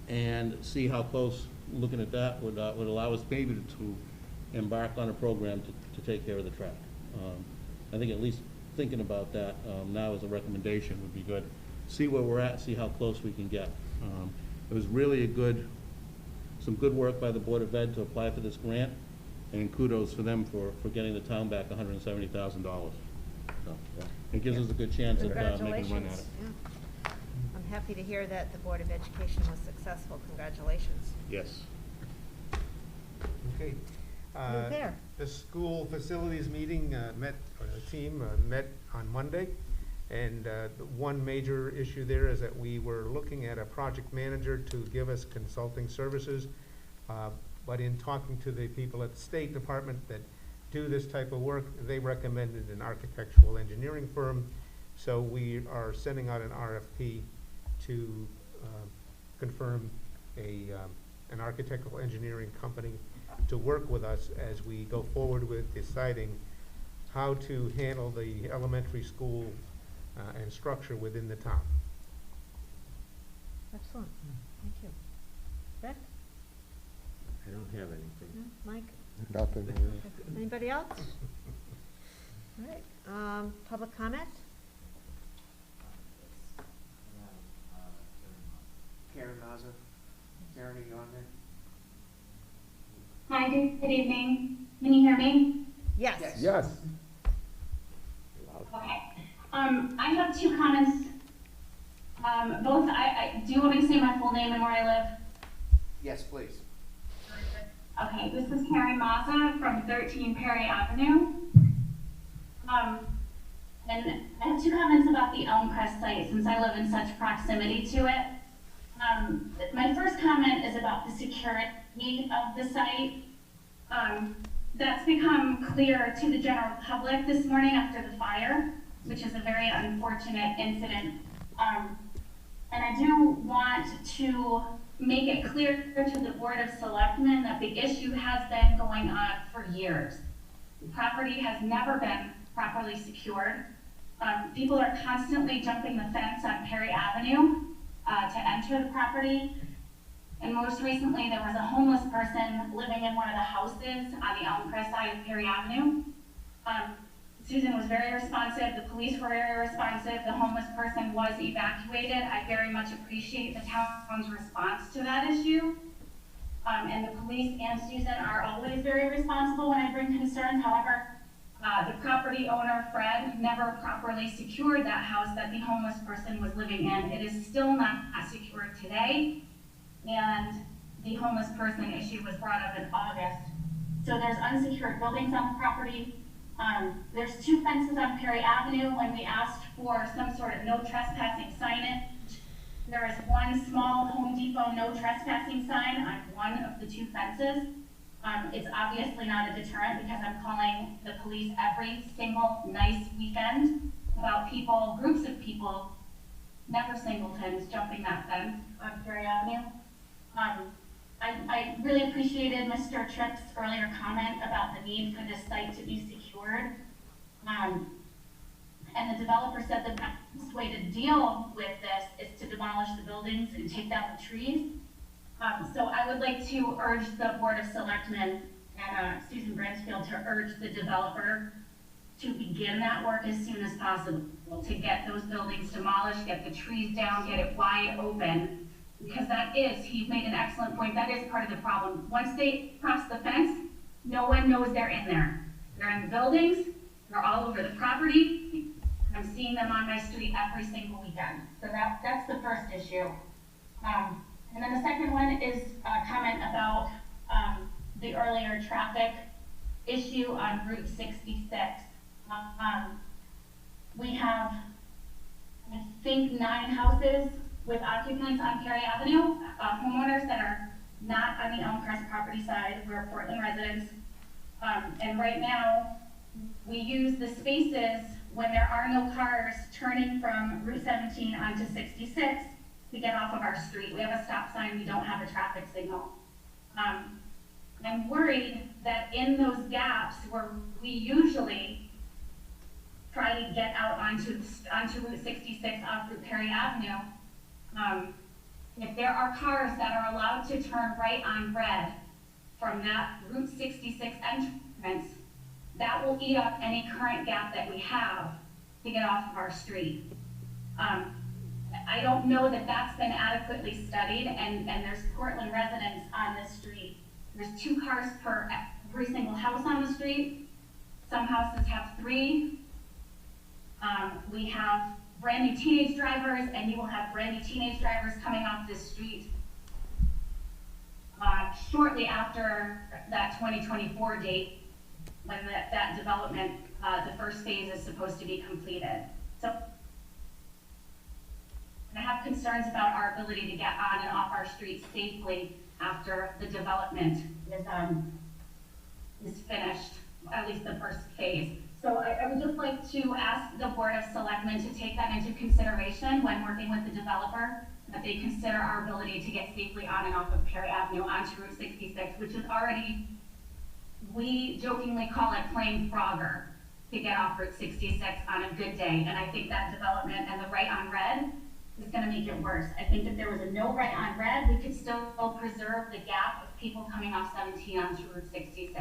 and see how close looking at that would allow us maybe to embark on a program to take care of the track. I think at least thinking about that now as a recommendation would be good. See where we're at, see how close we can get. It was really some good work by the Board of Ed to apply for this grant, and kudos for them for getting the town back $170,000. So, it gives us a good chance of making a run at it. Congratulations. Yeah. I'm happy to hear that the Board of Education was successful. Congratulations. Yes. Okay. Move there. The school facilities meeting the team met on Monday, and the one major issue there is that we were looking at a project manager to give us consulting services, but in talking to the people at the State Department that do this type of work, they recommended an architectural engineering firm. So we are sending out an RFP to confirm an architectural engineering company to work with us as we go forward with deciding how to handle the elementary school and structure within the town. Excellent. Thank you. Rick? I don't have anything. No? Mike? Nothing. Anybody else? All right. Public comment? Karen Mazza. Karen, are you on there? Hi, good evening. Can you hear me? Yes. Yes. Okay. I have two comments. Both, do you want me to say my full name and where I live? Yes, please. Okay, this is Karen Mazza from 13 Perry Avenue. And I have two comments about the Elmcrest site since I live in such proximity to it. My first comment is about the security of the site. that's become clear to the general public this morning after the fire, which is a very unfortunate incident. And I do want to make it clear to the Board of Selectmen that the issue has been going on for years. The property has never been properly secured. People are constantly jumping the fence on Perry Avenue to enter the property. And most recently, there was a homeless person living in one of the houses on the Elmcrest side of Perry Avenue. Susan was very responsive, the police were very responsive, the homeless person was evacuated. I very much appreciate the town's response to that issue. And the police and Susan are always very responsible when I bring concerns. However, the property owner, Fred, never properly secured that house that the homeless person was living in. It is still not secured today, and the homeless person issue was brought up in August. So there's unsecured buildings on the property. There's 2 fences on Perry Avenue. When we asked for some sort of no trespassing signage, there is one small Home Depot no trespassing sign on one of the 2 fences. It's obviously not a deterrent because I'm calling the police every single nice weekend about people, groups of people, never singletons, jumping that fence on Perry Avenue. I really appreciated Mr. Tripp's earlier comment about the need for this site to be secured. And the developer said the best way to deal with this is to demolish the buildings and take down the trees. So I would like to urge the Board of Selectmen and Susan Bransfield to urge the developer to begin that work as soon as possible, to get those buildings demolished, get the trees down, get it wide open. Because that is, he made an excellent point, that is part of the problem. Once they cross the fence, no one knows they're in there. They're in the buildings, they're all over the property. I'm seeing them on my street every single weekend. So that's the first issue. And then the second one is a comment about the earlier traffic issue on Route 66. We have, I think, 9 houses with occupants on Perry Avenue, homeowners that are not on the Elmcrest property side. We're Portland residents. And right now, we use the spaces when there are no cars turning from Route 17 onto 66 to get off of our street. We have a stop sign, we don't have a traffic signal. I'm worried that in those gaps where we usually try to get out onto Route 66 off Route Perry Avenue, if there are cars that are allowed to turn right on red from that Route 66 entrance, that will eat up any current gap that we have to get off of our street. I don't know that that's been adequately studied, and there's Portland residents on this street. There's 2 cars per every single house on the street. Some houses have 3. We have brand new teenage drivers, and you will have brand new teenage drivers coming off this street shortly after that 2024 date when that development, the first phase is supposed to be completed. So I have concerns about our ability to get on and off our streets safely after the development is finished, at least the first phase. So I would just like to ask the Board of Selectmen to take that into consideration when working with the developer, that they consider our ability to get safely on and off of Perry Avenue onto Route 66, which is already, we jokingly call it playing Frogger to get off Route 66 on a good day. And I think that development and the right on red is going to make it worse. I think if there was a no right on red, we could still preserve the gap of people coming off 17 onto Route 66.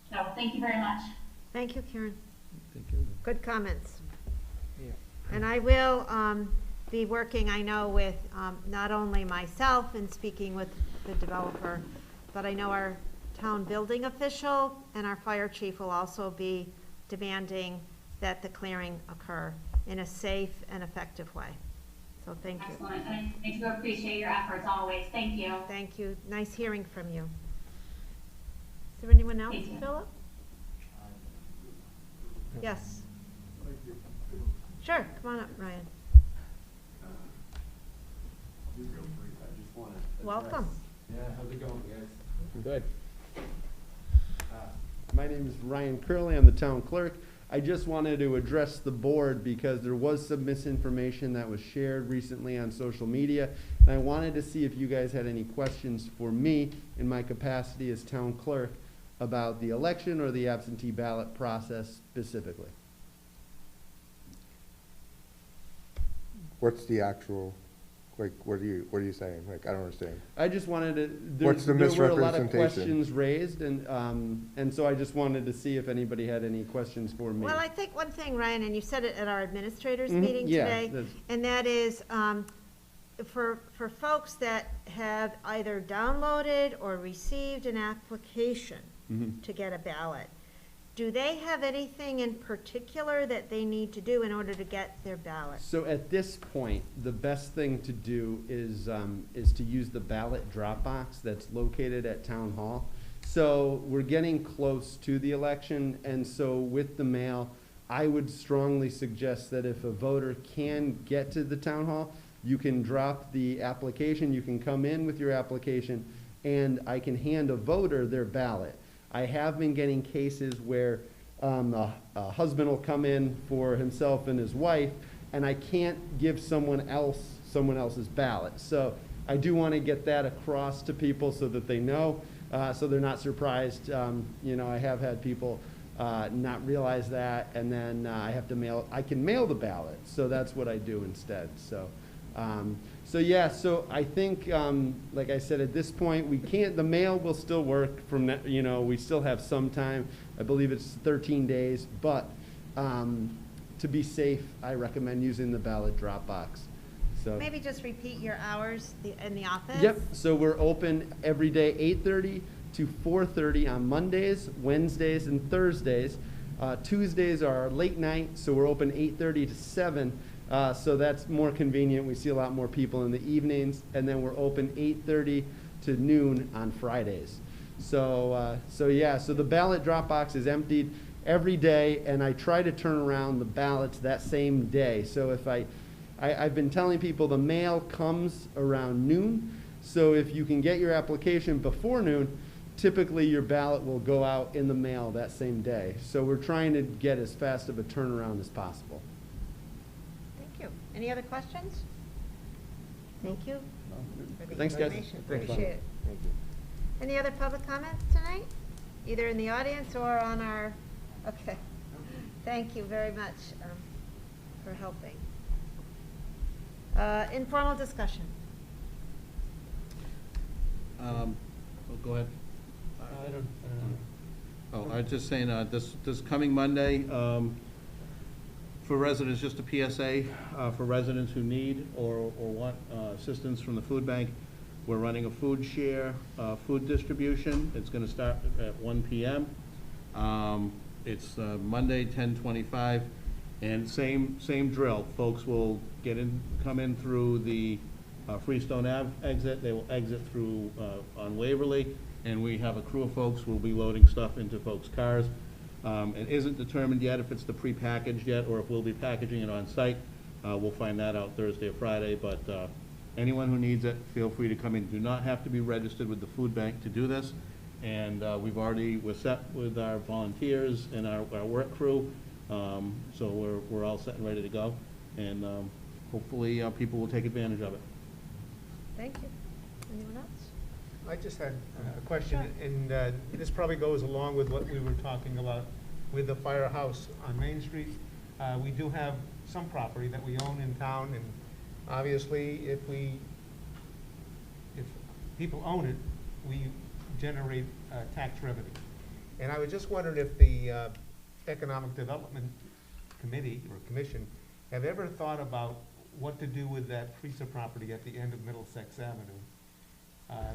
So thank you very much. Thank you, Karen. Thank you. Good comments. Yeah. And I will be working, I know, with not only myself in speaking with the developer, but I know our town building official and our fire chief will also be demanding that the clearing occur in a safe and effective way. So thank you. Excellent. And I do appreciate your efforts always. Thank you. Thank you. Nice hearing from you. Is there anyone else, Thank you. Philip? Yes. Sure, come on up, Ryan. I just want to Welcome. Yeah, how's it going, guys? Good. My name is Ryan Curley. I'm the town clerk. I just wanted to address the board because there was some misinformation that was shared recently on social media. And I wanted to see if you guys had any questions for me in my capacity as town clerk about the election or the absentee ballot process specifically. What's the actual, like, what are you saying? Like, I don't understand. I just wanted to, What's the there were a lot of misrepresentation? questions raised, and so I just wanted to see if anybody had any questions for me. Well, I think one thing, Ryan, and you said it at our administrators Mhm, meeting yeah, today, that's- and that is, for folks that have either downloaded or received an application Mhm. to get a ballot, do they have anything in particular that they need to do in order to get their ballot? So at this point, the best thing to do is to use the ballot drop box that's located at Town Hall. So we're getting close to the election, and so with the mail, I would strongly suggest that if a voter can get to the Town Hall, you can drop the application, you can come in with your application, and I can hand a voter their ballot. I have been getting cases where a husband will come in for himself and his wife, and I can't give someone else's ballot. So I do want to get that across to people so that they know, so they're not surprised. You know, I have had people not realize that, and then I can mail the ballot. So that's what I do instead. So I think, like I said, at this point, the mail will still work from that, you know, we still have some time. I believe it's 13 days, but to be safe, I recommend using the ballot drop box. So. Maybe just repeat your hours in the office? Yep, so we're open every day, 8:30 to 4:30 on Mondays, Wednesdays, and Thursdays. Tuesdays are late night, so we're open 8:30 to 7. So that's more convenient. We see a lot more people in the evenings, and then we're open 8:30 to noon on Fridays. So the ballot drop box is emptied every day, and I try to turn around the ballots that same day. So if I've been telling people the mail comes around noon, so if you can get your application before noon, typically your ballot will go out in the mail that same day. So we're trying to get as fast of a turnaround as possible. Thank you. Any other questions? Thank you for the Thanks, guys. information. Thanks. Appreciate it. Thank you. Any other public comments tonight? Either in the audience or on our, okay. Thank you very much for helping. Informal discussion. Go ahead. I don't know. Oh, I was just saying, this coming Monday, for residents, just a PSA, for residents who need or want assistance from the food bank, we're running a food share, food distribution. It's gonna start at 1 p.m. It's Monday, 10:25, and same drill. Folks will come in through the Freestone Ave exit. They will exit through on Waverly, and we have a crew of folks who will be loading stuff into folks' cars. It isn't determined yet if it's the prepackaged yet or if we'll be packaging it on site. We'll find that out Thursday or Friday, but anyone who needs it, feel free to come in. Do not have to be registered with the food bank to do this. And we're set with our volunteers and our work crew, so we're all set and ready to go. And hopefully people will take advantage of it. Thank you. Anyone else? I just had a question, and this probably goes along with what we were talking about with the firehouse on Main Street. We do have some property that we own in town, and obviously, if people own it, we generate tax revenue. And I was just wondering if the Economic Development Committee or Commission have ever thought about what to do with that piece of property at the end of Middlesex Avenue.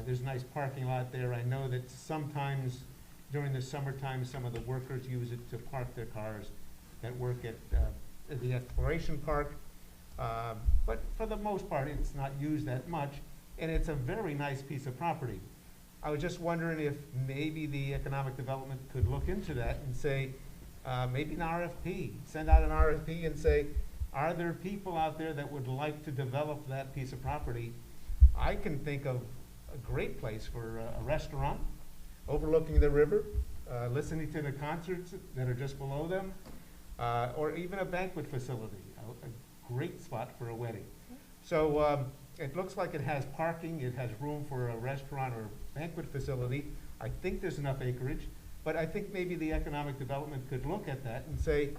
There's a nice parking lot there. I know that sometimes during the summertime, some of the workers use it to park their cars that work at the Exploration Park. But for the most part, it's not used that much, and it's a very nice piece of property. I was just wondering if maybe the Economic Development could look into that and say, maybe an RFP, send out an RFP and say, are there people out there that would like to develop that piece of property? I can think of a great place for a restaurant overlooking the river. listening to the concerts that are just below them, or even a banquet facility, a great spot for a wedding. So it looks like it has parking, it has room for a restaurant or banquet facility. I think there's enough acreage, but I think maybe the economic development could look at that and say,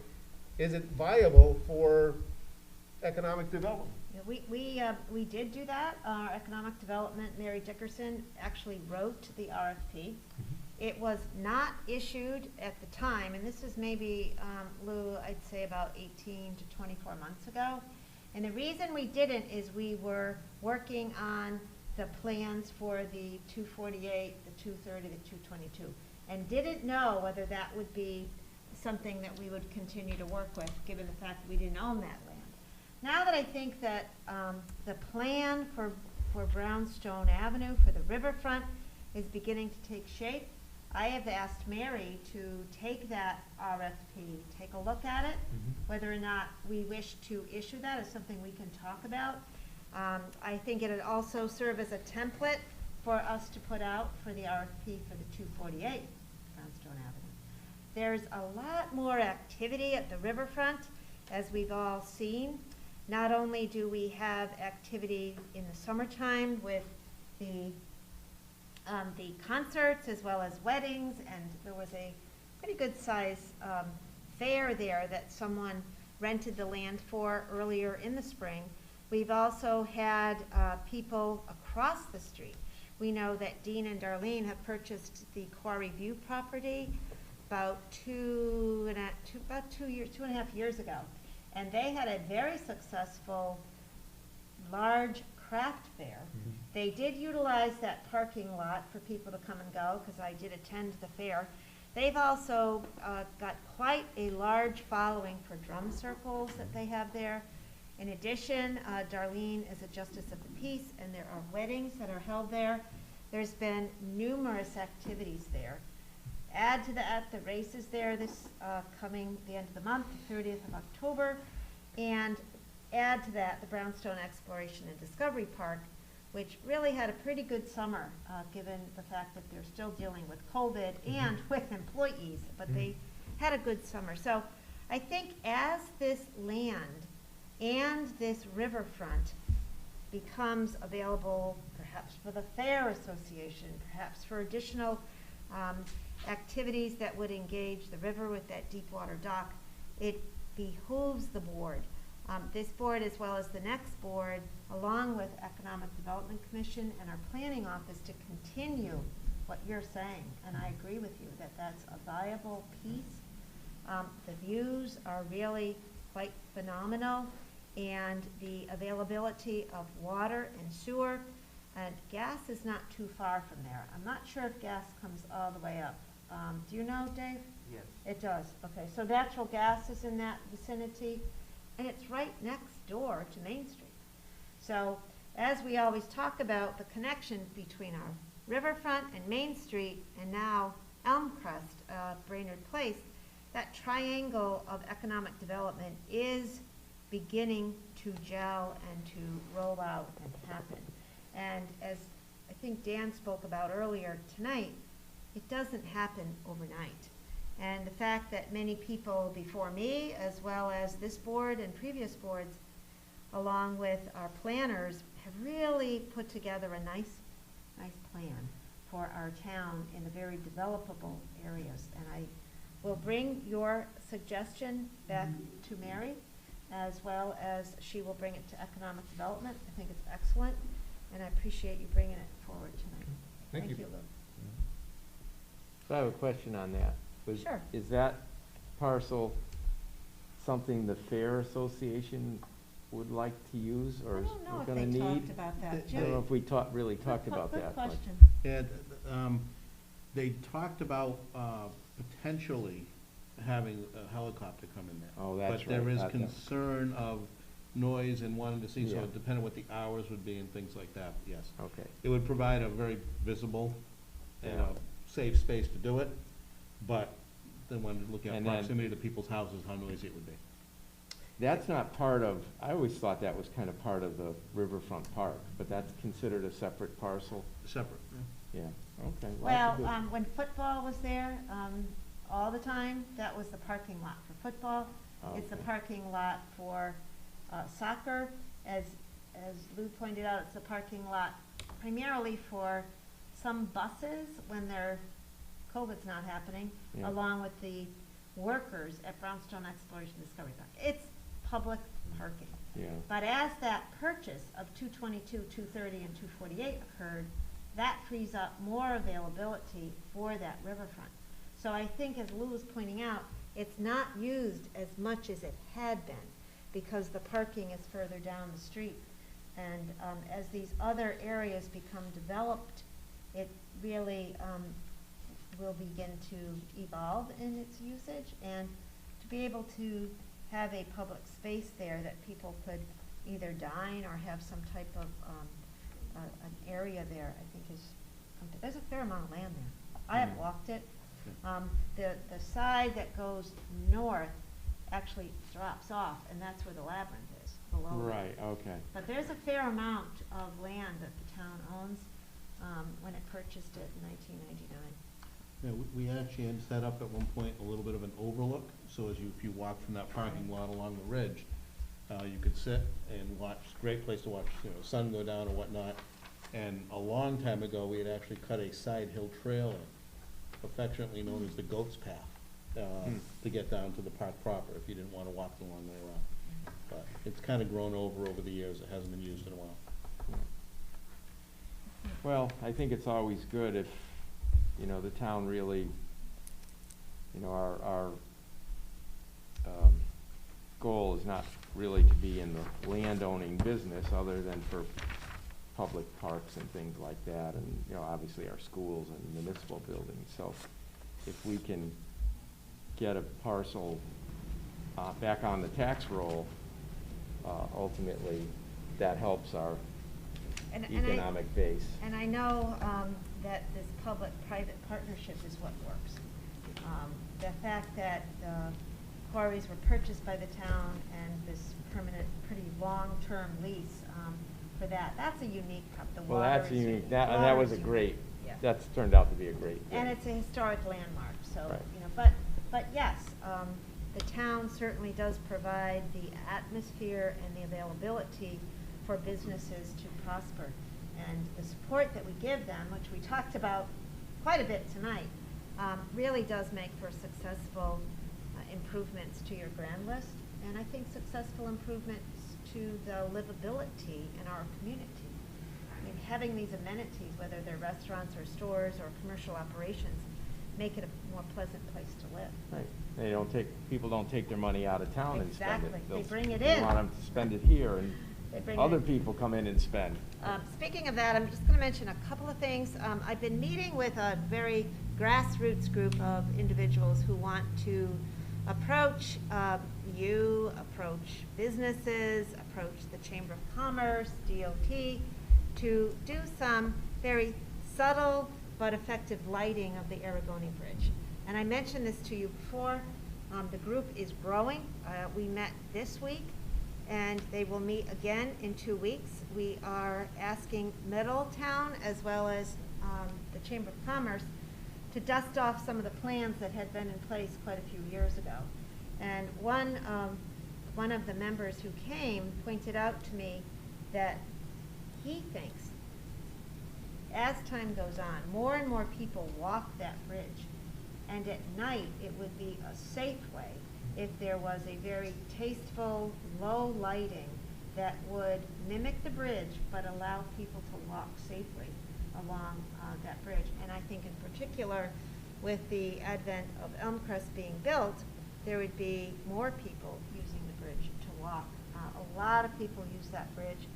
is it viable for economic development? Yeah, we did do that. Our economic development, Mary Dickerson, actually wrote the RFP. It was not issued at the time, and this is maybe, Lou, I'd say about 18 to 24 months ago. And the reason we didn't is we were working on the plans for the 248, the 230, the 222, and didn't know whether that would be something that we would continue to work with, given the fact that we didn't own that land. Now that I think that the plan for Brownstone Avenue, for the riverfront, is beginning to take shape, I have asked Mary to take that RFP, take a look at it. Whether or not we wish to issue that is something we can talk about. I think it would also serve as a template for us to put out for the RFP for the 248 Brownstone Avenue. There's a lot more activity at the riverfront, as we've all seen. Not only do we have activity in the summertime with the concerts as well as weddings, and there was a pretty good size fair there that someone rented the land for earlier in the spring. We've also had people across the street. We know that Dean and Darlene have purchased the Quarry View property about two and a half years ago. And they had a very successful large craft fair. They did utilize that parking lot for people to come and go, because I did attend the fair. They've also got quite a large following for drum circles that they have there. In addition, Darlene is a justice of the peace, and there are weddings that are held there. There's been numerous activities there. Add to that the races there this coming the end of the month, the 30th of October, and add to that the Brownstone Exploration and Discovery Park, which really had a pretty good summer, given the fact that they're still dealing with COVID and with employees, but they had a good summer. So I think as this land and this riverfront becomes available, perhaps for the Fair Association, perhaps for additional activities that would engage the river with that deep water dock, it behooves the board, this board as well as the next board, along with Economic Development Commission and our planning office, to continue what you're saying. And I agree with you that that's a viable piece. The views are really quite phenomenal, and the availability of water and sewer, and gas is not too far from there. I'm not sure if gas comes all the way up. Do you know, Dave? Yes. It does. Okay, so natural gas is in that vicinity, and it's right next door to Main Street. So as we always talk about the connection between our riverfront and Main Street, and now Elmcrest, Brainerd Place, that triangle of economic development is beginning to gel and to roll out and happen. And as I think Dan spoke about earlier tonight, it doesn't happen overnight. And the fact that many people before me, as well as this board and previous boards, along with our planners, have really put together a nice plan for our town in the very developable areas. And I will bring your suggestion back to Mary, as well as she will bring it to economic development. I think it's excellent, and I appreciate you bringing it forward tonight. Thank you. Lou. So I have a question on that. Sure. Is that parcel something the Fair Association would like to use, I or is don't know we're if gonna they need? talked about that. They- I don't know Jim? if we really talked about Good that. but- question. And they talked about potentially having a helicopter come in there. Oh, that's But there right. is That- concern of noise and wanting to see, so Yeah. depending what the hours would be and things like that, yes. Okay. It would provide a very visible and Yeah. safe space to do it, but then when looking at And then- proximity to people's houses, how noisy it would be. That's not part of, I always thought that was kind of part of the Riverfront Park, but that's considered a separate parcel? Separate, yeah. Yeah, okay. Well, that's a good- when football was there, all the time, that was the parking lot for football. It's the Okay. parking lot for soccer. As Lou pointed out, it's a parking lot primarily for some buses when COVID's not happening, Yeah. along with the workers at Brownstone Exploration Discovery Park. It's public parking. Yeah, But as that purchase of 222, 230, and 248 occurred, that frees up more availability for that riverfront. So I think, as Lou was pointing out, it's not used as much as it had been because the parking is further down the street. And as these other areas become developed, it really will begin to evolve in its usage, and to be able to have a public space there that people could either dine or have some type of an area there, I think is, there's a fair amount of land there. I haven't walked it. The side that goes north actually drops off, and that's where the labyrinth is, below it. right, okay. But there's a fair amount of land that the town owns when it purchased it in 1999. Yeah, we actually had set up at one point a little bit of an overlook, so if you walk from that parking lot along the ridge, you could sit and watch, great place to watch, sun go down or whatnot. And a long time ago, we had actually cut a side hill trail in, affectionately known as the Goat's Path, to get down to the park proper, if you didn't want to walk the long way around. But it's kind of grown over the years, it hasn't been used in a while. Well, I think it's always good if, the town really, our goal is not really to be in the landowning business other than for public parks and things like that, and, obviously our schools and municipal buildings. So if we can get a parcel back on the tax roll, ultimately, that helps our economic base. And I know that this public-private partnership is what works. The fact that the quarries were purchased by the town and this permanent, pretty long-term lease for that's a unique, the Well, water that's is unique, unique. and that Water was is a great, Yeah. that's turned out to be a great thing. And it's a historic landmark, so, Right. but yes, the town certainly does provide the atmosphere and the availability for businesses to prosper. And the support that we give them, which we talked about quite a bit tonight, really does make for successful improvements to your grand list, and I think successful improvements to the livability in our community. I mean, having these amenities, whether they're restaurants or stores or commercial operations, make it a more pleasant place to live. Right. People don't take their money out of town and spend it. Exactly. They They'll- bring it They in. want them to spend it here, and They bring other it- people come in and spend. Speaking of that, I'm just going to mention a couple of things. I've been meeting with a very grassroots group of individuals who want to approach approach businesses, approach the Chamber of Commerce, DOT, to do some very subtle but effective lighting of the Aragoni Bridge. And I mentioned this to you before. The group is growing. We met this week, and they will meet again in 2 weeks. We are asking Middletown as well as the Chamber of Commerce to dust off some of the plans that had been in place quite a few years ago. And one of the members who came pointed out to me that he thinks as time goes on, more and more people walk that bridge, and at night it would be a safe way if there was a very tasteful, low lighting that would mimic the bridge but allow people to walk safely along that bridge. And I think in particular, with the advent of Elmcrest being built, there would be more people using the bridge to walk. A lot of people use that bridge,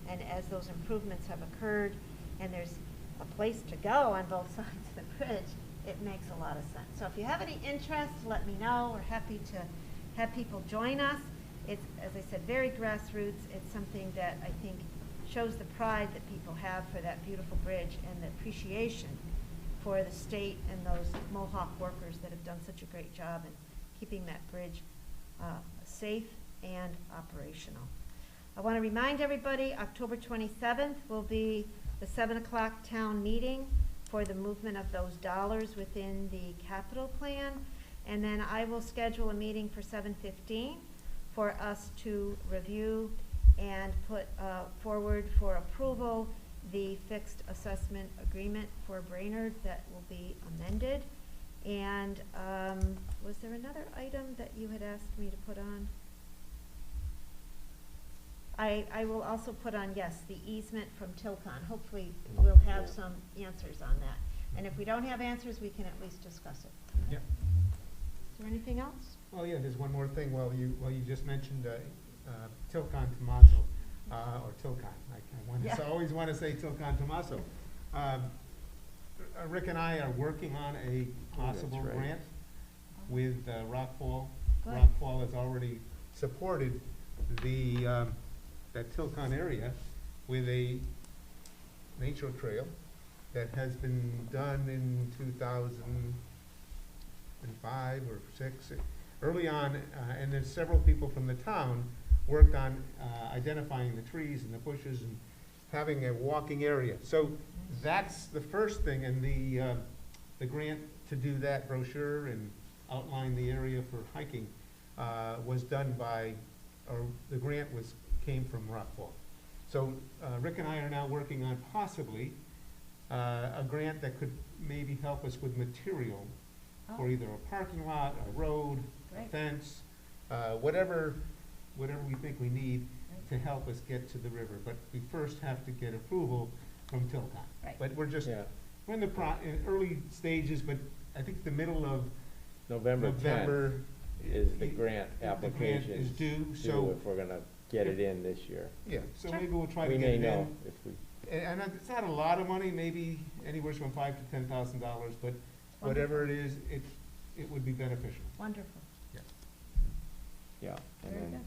and as those improvements have occurred and there's a place to go on both sides of the bridge, it makes a lot of sense. So if you have any interest, let me know. We're happy to have people join us. It's, as I said, very grassroots. It's something that I think shows the pride that people have for that beautiful bridge and the appreciation for the state and those Mohawk workers that have done such a great job in keeping that bridge safe and operational. I want to remind everybody, October 27th will be the 7 o'clock town meeting for the movement of those dollars within the capital plan. And then I will schedule a meeting for 7:15 for us to review and put forward for approval the fixed assessment agreement for Brainerd that will be amended. And was there another item that you had asked me to put on? I will also put on, yes, the easement from Tilcon. Hopefully, we'll have some answers on that. And if we don't have answers, we can at least discuss it. Yep. Is there anything else? Oh, yeah, there's one more thing. Well, you just mentioned Tilcon Tomaso, or Tilcon. Yeah. I always want to say Tilcon Tomaso. Rick and I are working on a possible right. grant with Rockfall. Good. Rockfall has already supported that Tilcon area with a nature trail that has been done in 2005 or 6, early on, and there's several people from the town worked on identifying the trees and the bushes and having a walking area. So that's the first thing, and the grant to do that brochure and outline the area for hiking was done by, or the grant came from Rockfall. So Rick and I are now working on possibly a grant that could maybe help us with material for either a parking lot, a road, a Great. fence, whatever we think we need to help us get to the river. But we first have to get approval from Tilcon. Right. But we're just, Yeah. we're in in early stages, but I think the middle of November 10th November is the grant the grant application is due, so, if we're gonna get it in this year. yeah, so Sure. maybe we'll try to We get may it know in. if we, And it's not a lot of money, maybe anywhere from $5,000 to $10,000, but whatever it is, it would be beneficial. Wonderful. yeah. And Very then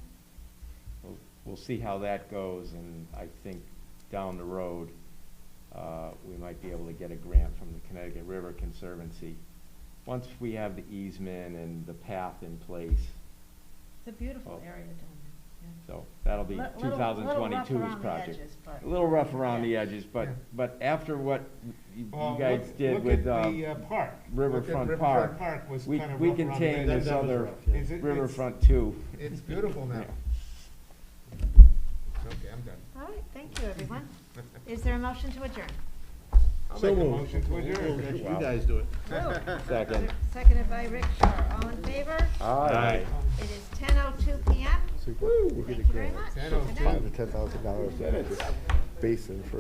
good. we'll see how that goes, and I think down the road, we might be able to get a grant from the Connecticut River Conservancy. Once we have the easement and the path in place, It's a beautiful Well, area down there. so that'll be Little rough 2022's around the project. edges, but- A little rough around the Yeah. edges, but, Yeah. but after what you Well, guys did look with, at the park. Riverfront Look at Park, Riverfront Park was we, kind of we rough can around the tame edges. this other It's riverfront too. It's beautiful now. Yeah. Okay, I'm done. All right, thank you, everyone. Is there a motion to adjourn? I'll make a motion to adjourn. You guys do it. Second. Seconded by Rick Shaw. All in favor? Aye. It is 10:02 PM. So Thank you very much. 10:02. Good night. $5,000 to $10,000 basin for